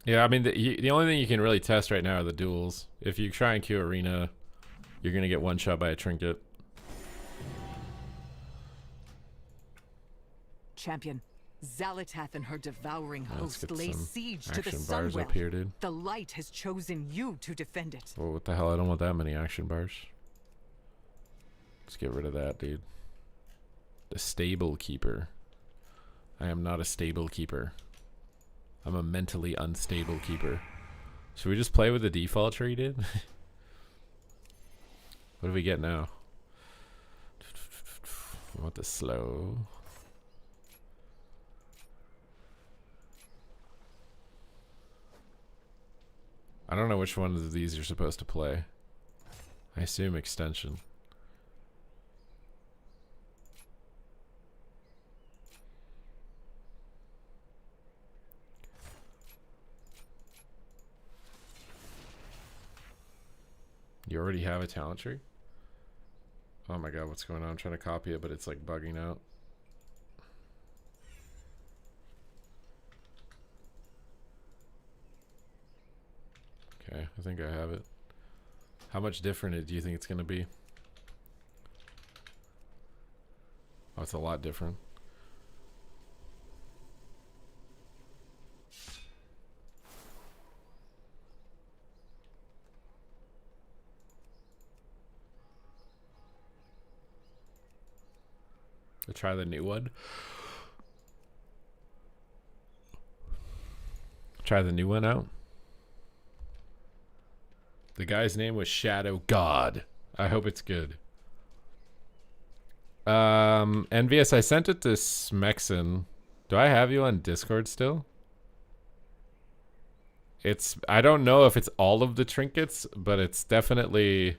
Yeah, I mean, the only thing you can really test right now are the duels. If you try and queue arena, you're going to get one shot by a trinket. Champion, Xalatath and her devouring Let's host get lay some siege to the action bars Sunwell. up here, dude. The light has chosen you to defend it. Well, what the hell? I don't want that many action bars. Let's get rid of that, dude. The stable keeper. I am not a stable keeper. I'm a mentally unstable keeper. Should we just play with the default tree, dude? What do we get now? I want the slow. I don't know which one of these you're supposed to play. I assume extension. You already have a talent tree? Oh my god, what's going on? I'm trying to copy it, but it's like bugging out. Okay, I think I have it. How much different do you think it's going to be? Oh, it's a lot different. Let's try the new one. Try the new one out. The guy's name was Shadow God. I hope it's good. Envious, I sent it to Smexon. Do I have you on Discord still? I don't know if it's all of the trinkets, but it's definitely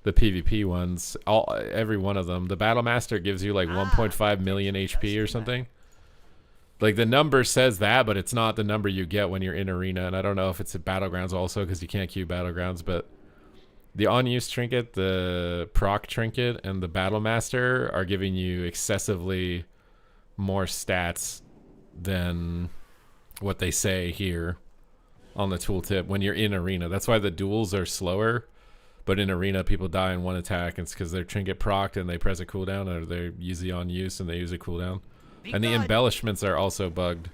the PvP ones. Every one of them. The Battle Master gives you like 1.5 million HP or something. Like the number says that, but it's not the number you get when you're in arena. And I don't know if it's at Battlegrounds also, because you can't queue Battlegrounds, but the on-use trinket, the proc trinket, and the Battle Master are giving you excessively more stats than what they say here on the tooltip when you're in arena. That's why the duels are slower, but in arena people die in one attack. It's because they're trinket procced and they press a cooldown, or they're usually on use and they use a cooldown. And the embellishments are also bugged.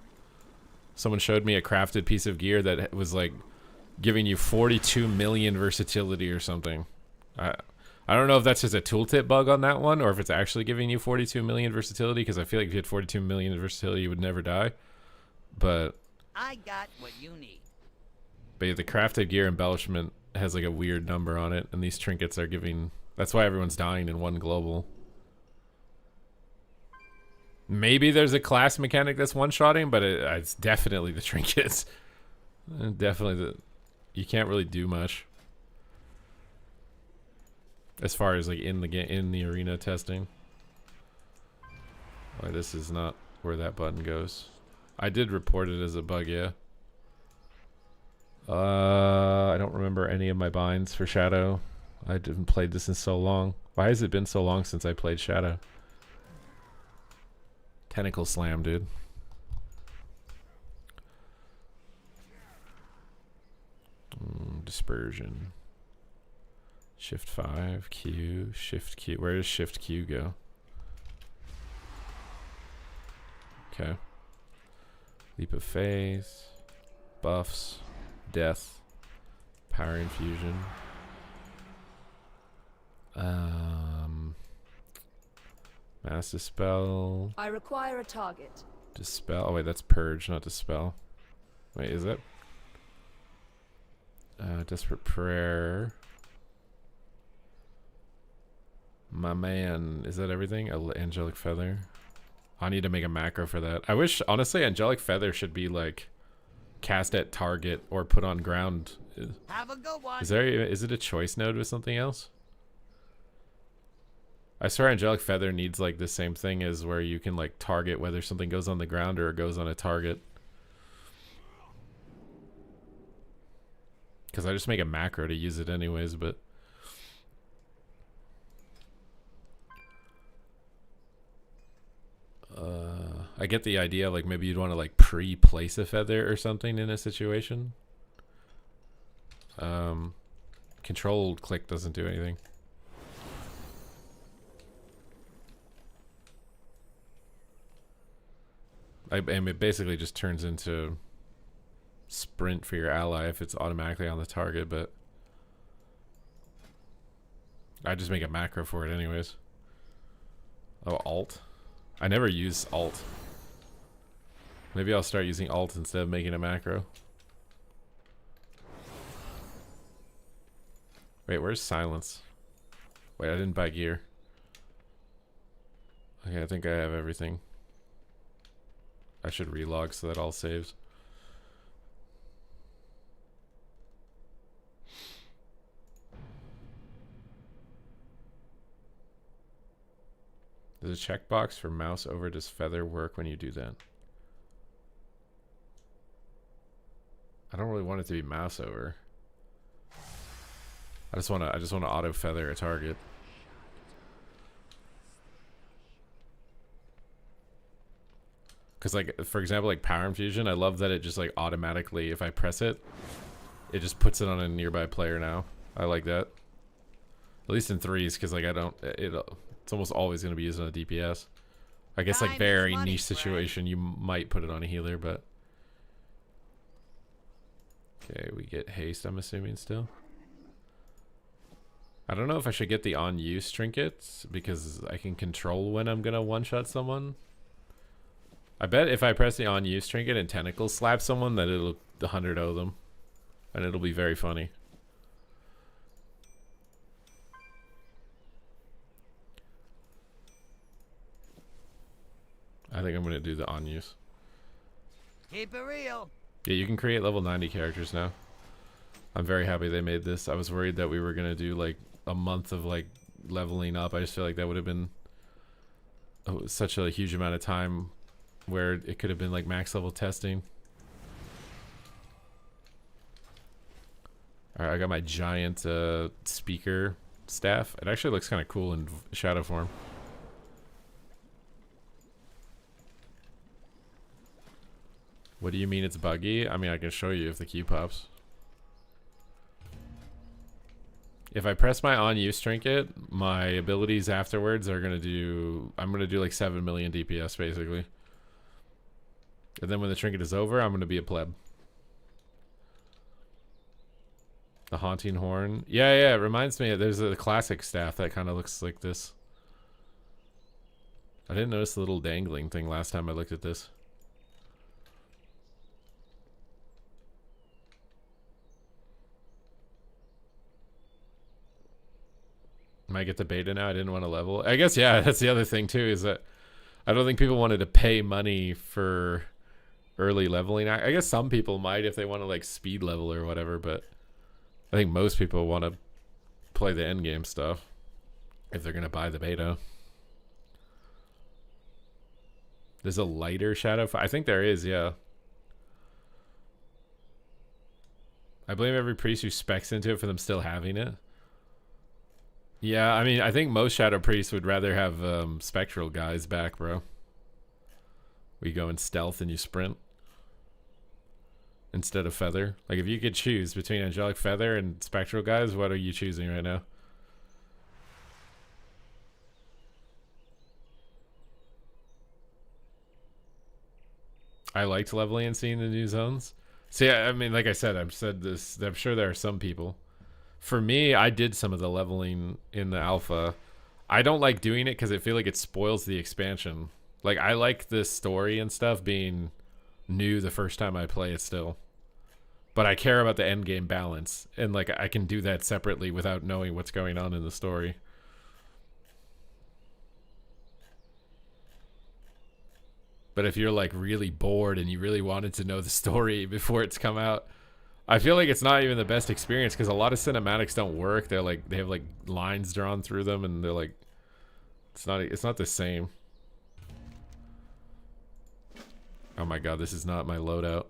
Someone showed me a crafted piece of gear that was like giving you 42 million versatility or something. I don't know if that's just a tooltip bug on that one, or if it's actually giving you 42 million versatility, because I feel like if you had 42 million versatility, you would never die. But I got what you need. yeah, the crafted gear embellishment has like a weird number on it, and these trinkets are giving... That's why everyone's dying in one global. Maybe there's a class mechanic that's one-shotting, but it's definitely the trinkets. Definitely you can't really do much as far as like in the arena testing. Why this is not where that button goes. I did report it as a bug, yeah. I don't remember any of my binds for Shadow. I didn't play this in so long. Why has it been so long since I played Shadow? Tentacle Slam, dude. Dispersion. Shift 5, Q, Shift Q. Where does Shift Q go? Okay. Leap of Faith. Buffs. Death. Power Infusion. Mass Dispel. I require a target. Dispel. Oh wait, that's Purge, not Dispel. Wait, is it? Desperate Prayer. My man, is that everything? Angelic Feather. I need to make a macro for that. I wish, honestly, Angelic Feather should be like cast at target or put on ground. Have a good one. Is it a choice node with something else? I swear Angelic Feather needs like the same thing as where you can like target whether something goes on the ground or it goes on a target. Because I just make a macro to use it anyways, but... I get the idea, like maybe you'd want to like pre-place a feather or something in a situation. Controlled click doesn't do anything. And it basically just turns into sprint for your ally if it's automatically on the target, but I just make a macro for it anyways. Oh, alt. I never use alt. Maybe I'll start using alt instead of making a macro. Wait, where's silence? Wait, I didn't buy gear. Okay, I think I have everything. I should relog so that all saves. Does a checkbox for mouse over does feather work when you do that? I don't really want it to be mouse over. I just want to auto feather a target. Cuz like for example like power infusion, I love that it just like automatically if I press it, it just puts it on a nearby player now. I like that. At least in threes cuz like it's almost always going to be used on a DPS. I guess like Time is very money, niche situation you might put it on a healer, but okay, we get haste, I'm assuming still. I don't know if I should get the on use trinkets because I can control when I'm gonna one-shot someone. I bet if I press the on use trinket and tentacles slap someone that it'll 100-0 them. And it'll be very funny. I think I'm gonna do the on use. Keep it real. Yeah, you can create level 90 characters now. I'm very happy they made this. I was worried that we were gonna do like a month of like leveling up. I just feel like that would have been such a huge amount of time where it could have been like max level testing. Alright, I got my giant speaker staff. It actually looks kind of cool in shadow form. What do you mean it's buggy? I mean, I can show you if the key pops. If I press my on use trinket, my abilities afterwards are gonna do, I'm gonna do like 7 million DPS basically. And then when the trinket is over, I'm gonna be a pleb. The haunting horn. Yeah, it reminds me, there's a classic staff that kind of looks like this. I didn't notice the little dangling thing last time I looked at this. Might get the beta now. I didn't want to level. I guess, yeah, that's the other thing too, is that I don't think people wanted to pay money for early leveling. I guess some people might if they want to like speed level or whatever, but I think most people want to play the end game stuff if they're going to buy the beta. There's a lighter shadow. I think there is, yeah. I blame every priest who specs into it for them still having it. Yeah, I mean, I think most shadow priests would rather have spectral guys back, bro. We go in stealth and you sprint instead of feather. Like, if you could choose between angelic feather and spectral guys, what are you choosing right now? I liked leveling and seeing the new zones. See, I mean, like I said, I'm sure there are some people. For me, I did some of the leveling in the alpha. I don't like doing it because I feel like it spoils the expansion. Like, I like the story and stuff being new the first time I play it still. But I care about the end game balance. And, like, I can do that separately without knowing what's going on in the story. But if you're, like, really bored and you really wanted to know the story before it's come out, I feel like it's not even the best experience because a lot of cinematics don't work. They're like, they have like lines drawn through them and they're like, it's not the same. Oh my god, this is not my loadout.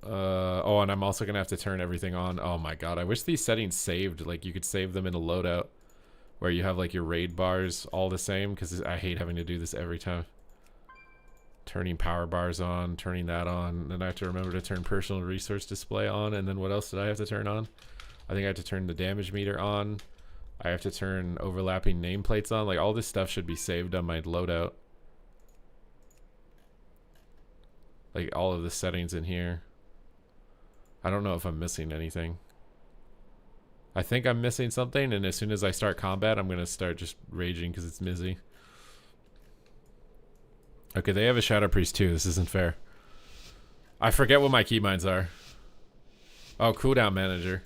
Oh, and I'm also gonna have to turn everything on. Oh my god, I wish these settings saved. Like, you could save them in a loadout where you have like your raid bars all the same, because I hate having to do this every time. Turning power bars on, turning that on, then I have to remember to turn personal resource display on, and then what else did I have to turn on? I think I have to turn the damage meter on. I have to turn overlapping nameplates on. Like, all this stuff should be saved on my loadout. Like, all of the settings in here. I don't know if I'm missing anything. I think I'm missing something, and as soon as I start combat, I'm gonna start just raging because it's busy. Okay, they have a Shadow Priest too. This isn't fair. I forget what my keybinds are. Oh, cooldown manager.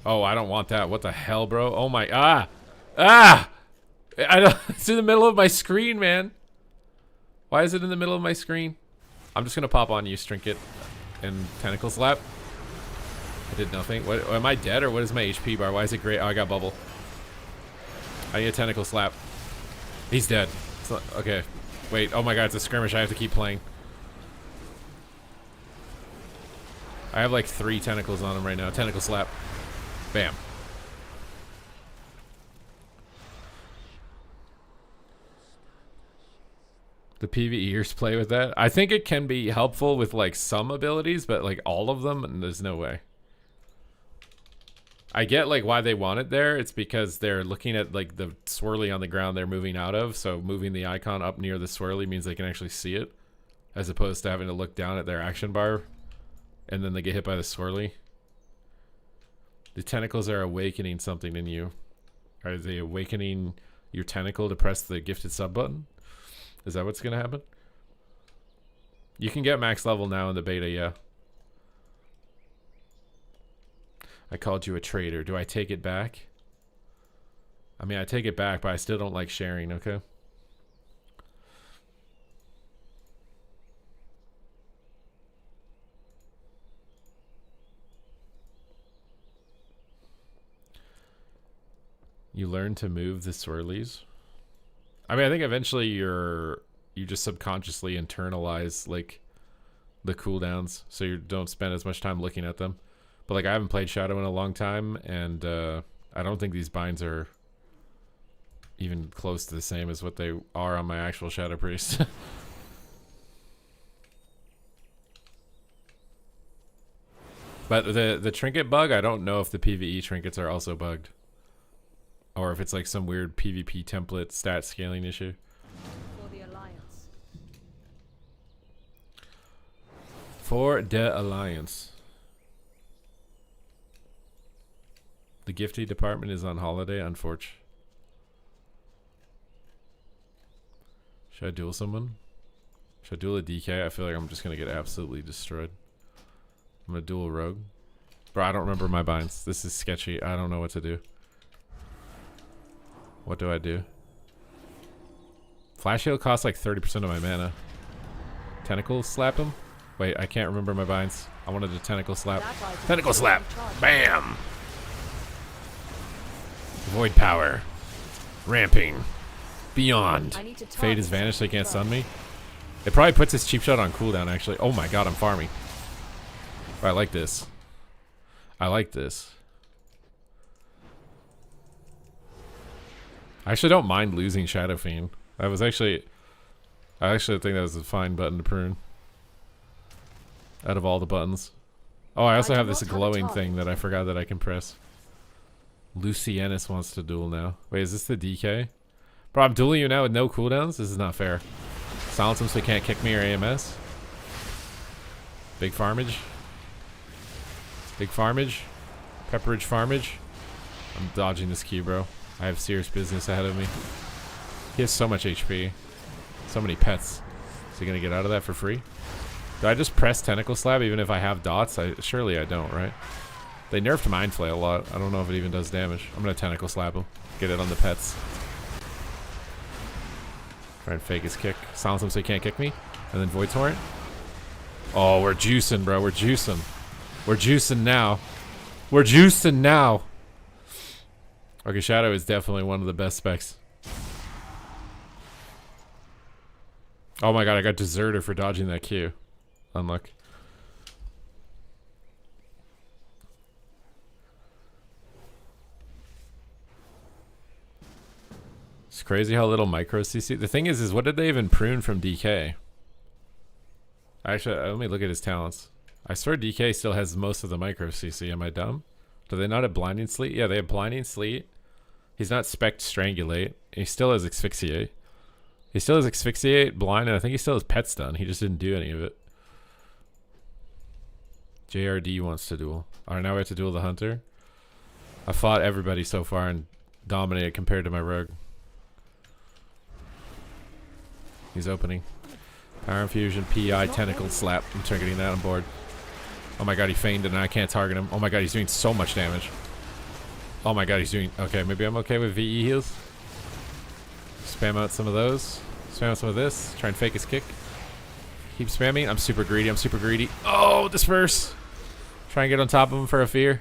Oh, I don't want that. What the hell, bro? Oh my, I don't, it's in the middle of my screen, man. Why is it in the middle of my screen? I'm just gonna pop on you, Trinket, and Tentacle Slap. I did nothing. What, am I dead or what is my HP bar? Why is it great? Oh, I got bubble. I need a Tentacle Slap. He's dead. Not, okay. Wait. Oh my god, it's a skirmish. I have to keep playing. I have like 3 tentacles on him right now. Tentacle Slap. Bam. The PvEers play with that. I think it can be helpful with like some abilities, but like all of them, there's no way. I get like why they want it there. It's because they're looking at like the swirly on the ground they're moving out of. So moving the icon up near the swirly means they can actually see it, as opposed to having to look down at their action bar and then they get hit by the swirly. The tentacles are awakening something in you. Are they awakening your tentacle to press the gifted sub button? Is that what's gonna happen? You can get max level now in the beta, yeah. I called you a traitor. Do I take it back? I mean, I take it back, but I still don't like sharing, okay? You learn to move the swirlies. I mean, I think eventually you just subconsciously internalize like the cooldowns, so you don't spend as much time looking at them. But like, I haven't played Shadow in a long time, and I don't think these binds are even close to the same as what they are on my actual Shadow Priest. But the trinket bug, I don't know if the PvE trinkets are also bugged, or if it's like some weird PvP template stat scaling issue. For the Alliance. For the Alliance. The gifting department is on holiday, unfortunately. Should I duel someone? Should I duel a DK? I feel like I'm just going to get absolutely destroyed. I'm going to duel a rogue. Bro, I don't remember my binds. This is sketchy. I don't know what to do. What do I do? Flash heal costs like 30% of my mana. Tentacle slap him? Wait, I can't remember my binds. I wanted a tentacle slap. Tentacle slap! Bam! Void power. Ramping. Beyond. I need to Fade is target vanished, so he can't something stun me. It probably puts his cheap shot on cooldown, actually. Oh my god, I'm farming. I like this. I like this. I actually don't mind losing Shadow Fiend. That was actually... I actually think that was a fine button to prune. Out of all the buttons. Oh, I also I have do this not have a glowing target. thing that I forgot that I can press. Lucianus wants to duel now. Wait, is this the DK? Bro, I'm dueling you now with no cooldowns? This is not fair. Silence him so he can't kick me or AMS. Big farmage. Big farmage. Pepperidge farmage. I'm dodging this Q, bro. I have serious business ahead of me. He has so much HP. So many pets. Is he gonna get out of that for free? Do I just press Tentacle Slab even if I have dots? Surely I don't, right? They nerfed Mind Flail a lot. I don't know if it even does damage. I'm gonna Tentacle Slap him. Get it on the pets. Try and fake his kick. Silence him so he can't kick me. And then Void Torrent. Oh, we're juicing, bro. We're juicing. We're juicing now. We're juicing now. Okay, Shadow is definitely one of the best specs. Oh my god, I got Deserter for dodging that Q. Unluck. It's crazy how little micro CC. The thing is what did they even prune from DK? Actually, let me look at his talents. I swear DK still has most of the micro CC. Am I dumb? Do they not have Blinding Sleet? Yeah, they have Blinding Sleet. He's not Spect Strangulate. He still has Asphyxiate. He still has Asphyxiate, Blind, and I think he still has Pet Stun. He just didn't do any of it. JRD wants to duel. Alright, now we have to duel the Hunter. I fought everybody so far and dominated compared to my Rogue. He's opening. Power Infusion, PI, Tentacle Slap. I'm getting that on board. Oh my god, he feigned and I can't target him. Oh my god, he's doing so much damage. Oh my god, he's doing... Okay, maybe I'm okay with VE heals. Spam out some of those. Spam out some of this. Try and fake his kick. Keep spamming. I'm super greedy. I'm super greedy. Oh, disperse. Try and get on top of him for a fear.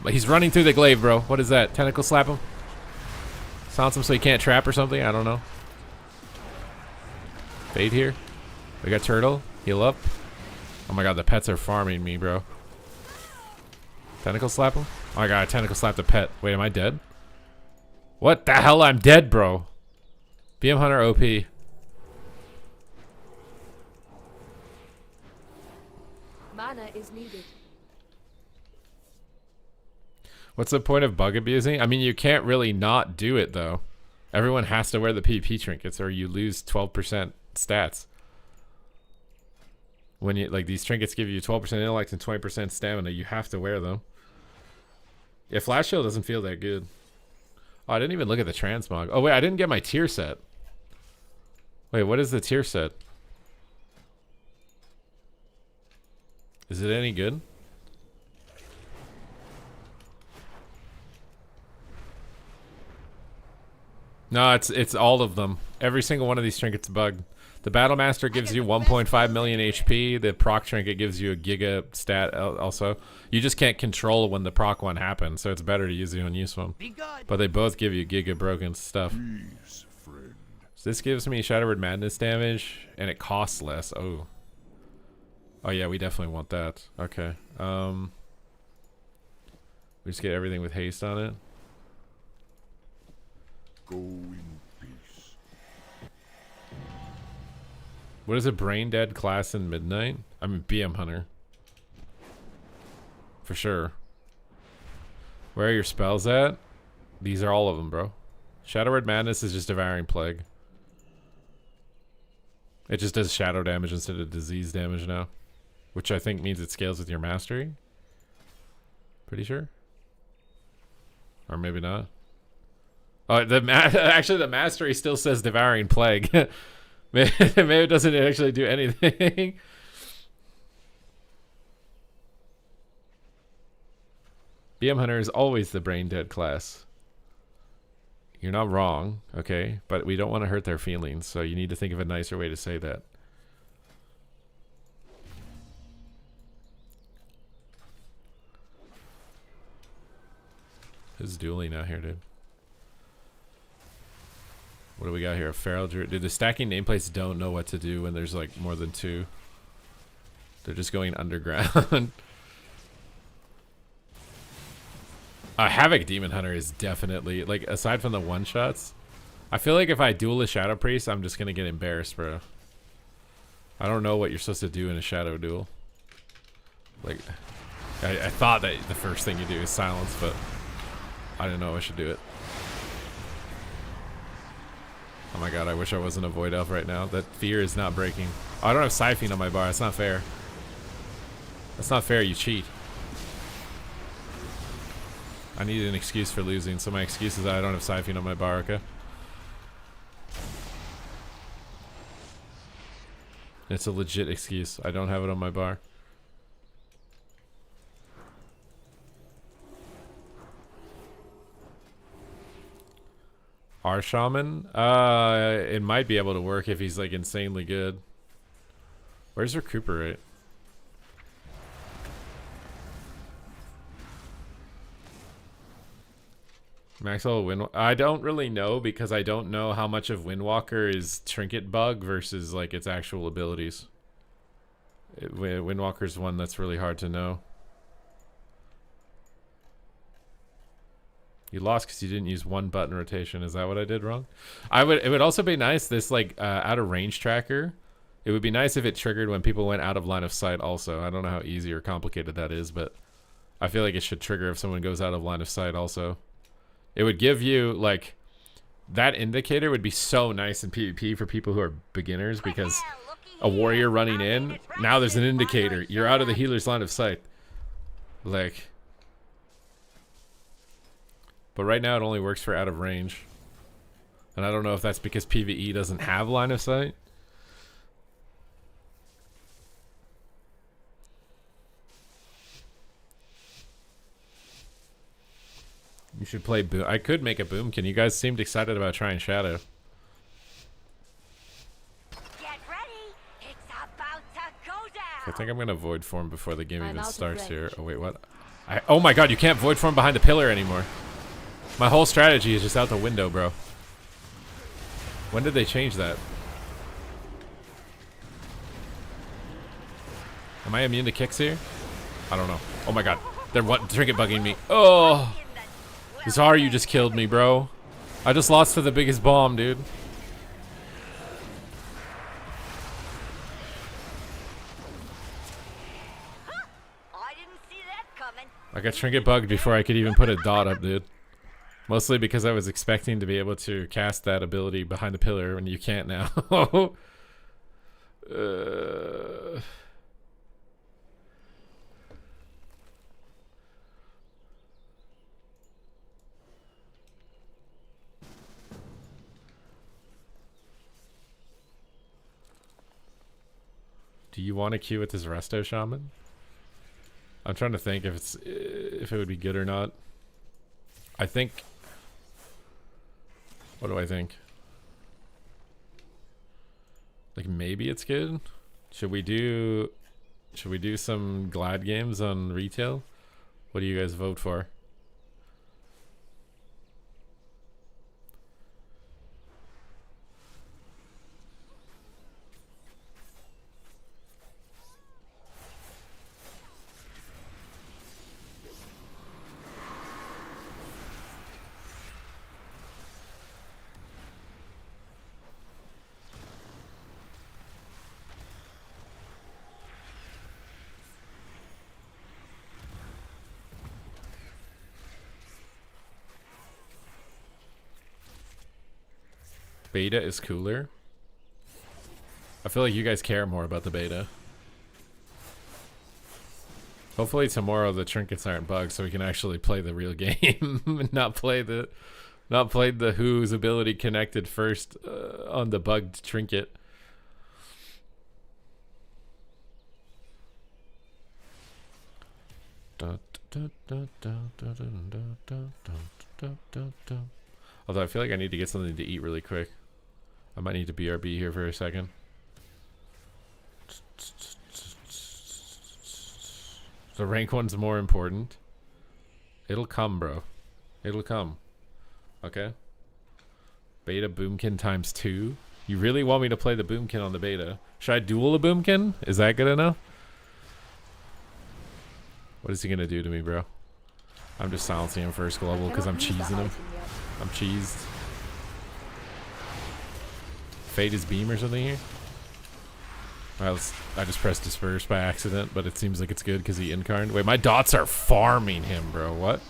But he's running through the glaive, bro. What is that? Tentacle slap him? Silence him so he can't trap or something? I don't know. Fade here. We got Turtle. Heal up. Oh my god, the pets are farming me, bro. Tentacle slap him? Oh my god, I tentacle slapped a pet. Wait, am I dead? What the hell? I'm dead, bro. BM Hunter OP. Mana is needed. What's the point of bug abusing? I mean, you can't really not do it, though. Everyone has to wear the PvP trinkets or you lose 12% stats. When you, like, these trinkets give you 12% intellect and 20% stamina, you have to wear them. Yeah, Flash Shield doesn't feel that good. Oh, I didn't even look at the Transmog. Oh, wait, I didn't get my tier set. Wait, what is the tier set? Is it any good? No, it's all of them. Every single one of these trinkets bugged. The Battle Master gives you 1.5 million HP. The proc trinket gives you a giga stat also. You just can't control when the proc one happens, so it's better to use the unused one. But they both give you giga broken stuff. Please, friend. So this gives me Shadow Word Madness damage, and it costs less. Oh. Oh yeah, we definitely want that. Okay. We just get everything with haste on it. Go in peace. What is a brain dead class in Midnight? I mean BM Hunter. For sure. Where are your spells at? These are all of them, bro. Shadow Word Madness is just Devouring Plague. It just does shadow damage instead of disease damage now. Which I think means it scales with your mastery. Pretty sure. Or maybe not. Oh, actually the mastery still says Devouring Plague. Maybe it doesn't actually do anything. BM Hunter is always the brain dead class. You're not wrong, okay? But we don't want to hurt their feelings, so you need to think of a nicer way to say that. Who's dueling out here, dude? What do we got here? A feral druid. Dude, the stacking nameplates don't know what to do when there's like more than 2. They're just going underground. A Havoc Demon Hunter is definitely, like, aside from the one-shots, I feel like if I duel a Shadow Priest, I'm just gonna get embarrassed, bro. I don't know what you're supposed to do in a Shadow duel. Like, I thought that the first thing you do is silence, but I didn't know I should do it. Oh my god, I wish I wasn't a Void Elf right now. That fear is not breaking. Oh, I don't have Siphene on my bar. That's not fair. That's not fair. You cheat. I need an excuse for losing, so my excuse is that I don't have Siphene on my bar, okay? It's a legit excuse. I don't have it on my bar. Our Shaman? It might be able to work if he's like insanely good. Where's Recuperate? Max level Wind. I don't really know because I don't know how much of Windwalker is Trinket bug versus like its actual abilities. Windwalker's one that's really hard to know. You lost because you didn't use one button rotation. Is that what I did wrong? It would also be nice, this like out of range tracker. It would be nice if it triggered when people went out of line of sight also. I don't know how easy or complicated that is, but I feel like it should trigger if someone goes out of line of sight also. It would give you like, that indicator would be so nice in PvP for people who are beginners, because a warrior running in, now there's an indicator. You're out of the healer's line of sight. Like, but right now it only works for out of range. And I don't know if that's because PvE doesn't have line of sight. You should play Boom. I could make a Boomkin. You guys seemed excited about trying Shadow. Get ready. It's about to go down. I think I'm gonna Void Form before the game I'm even out of starts range. here. Oh wait, what? Oh my god, you can't Void Form behind the pillar anymore. My whole strategy is just out the window, bro. When did they change that? Am I immune to kicks here? I don't know. Oh my god, they're Trinket bugging me. Oh, Zar, you just killed me, bro. I just lost to the biggest bomb, dude. I didn't see that coming. I got Trinket bugged before I could even put a dot up, dude. Mostly because I was expecting to be able to cast that ability behind the pillar, and you can't now. Do you want to queue with this Resto Shaman? I'm trying to think if it would be good or not. I think. What do I think? Like maybe it's good. Should we do some Glad games on retail? What do you guys vote for? Beta is cooler. I feel like you guys care more about the beta. Hopefully tomorrow the trinkets aren't bugged so we can actually play the real game and not play the Who's ability connected first on the bugged trinket. Although I feel like I need to get something to eat really quick. I might need to BRB here for a second. The rank one's more important. It'll come, bro. It'll come. Okay? Beta Boomkin times 2. You really want me to play the Boomkin on the beta? Should I duel a Boomkin? Is that good enough? What is he gonna do to me, bro? I'm just silencing him first global because I'm cheesing him. I'm cheesed. Fade his beam or something here? Well, I just pressed disperse by accident, but it seems like it's good because he incarned. Wait, my dots are farming him, bro. What?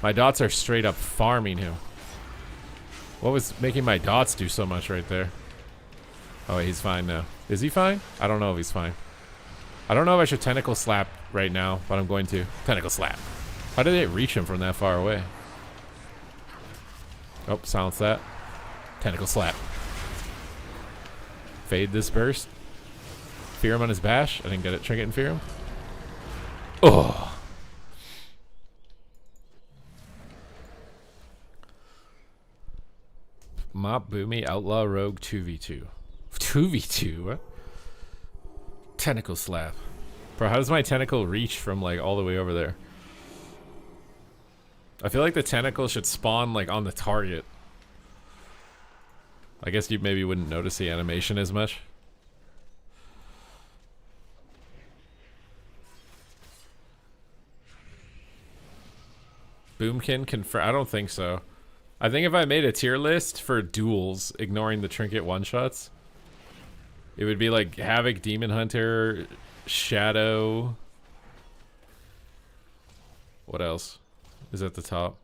My dots are straight up farming him. What was making my dots do so much right there? Oh, wait, he's fine now. Is he fine? I don't know if he's fine. I don't know if I should tentacle slap right now, but I'm going to. Tentacle slap. How did it reach him from that far away? Oh, silence that. Tentacle slap. Fade this burst. Fear him on his bash. I didn't get it. Trinket and fear him. Oh. Mop Boomy Outlaw Rogue 2v2. 2v2? What? Tentacle slap. Bro, how does my tentacle reach from like all the way over there? I feel like the tentacle should spawn like on the target. I guess you maybe wouldn't notice the animation as much. Boomkin confirm. I don't think so. I think if I made a tier list for duels, ignoring the Trinket one-shots, it would be like Havoc, Demon Hunter, Shadow. What else is at the top?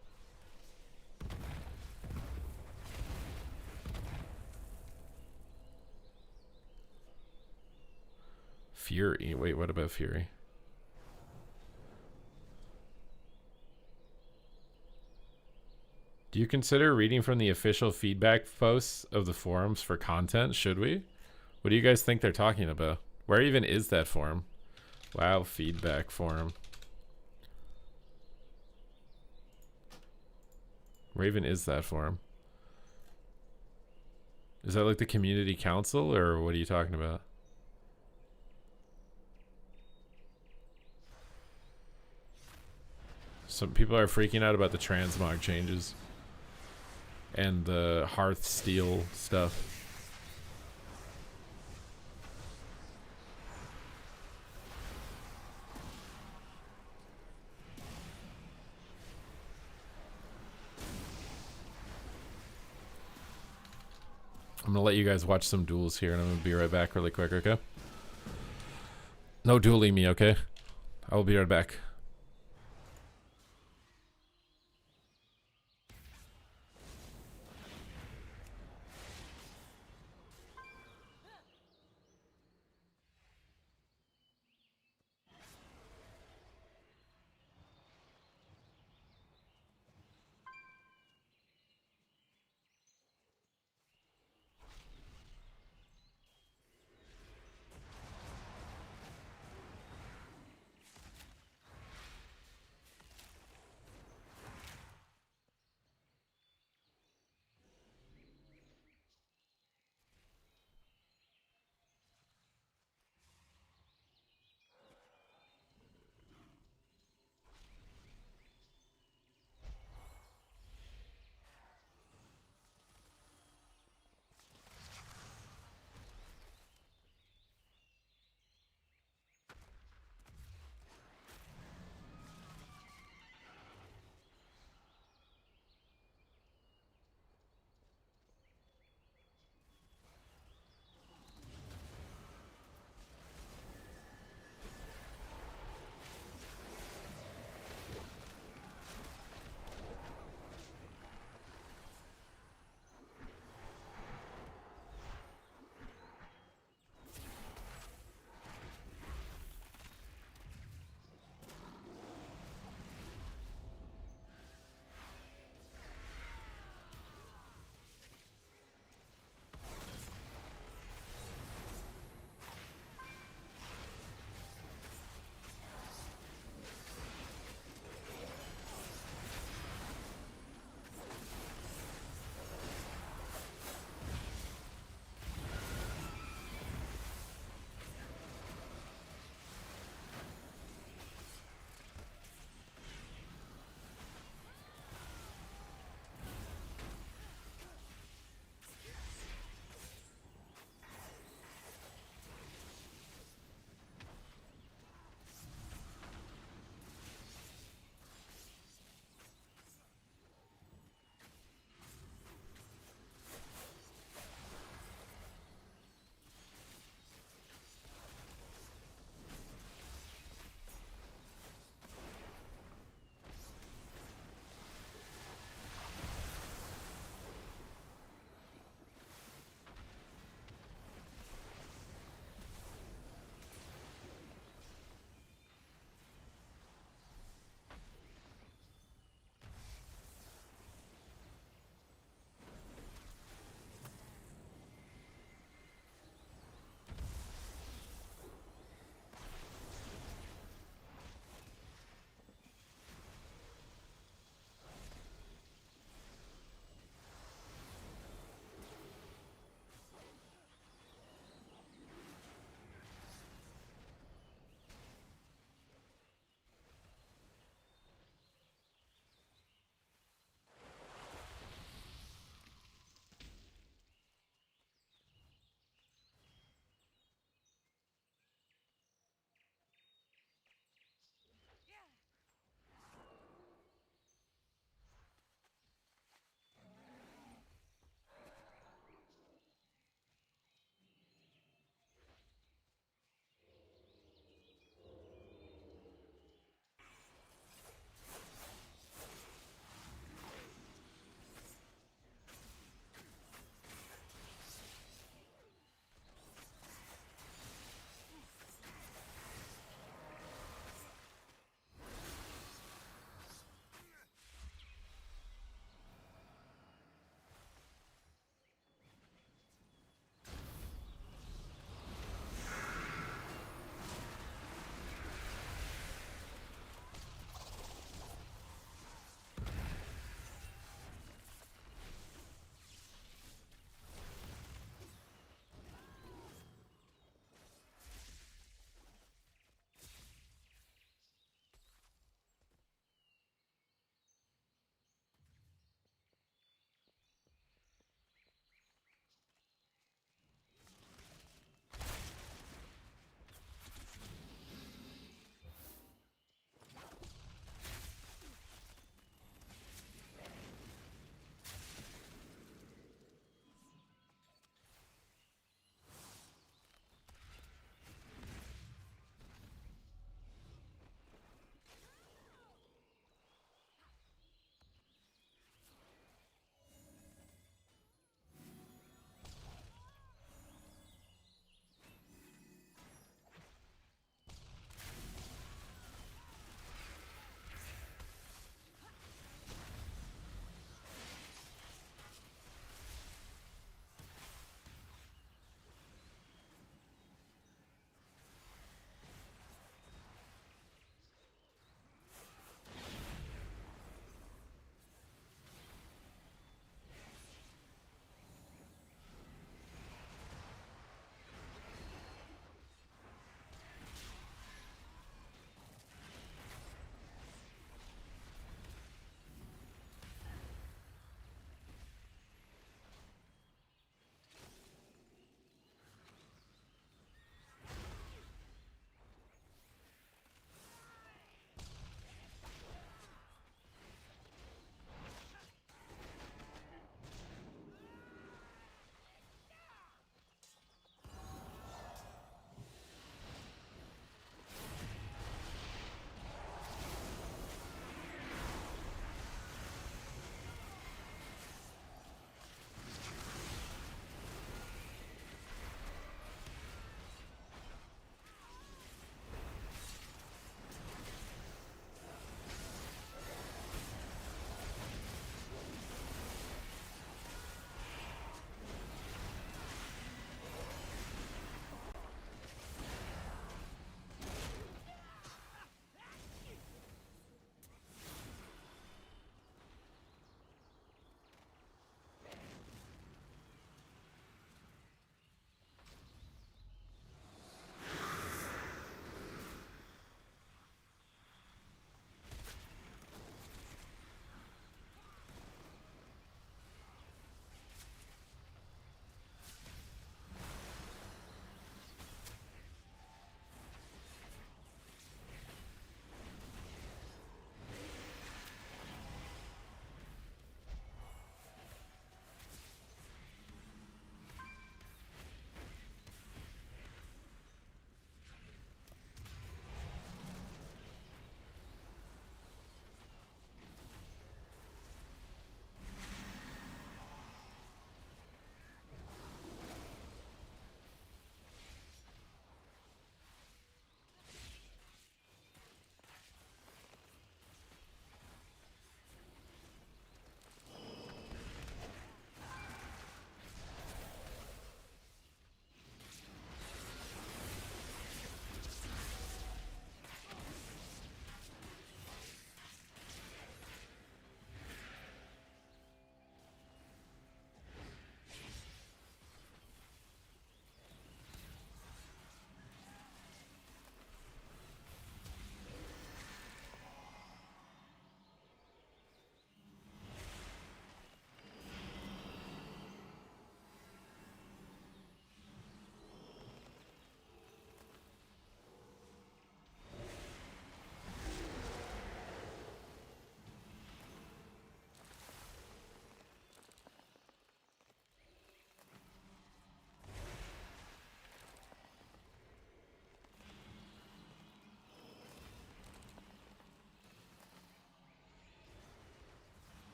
Fury. Wait, what about Fury? Do you consider reading from the official feedback posts of the forums for content? Should we? What do you guys think they're talking about? Where even is that forum? Wow, feedback forum. Where even is that forum? Is that like the community council, or what are you talking about? Some people are freaking out about the transmog changes and the hearth steel stuff. I'm gonna let you guys watch some duels here, and I'm gonna be right back really quick, okay? No dueling me, okay? I will be right back.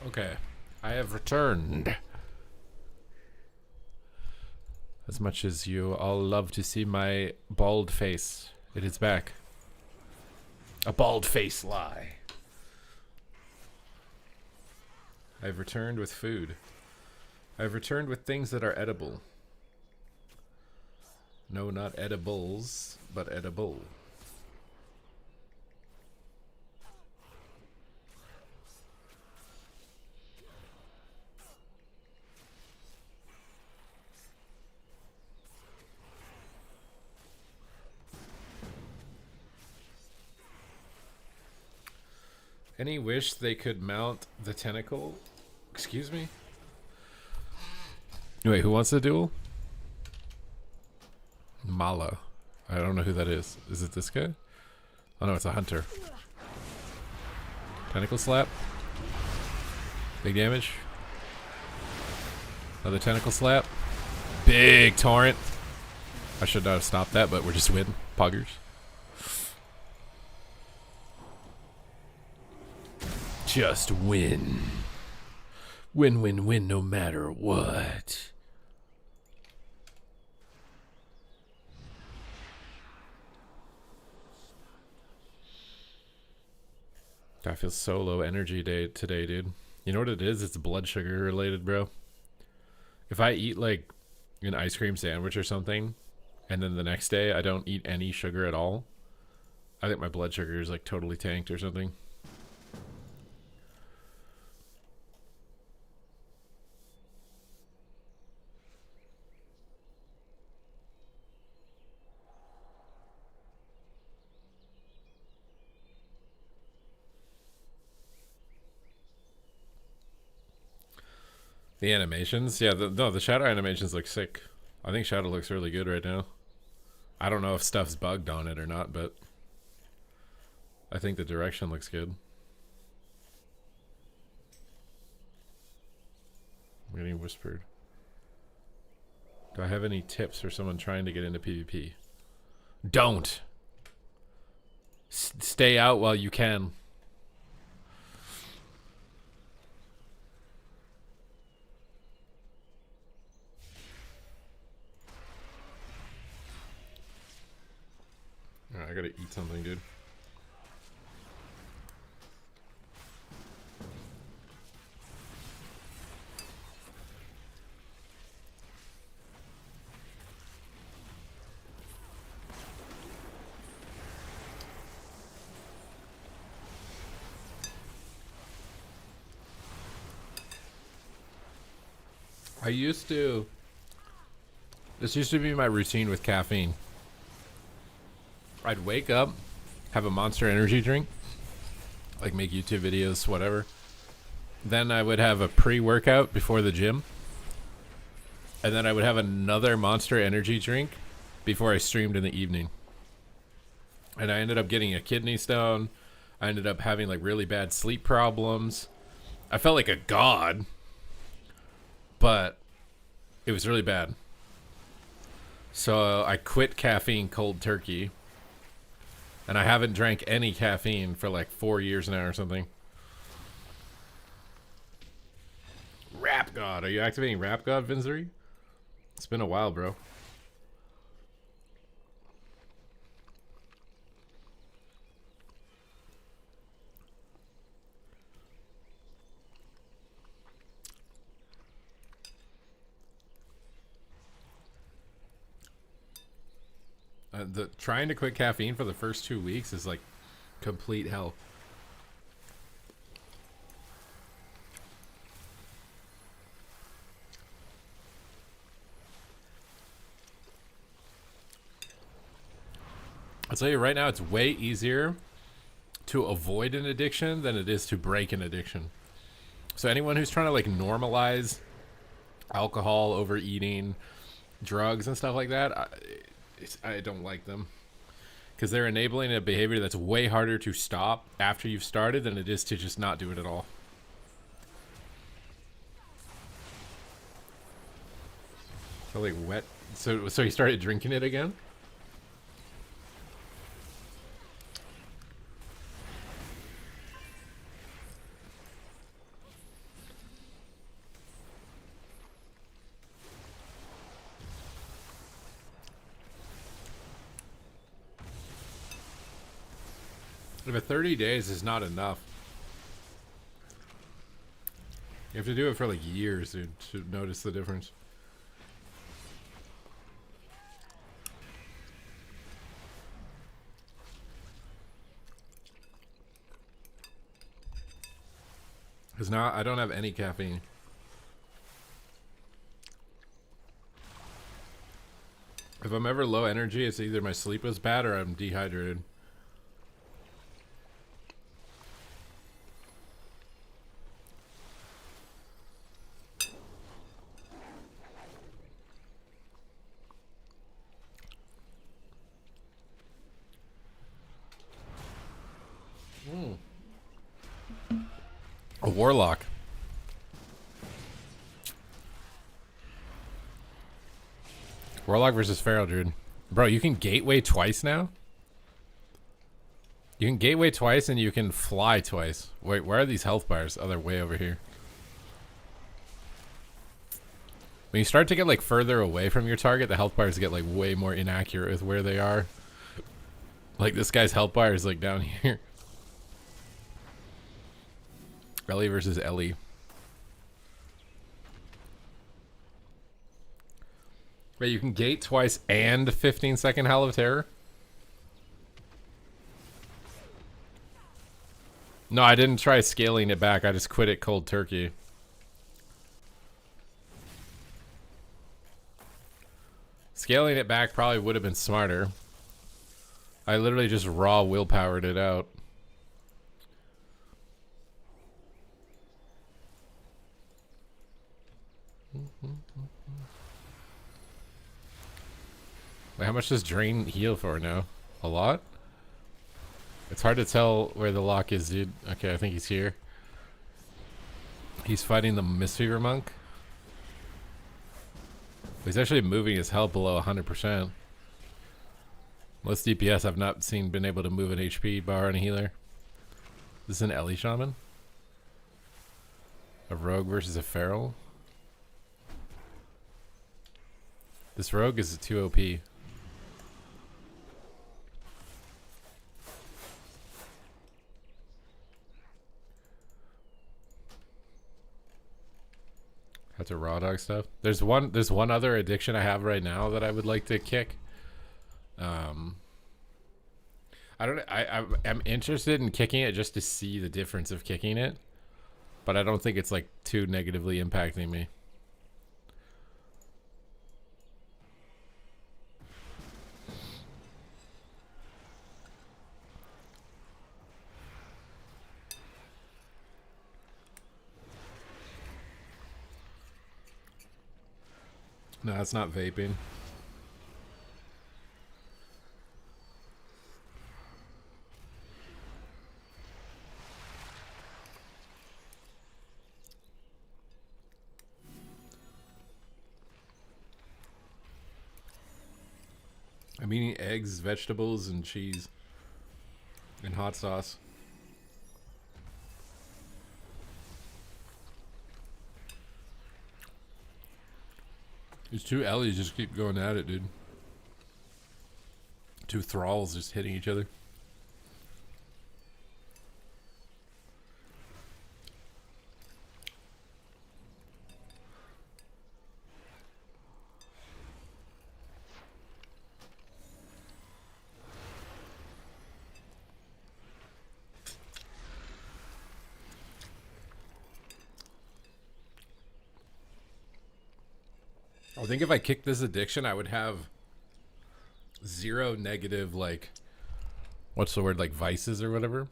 Okay, I have returned. As much as you all love to see my bald face, it is back. A bald face lie. I've returned with food. I've returned with things that are edible. No, not edibles, but edible. Any wish they could mount the tentacle? Excuse me? Wait, who wants the duel? Mala. I don't know who that is. Is it this guy? Oh no, it's a hunter. Tentacle slap. Big damage. Another tentacle slap. Big torrent. I should not have stopped that, but we're just winning. Poggers. Just win. Win, win, win no matter what. I feel so low energy today, dude. You know what it is? It's blood sugar related, bro. If I eat like an ice cream sandwich or something, and then the next day I don't eat any sugar at all, I think my blood sugar is like totally tanked or something. The animations? Yeah, the shadow animations look sick. I think shadow looks really good right now. I don't know if stuff's bugged on it or not, but I think the direction looks good. I'm getting whispered. Do I have any tips for someone trying to get into PvP? Don't! Stay out while you can. I gotta eat something, dude. This used to be my routine with caffeine. I'd wake up, have a Monster Energy drink, like make YouTube videos, whatever. Then I would have a pre-workout before the gym. And then I would have another Monster Energy drink before I streamed in the evening. And I ended up getting a kidney stone. I ended up having like really bad sleep problems. I felt like a god, but it was really bad. So I quit caffeine cold turkey. And I haven't drank any caffeine for like 4 years now or something. Rap God. Are you activating Rap God, Vinzery? It's been a while, bro. The trying to quit caffeine for the first 2 weeks is like complete hell. I'll tell you right now, it's way easier to avoid an addiction than it is to break an addiction. So anyone who's trying to like normalize alcohol, overeating, drugs and stuff like that, I don't like them, because they're enabling a behavior that's way harder to stop after you've started than it is to just not do it at all. So like wet. So you started drinking it again? But 30 days is not enough. You have to do it for like years, dude, to notice the difference. Because now I don't have any caffeine. If I'm ever low energy, it's either my sleep was bad or I'm dehydrated. A warlock. Warlock versus Feral Druid. Bro, you can gateway twice now? You can gateway twice and you can fly twice. Wait, where are these health bars? Oh, they're way over here. When you start to get like further away from your target, the health bars get like way more inaccurate with where they are. Like this guy's health bar is like down here. Ellie versus Ellie. Wait, you can gate twice and 15-second Howl of Terror? No, I didn't try scaling it back. I just quit it cold turkey. Scaling it back probably would have been smarter. I literally just raw willpowered it out. Wait, how much does Drain heal for now? A lot? It's hard to tell where the lock is, dude. Okay, I think he's here. He's fighting the Mistweaver Monk. He's actually moving his health below 100%. Most DPS I've not seen been able to move an HP bar on a healer. This is an Ellie Shaman. A rogue versus a feral. This rogue is 2 OP. That's a raw dog stuff. There's one other addiction I have right now that I would like to kick. I'm interested in kicking it just to see the difference of kicking it, but I don't think it's like too negatively impacting me. No, it's not vaping. I'm eating eggs, vegetables, and cheese. And hot sauce. These two Ellies just keep going at it, dude. Two thralls just hitting each other. I think if I kicked this addiction, I would have 0 negative, like, what's the word, like vices or whatever.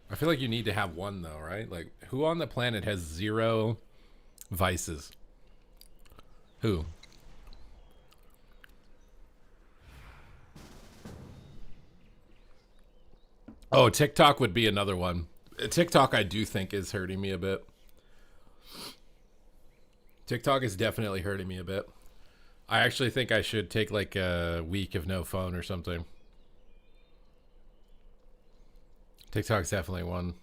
I feel like you need to have one though, right? Like, who on the planet has 0 vices? Who? Oh, TikTok would be another one. TikTok, I do think, is hurting me a bit. TikTok is definitely hurting me a bit. I actually think I should take like a week of no phone or something. TikTok's definitely one.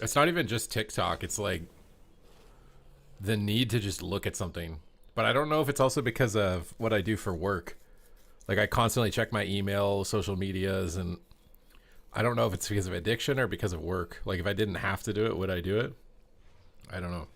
It's not even just TikTok. It's like the need to just look at something. But I don't know if it's also because of what I do for work. Like I constantly check my email, social medias, and I don't know if it's because of addiction or because of work. Like if I didn't have to do it, would I do it? I don't know.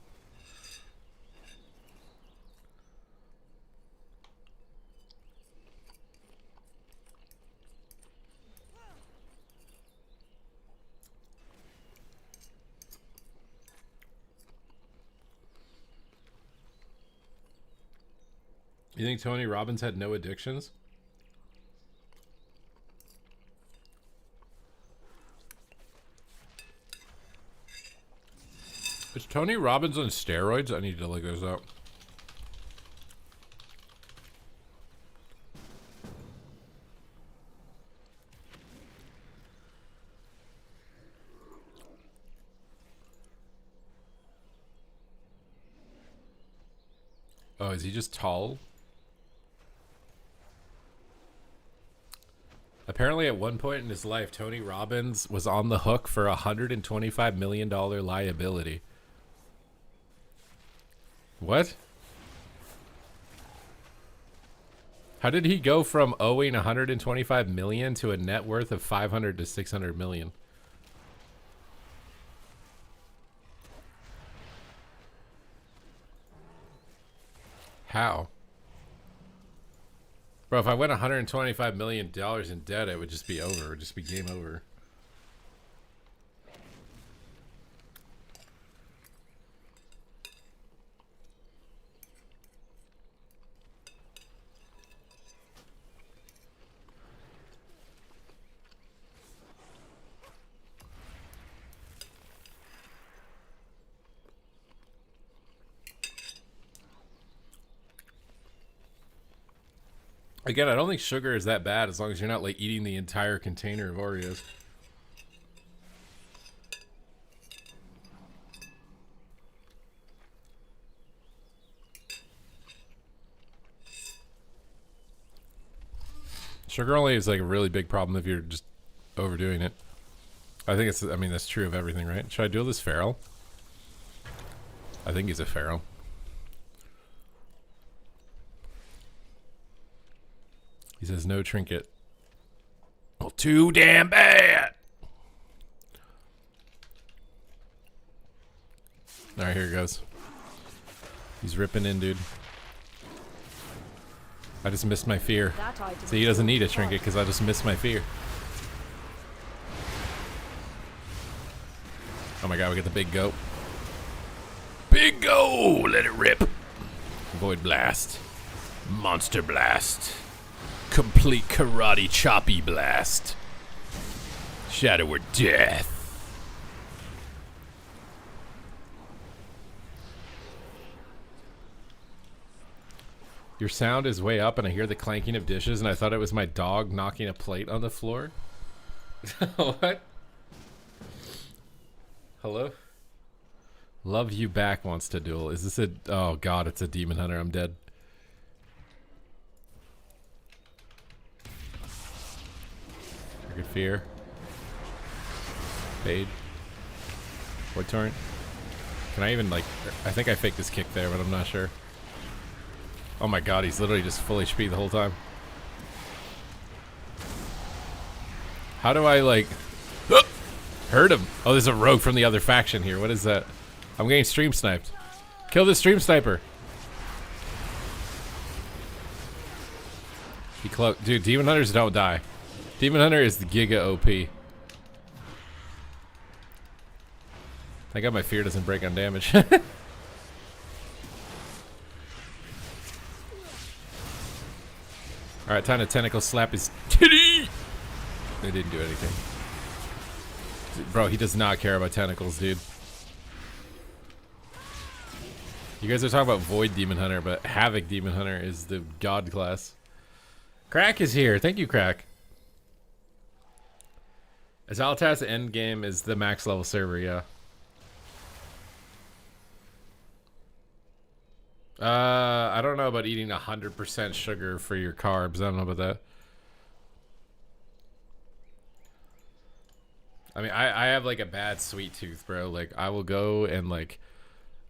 You think Tony Robbins had no addictions? Is Tony Robbins on steroids? I need to look those up. Oh, is he just tall? Apparently at one point in his life, Tony Robbins was on the hook for a $125 million liability. What? How did he go from owing 125 million to a net worth of 500 to 600 million? How? Bro, if I went $125 million in debt, it would just be over. It would just be game over. Again, I don't think sugar is that bad as long as you're not like eating the entire container of Oreos. Sugar only is like a really big problem if you're just overdoing it. I think it's, I mean, that's true of everything, right? Should I duel this feral? I think he's a feral. He says no trinket. Well, too damn bad. All right, here it goes. He's ripping in, dude. I just missed my fear. See, he doesn't need a trinket because I just missed my fear. Oh my god, we get the big goat. Big go! Let it rip. Void blast. Monster blast. Complete karate choppy blast. Shadow or death. Your sound is way up and I hear the clanking of dishes and I thought it was my dog knocking a plate on the floor. What? Hello? Love You Back wants to duel. Is this a... Oh god, it's a demon hunter. I'm dead. Triggered fear. Fade. Void torrent. Can I even like... I think I faked this kick there, but I'm not sure. Oh my god, he's literally just full HP the whole time. How do I like... Hurt him. Oh, there's a rogue from the other faction here. What is that? I'm getting stream sniped. Kill this stream sniper. He cloaked. Dude, demon hunters don't die. Demon hunter is the giga OP. Thank god my fear doesn't break on damage. Alright, time to tentacle slap his titty! They didn't do anything. Bro, he does not care about tentacles, dude. You guys are talking about Void Demon Hunter, but Havoc Demon Hunter is the god class. Crack is here. Thank you, Crack. Azaltas endgame is the max level server, yeah. I don't know about eating 100% sugar for your carbs. I don't know about that. I mean, I have like a bad sweet tooth, bro. Like I will go and like,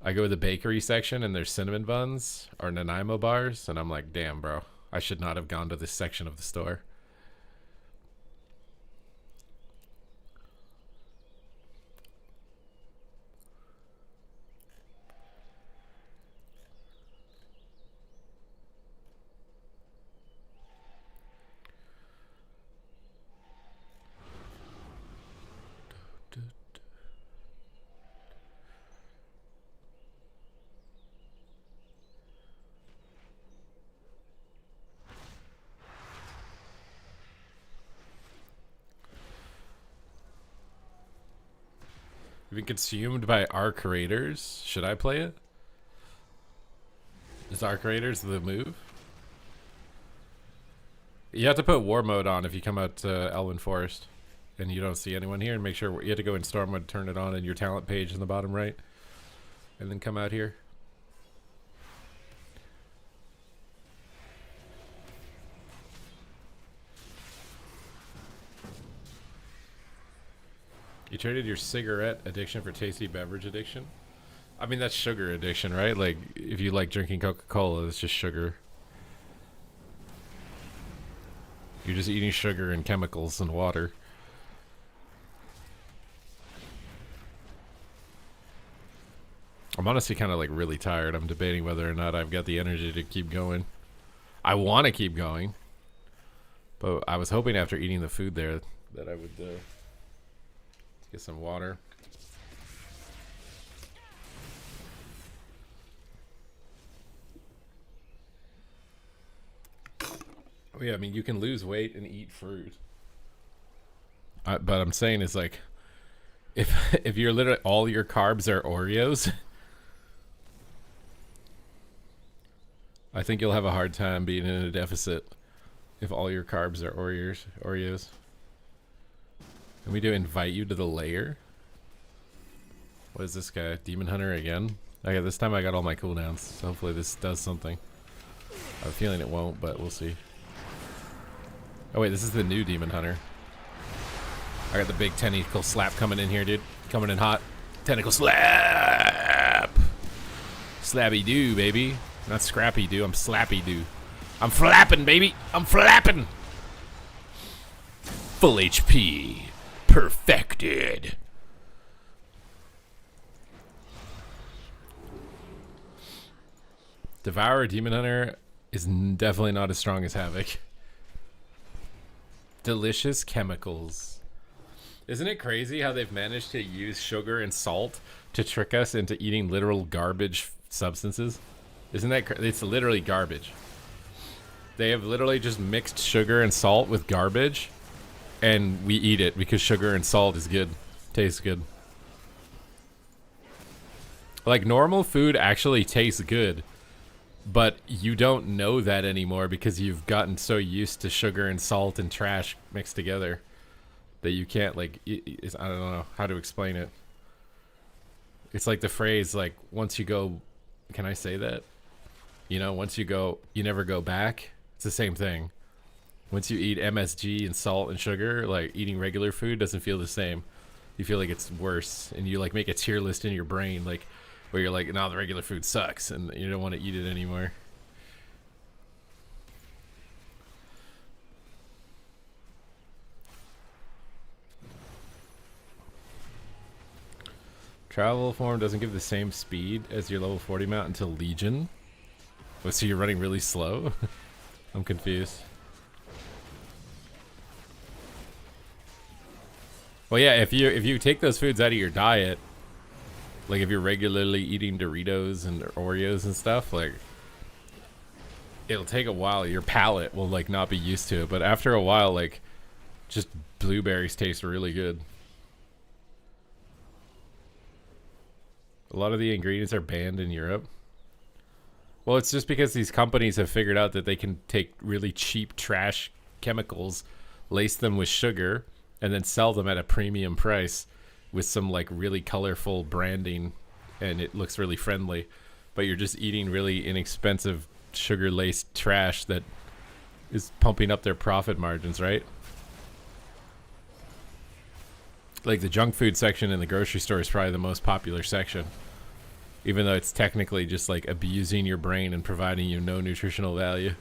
I go to the bakery section and there's cinnamon buns or Nanaimo bars. And I'm like, damn, bro, I should not have gone to this section of the store. Been consumed by Arc Raiders. Should I play it? Is Arc Raiders the move? You have to put war mode on if you come out to Elven Forest and you don't see anyone here, and make sure you have to go in storm mode, turn it on in your talent page in the bottom right, and then come out here. You traded your cigarette addiction for tasty beverage addiction? I mean, that's sugar addiction, right? Like, if you like drinking Coca-Cola, it's just sugar. You're just eating sugar and chemicals and water. I'm honestly kind of like really tired. I'm debating whether or not I've got the energy to keep going. I want to keep going. But I was hoping after eating the food there that I would... get some water. Oh yeah, I mean, you can lose weight and eat fruit. But I'm saying is like, if you're literally all your carbs are Oreos, I think you'll have a hard time being in a deficit if all your carbs are Oreos. Can we do invite you to the lair? What is this guy? Demon Hunter again? Okay, this time I got all my cooldowns, so hopefully this does something. I have a feeling it won't, but we'll see. Oh wait, this is the new Demon Hunter. I got the big tentacle slap coming in here, dude. Coming in hot. Tentacle slap! Slappy do, baby. Not scrappy do, I'm slappy do. I'm flapping, baby! I'm flapping! Full HP. Perfected. Devourer Demon Hunter is definitely not as strong as Havoc. Delicious chemicals. Isn't it crazy how they've managed to use sugar and salt to trick us into eating literal garbage substances? Isn't that it's literally garbage. They have literally just mixed sugar and salt with garbage, and we eat it because sugar and salt is good. Tastes good. Like, normal food actually tastes good, but you don't know that anymore because you've gotten so used to sugar and salt and trash mixed together that you can't, like, I don't know how to explain it. It's like the phrase, like, once you go, can I say that? You know, once you go, you never go back. It's the same thing. Once you eat MSG and salt and sugar, like, eating regular food doesn't feel the same. You feel like it's worse, and you, like, make a tier list in your brain, like, where you're like, no, the regular food sucks, and you don't want to eat it anymore. Travel form doesn't give the same speed as your level 40 mount until Legion. Oh, so you're running really slow? I'm confused. Well, yeah, if you take those foods out of your diet, like if you're regularly eating Doritos and Oreos and stuff, like, it'll take a while. Your palate will, like, not be used to it, but after a while, like, just blueberries taste really good. A lot of the ingredients are banned in Europe. Well, it's just because these companies have figured out that they can take really cheap trash chemicals, lace them with sugar, and then sell them at a premium price with some, like, really colorful branding, and it looks really friendly. But you're just eating really inexpensive sugar-laced trash that is pumping up their profit margins, right? Like, the junk food section in the grocery store is probably the most popular section, even though it's technically just, like, abusing your brain and providing you no nutritional value.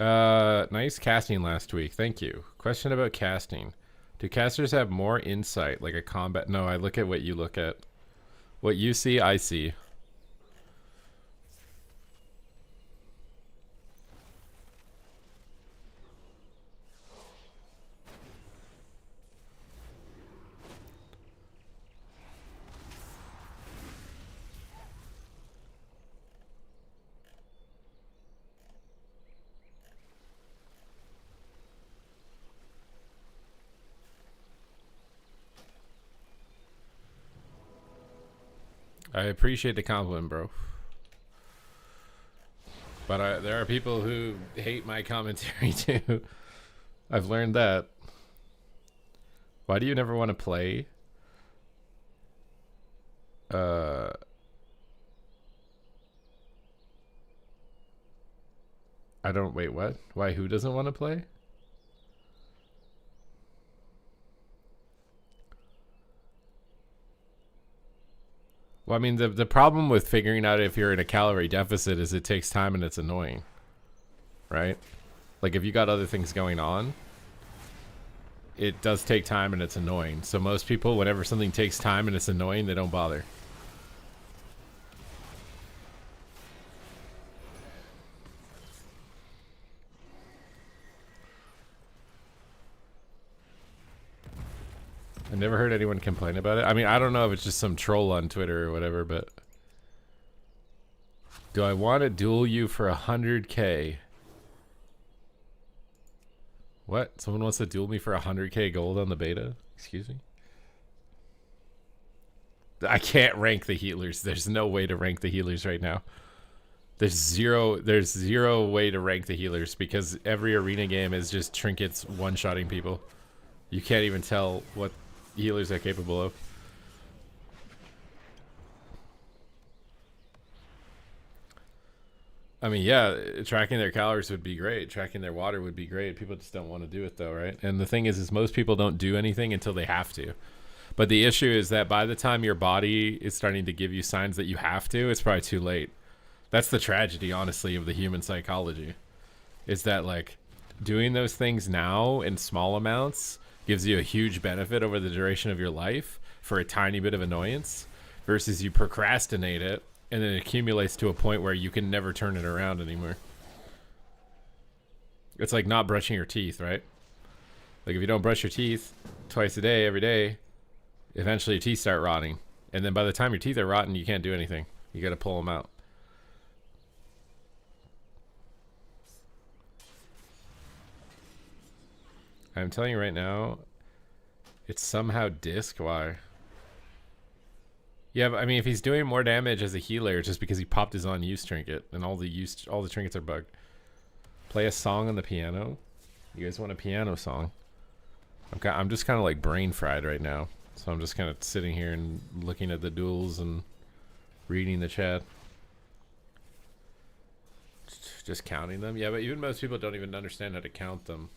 Nice casting last week. Thank you. Question about casting. Do casters have more insight, like a combat? No, I look at what you look at. What you see, I see. I appreciate the compliment, bro. But there are people who hate my commentary too. I've learned that. Why do you never want to play? I don't, wait, what? Why, who doesn't want to play? Well, I mean, the problem with figuring out if you're in a calorie deficit is it takes time and it's annoying, right? Like if you got other things going on, it does take time and it's annoying. So most people, whenever something takes time and it's annoying, they don't bother. I never heard anyone complain about it. I mean, I don't know if it's just some troll on Twitter or whatever, but do I want to duel you for 100K? What? Someone wants to duel me for 100K gold on the beta? Excuse me? I can't rank the healers. There's no way to rank the healers right now. There's zero way to rank the healers because every arena game is just Trinkets one-shotting people. You can't even tell what healers are capable of. I mean, yeah, tracking their calories would be great. Tracking their water would be great. People just don't want to do it though, right? And the thing is most people don't do anything until they have to. But the issue is that by the time your body is starting to give you signs that you have to, it's probably too late. That's the tragedy, honestly, of the human psychology. Is that like doing those things now in small amounts gives you a huge benefit over the duration of your life for a tiny bit of annoyance versus you procrastinate it and then it accumulates to a point where you can never turn it around anymore. It's like not brushing your teeth, right? Like if you don't brush your teeth twice a day, every day, eventually your teeth start rotting. And then by the time your teeth are rotten, you can't do anything. You got to pull them out. I'm telling you right now, it's somehow disc. Why? Yeah, but I mean, if he's doing more damage as a healer, it's just because he popped his on-use trinket, and all the trinkets are bugged. Play a song on the piano. You guys want a piano song? I'm just kind of like brain fried right now, so I'm just kind of sitting here and looking at the duels and reading the chat, just counting them. Yeah, but even most people don't even understand how to count them.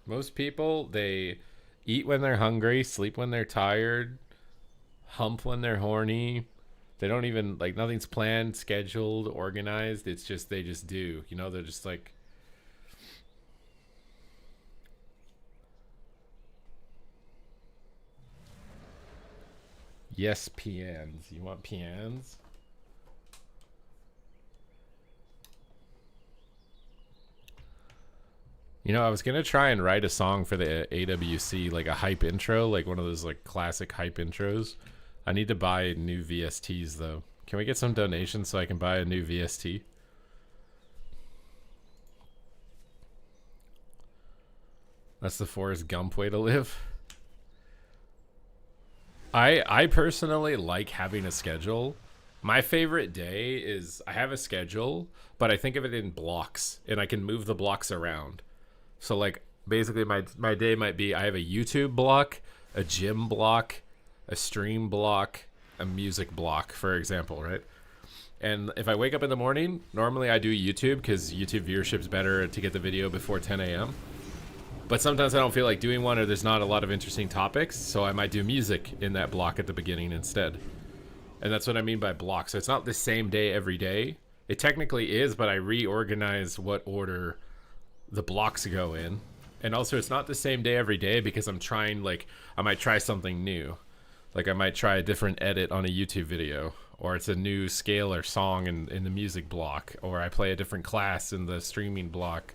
Most people, they eat when they're hungry, sleep when they're tired, hump when they're horny. They don't even, like, nothing's planned, scheduled, organized. It's just, they just do. You know, they're just like... Yes, pians. You want pians? You know, I was gonna try and write a song for the AWC, like a hype intro, like one of those like classic hype intros. I need to buy new VSTs though. Can we get some donations so I can buy a new VST? That's the Forrest Gump way to live. I personally like having a schedule. My favorite day is I have a schedule, but I think of it in blocks and I can move the blocks around. So like basically my day might be I have a YouTube block, a gym block, a stream block, a music block, for example, right? And if I wake up in the morning, normally I do YouTube because YouTube viewership's better to get the video before 10 a.m. But sometimes I don't feel like doing one or there's not a lot of interesting topics, so I might do music in that block at the beginning instead. And that's what I mean by block. So it's not the same day every day, It technically is, but I reorganize what order the blocks go in. And also, it's not the same day every day because I'm trying, like, I might try something new. Like, I might try a different edit on a YouTube video, or it's a new scale or song in the music block, or I play a different class in the streaming block,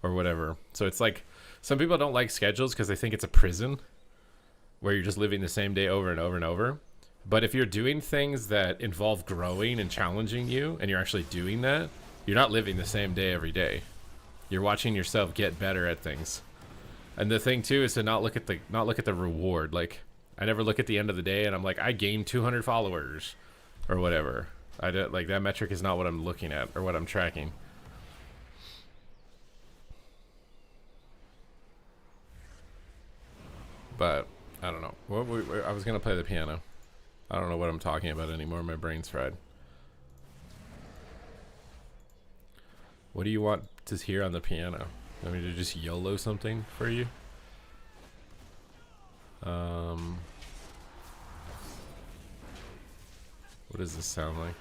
or whatever. So it's like, some people don't like schedules because they think it's a prison where you're just living the same day over and over and over. But if you're doing things that involve growing and challenging you, and you're actually doing that, you're not living the same day every day. You're watching yourself get better at things. And the thing too is to not look at the reward. Like, I never look at the end of the day and I'm like, I gained 200 followers or whatever. I don't, like, that metric is not what I'm looking at or what I'm tracking. But I don't know. I was gonna play the piano. I don't know what I'm talking about anymore. My brain's fried. What do you want to hear on the piano? I mean, to just YOLO something for you? What does this sound like?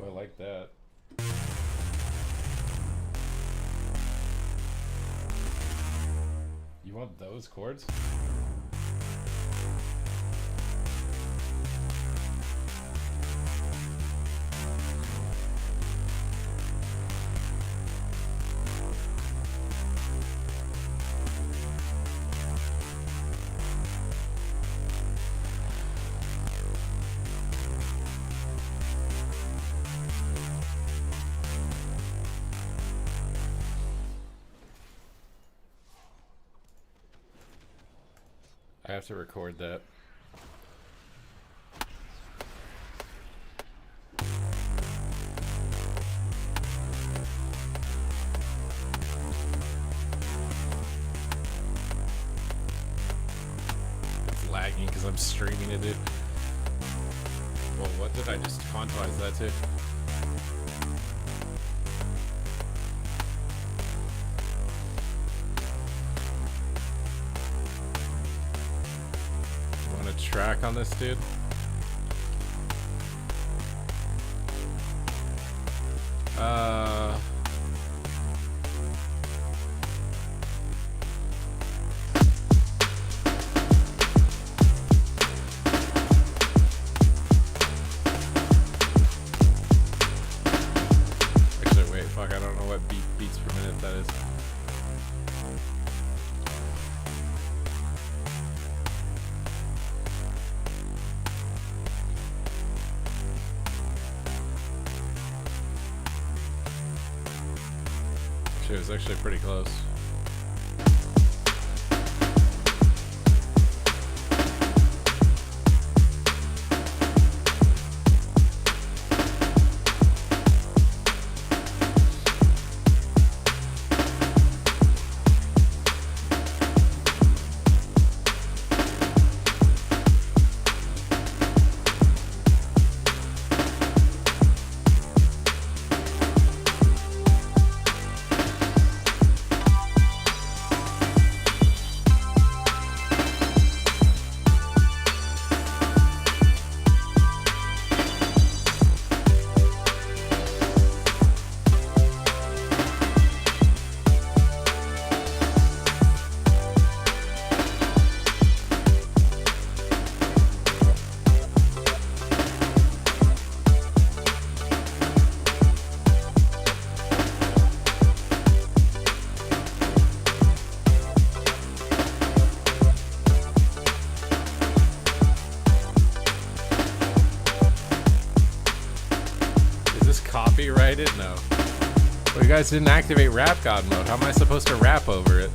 Oh, I like that. You want those chords? I have to record that. It's lagging because I'm streaming it, dude. Well, what did I just quantize that to? Track on this, dude. Actually, wait, fuck, I don't know what beats per minute that is. It was actually pretty close. Copyrighted? No. Well, you guys didn't activate Rap God mode. How am I supposed to rap over it?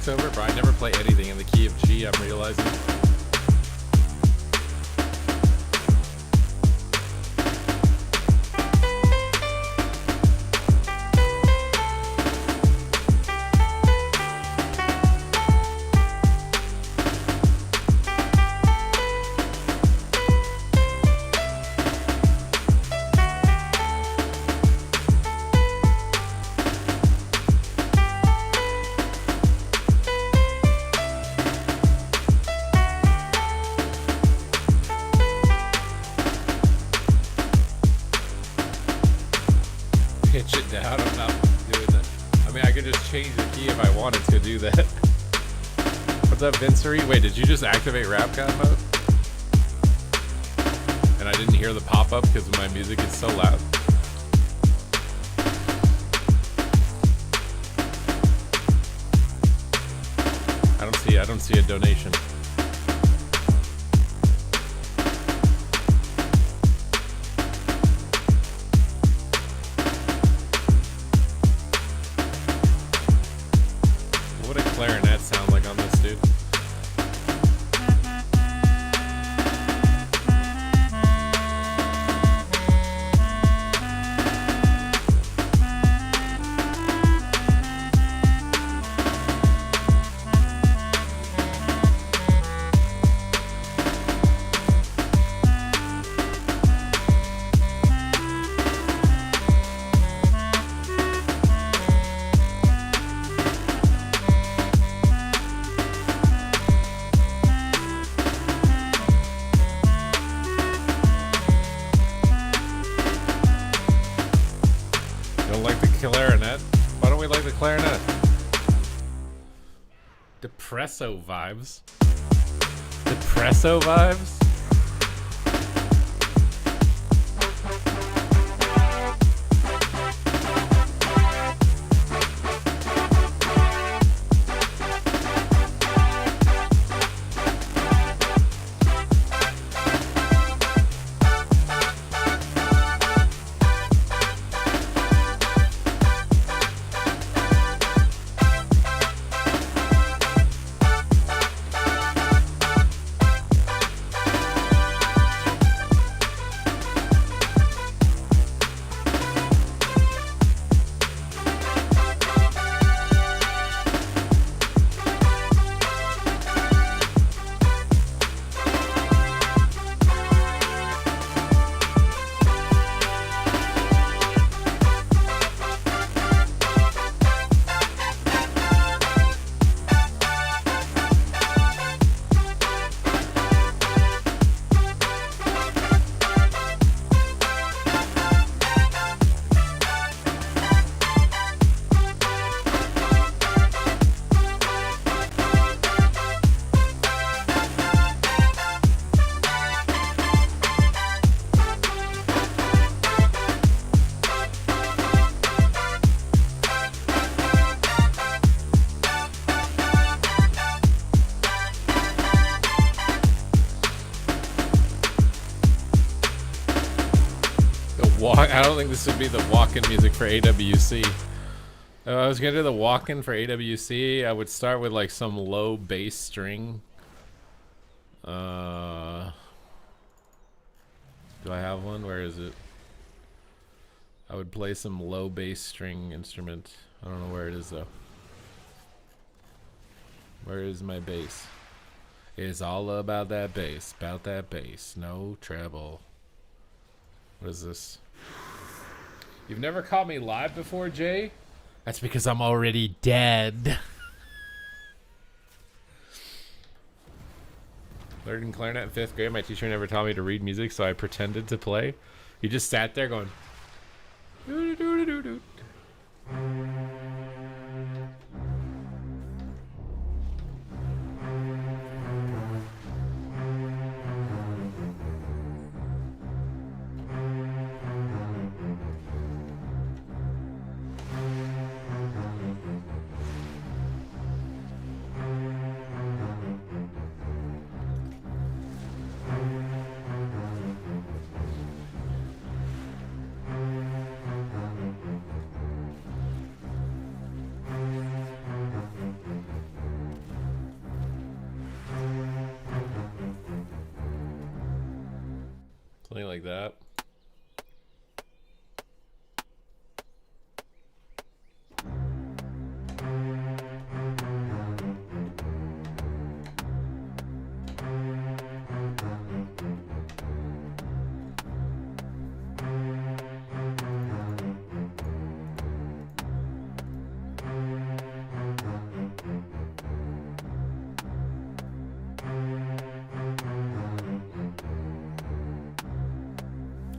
October, but I never play anything in the key of G, I'm realizing. Pitch it down, I'm not doing that. I mean, I could just change the key if I wanted to do that. What's up, Vincery? Wait, did you just activate Rapcon mode? And I didn't hear the pop-up because my music is so loud. I don't see a donation. What would a clarinet sound like on this, dude? Clarinet. Why don't we like the clarinet? Depresso vibes. Depresso vibes? I don't think this would be the walk-in music for AWC. If I was gonna do the walk-in for AWC, I would start with like some low bass string. Do I have one? Where is it? I would play some low bass string instrument. I don't know where it is though. Where is my bass? It's all about that bass. About that bass. No treble. What is this? You've never caught me live before, Jay? That's because I'm already dead. Learned clarinet in 5th grade. My teacher never taught me to read music, so I pretended to play. You just sat there going... doo-doo-doo-doo-doo. Something like that.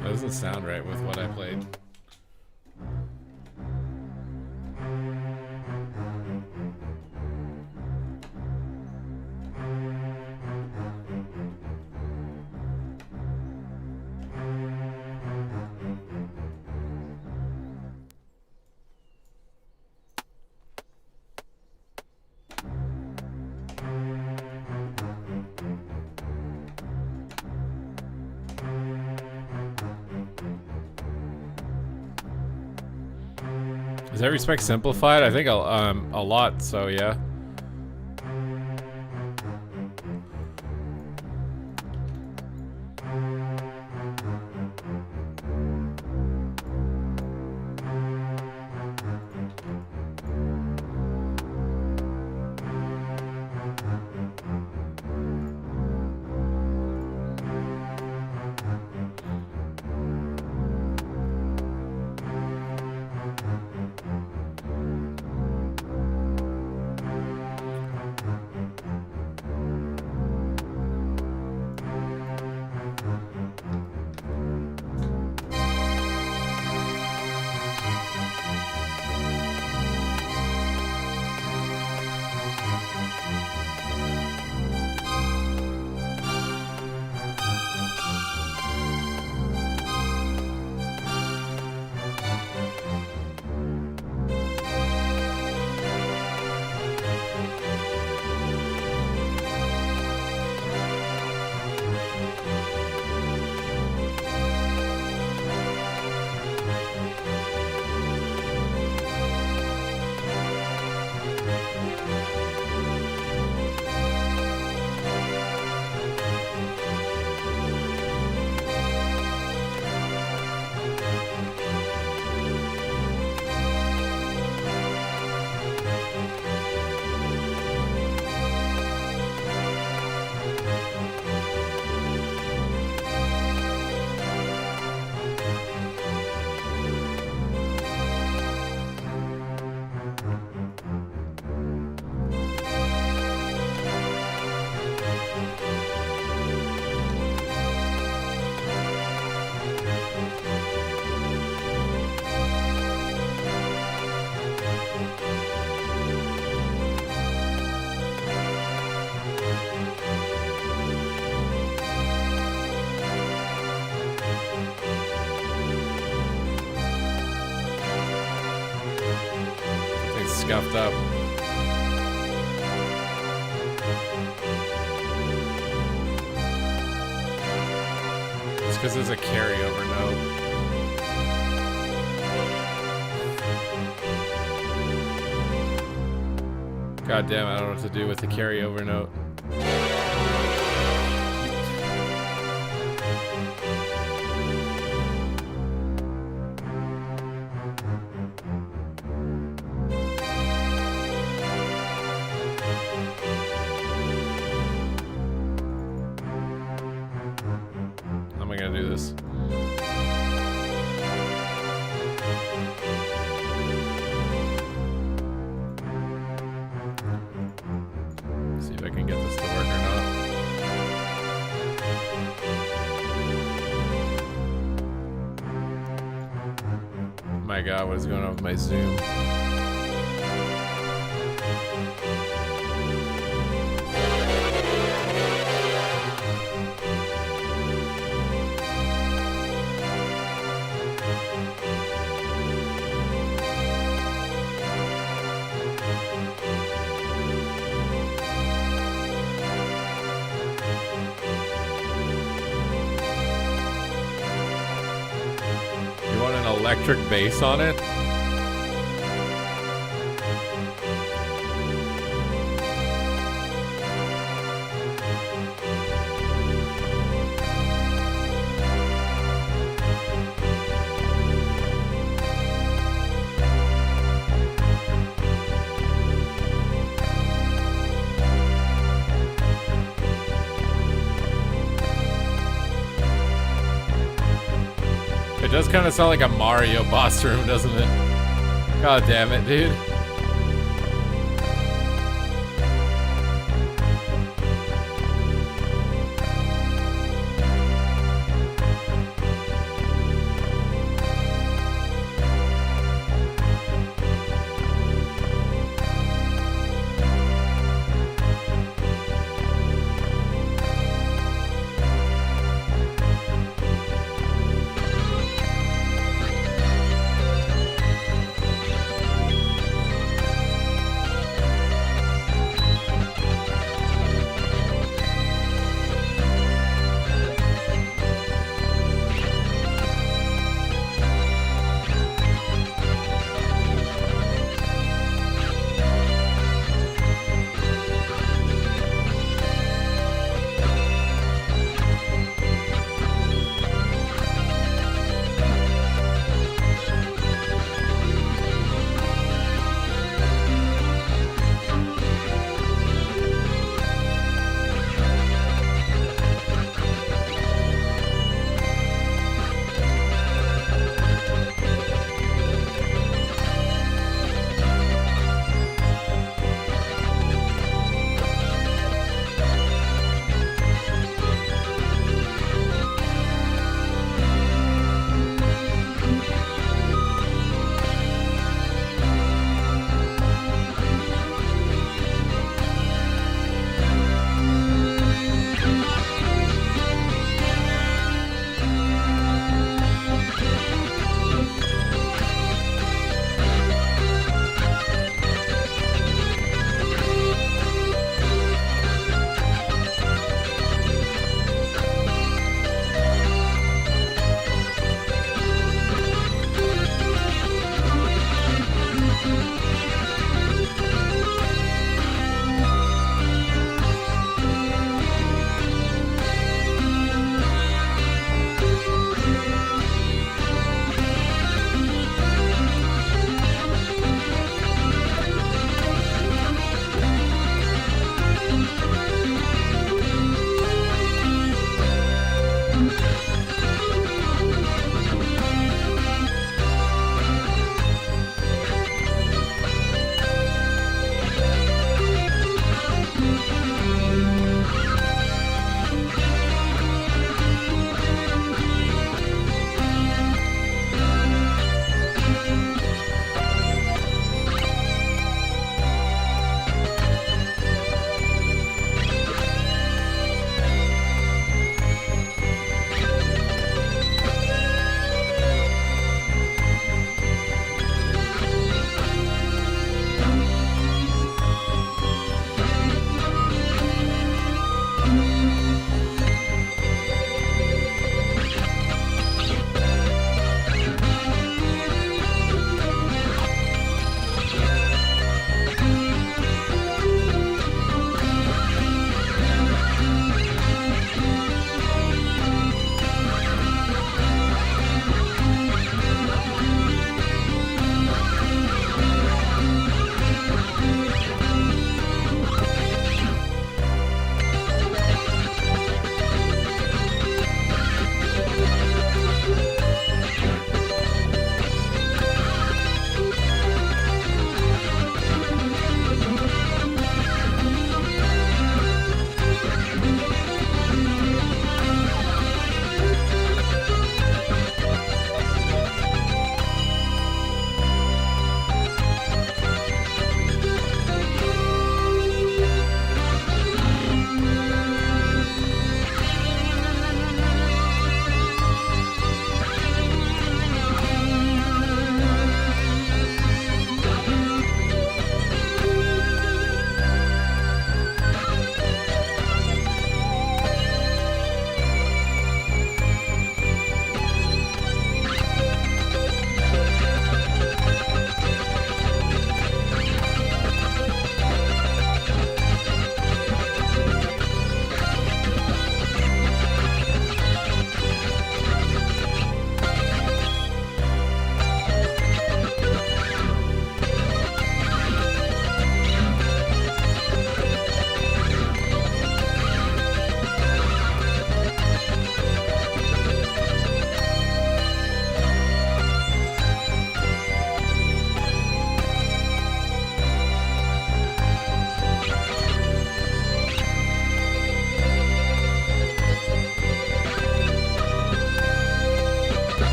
That doesn't sound right with what I played. Is every spec simplified? I think a lot, so yeah. Scuffed up. It's because there's a carryover note. God damn, I don't know what to do with the carryover note. My God, what is going on with my Zoom? You want an electric bass on it? It does kind of sound like a Mario boss room, doesn't it? God damn it, dude.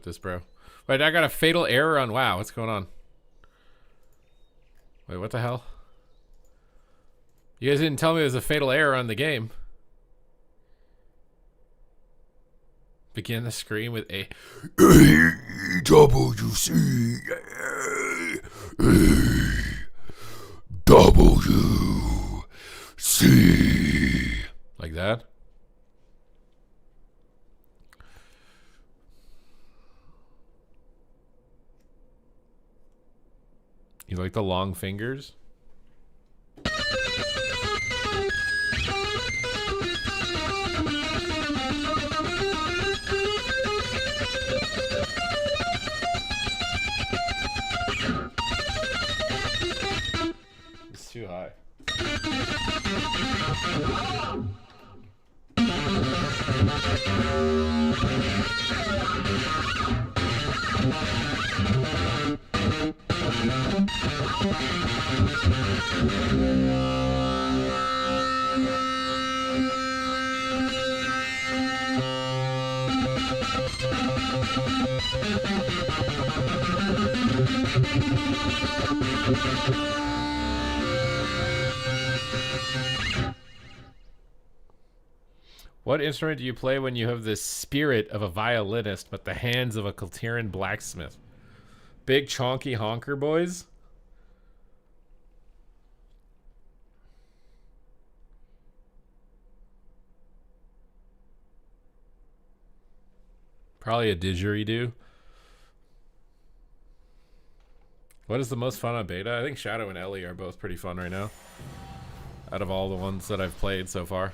this, bro. Wait, I got a fatal error on WoW. What's going on? Wait, what the hell? You guys didn't tell me there was a fatal error on the game. Begin the screen with A. WC. WC. Like that? You like the long fingers? It's too high. What instrument do you play when you have the spirit of a violinist but the hands of a Kultiran blacksmith? Big chonky honker boys? Probably a didgeridoo. What is the most fun on beta? I think Shadow and Ellie are both pretty fun right now. Out of all the ones that I've played so far.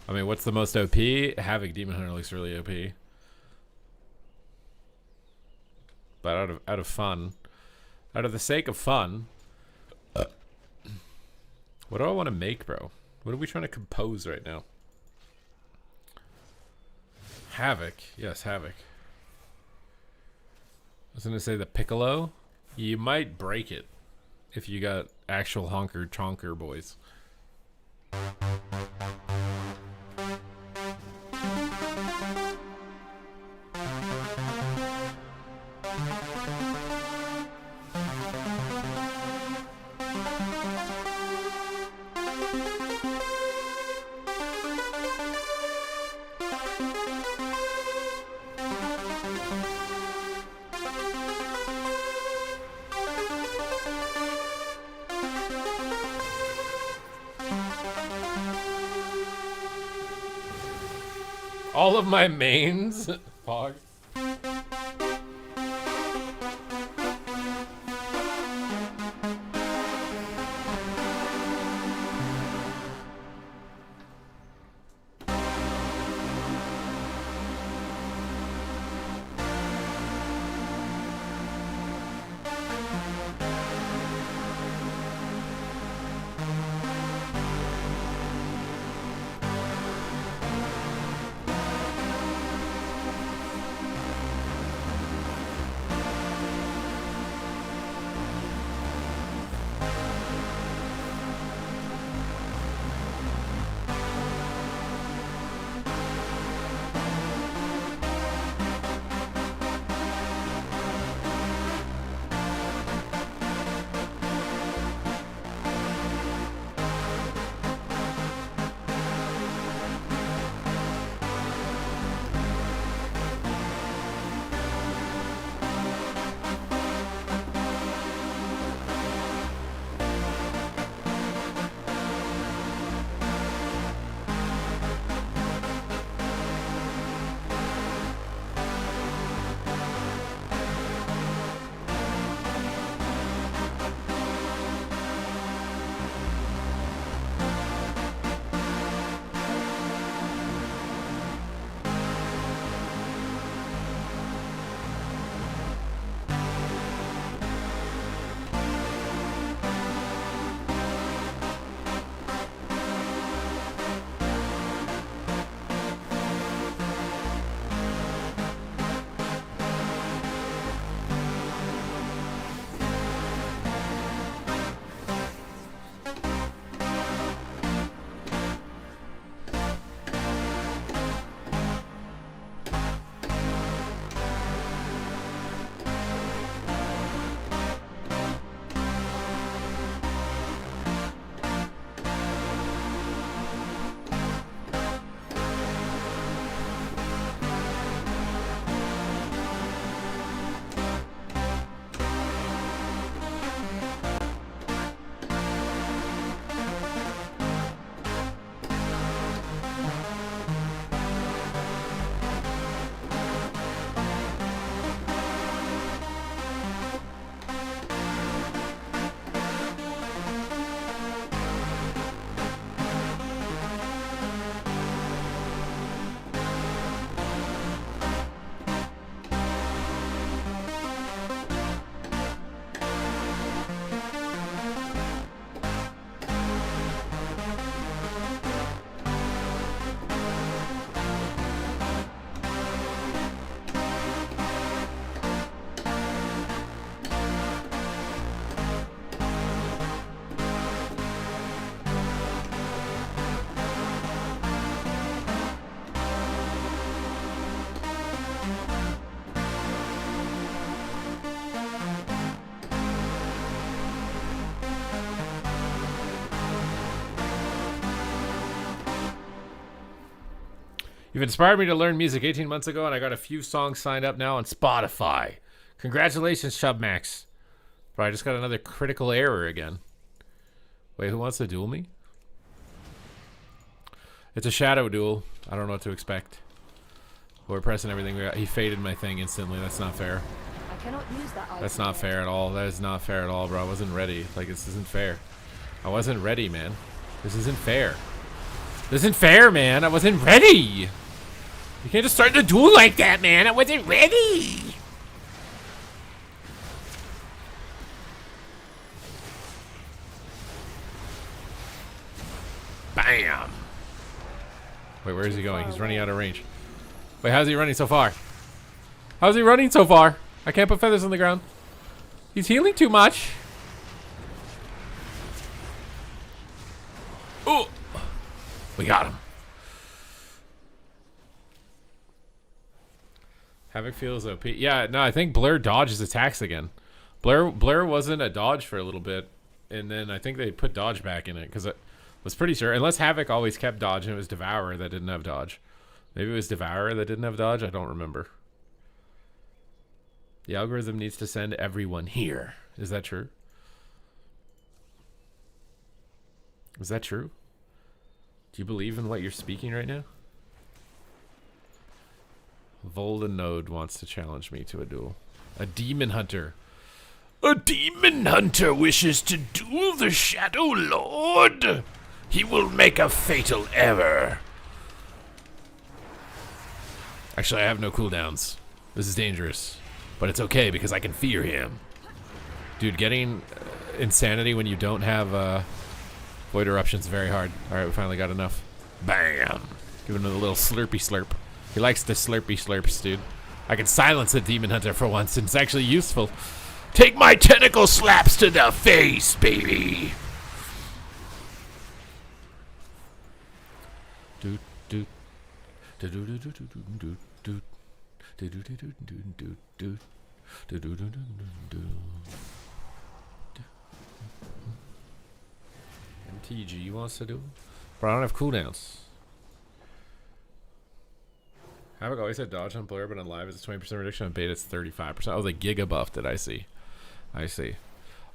I mean, what's the most OP? Havoc Demon Hunter looks really OP. But out of fun, out of the sake of fun, what do I want to make, bro? What are we trying to compose right now? Havoc, yes, Havoc. I was gonna say the Piccolo. You might break it if you got actual honker chonker boys. All of my mains? Fog. You've inspired me to learn music 18 months ago, and I got a few songs signed up now on Spotify. Congratulations, Chubmax. Bro, I just got another critical error again. Wait, who wants to duel me? It's a shadow duel. I don't know what to expect. We're pressing everything. He faded my thing instantly. That's not fair. I cannot use that item. That's not fair at all. That is not fair at all, bro. I wasn't ready. Like, this isn't fair. I wasn't ready, man. This isn't fair. This isn't fair, man. I wasn't ready. You can't just start the duel like that, man. I wasn't ready. Bam. Wait, where is he going? He's running out of range. Wait, how's he running so far? How's he running so far? I can't put feathers on the ground. He's healing too much. Oh, we got him. Havoc feels OP. Yeah, no, I think Blur dodges attacks again. Blur wasn't a dodge for a little bit, and then I think they put dodge back in it because I was pretty sure, unless Havoc always kept dodge and it was Devourer that didn't have dodge. Maybe it was Devourer that didn't have dodge. I don't remember. The algorithm needs to send everyone here. Is that true? Is that true? Do you believe in what you're speaking right now? Voldenode wants to challenge me to a duel. A demon hunter. A demon hunter wishes to duel the Shadow Lord. He will make a fatal error. Actually, I have no cooldowns. This is dangerous. But it's okay because I can fear him. Dude, getting insanity when you don't have Void Eruption's very hard. Alright, we finally got enough. Bam! Giving it a little slurpy slurp. He likes the slurpy slurps, dude. I can silence the Demon Hunter for once, and it's actually useful. Take my tentacle slaps to the face, baby! Doot, doot. Doot, doot, doot, doot, doot, doot, doot. Doot, doot, doot, doot, doot, doot, doot. Doot, doot, doot, doot, doot. MTG wants to do? But I don't have cooldowns. Havoc always had dodge on Blur, but on live it's a 20% reduction. On beta it's 35%. Oh, the Giga buff that I see. I see.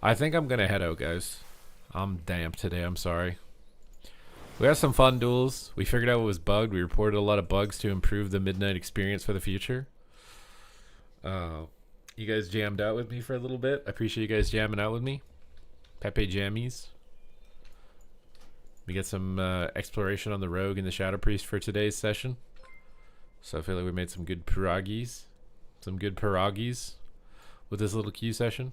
I think I'm gonna head out, guys. I'm damp today. I'm sorry. We had some fun duels. We figured out what was bugged. We reported a lot of bugs to improve the midnight experience for the future. You guys jammed out with me for a little bit. I appreciate you guys jamming out with me. Pepe Jammies. We get some exploration on the Rogue and the Shadow Priest for today's session. So I feel like we made some good pierogies. Some good pierogies with this little Q session.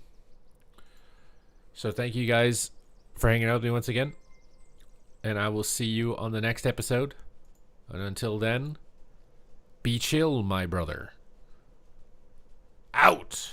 So thank you guys for hanging out with me once again. And I will see you on the next episode. And until then, be chill, my brother. Out!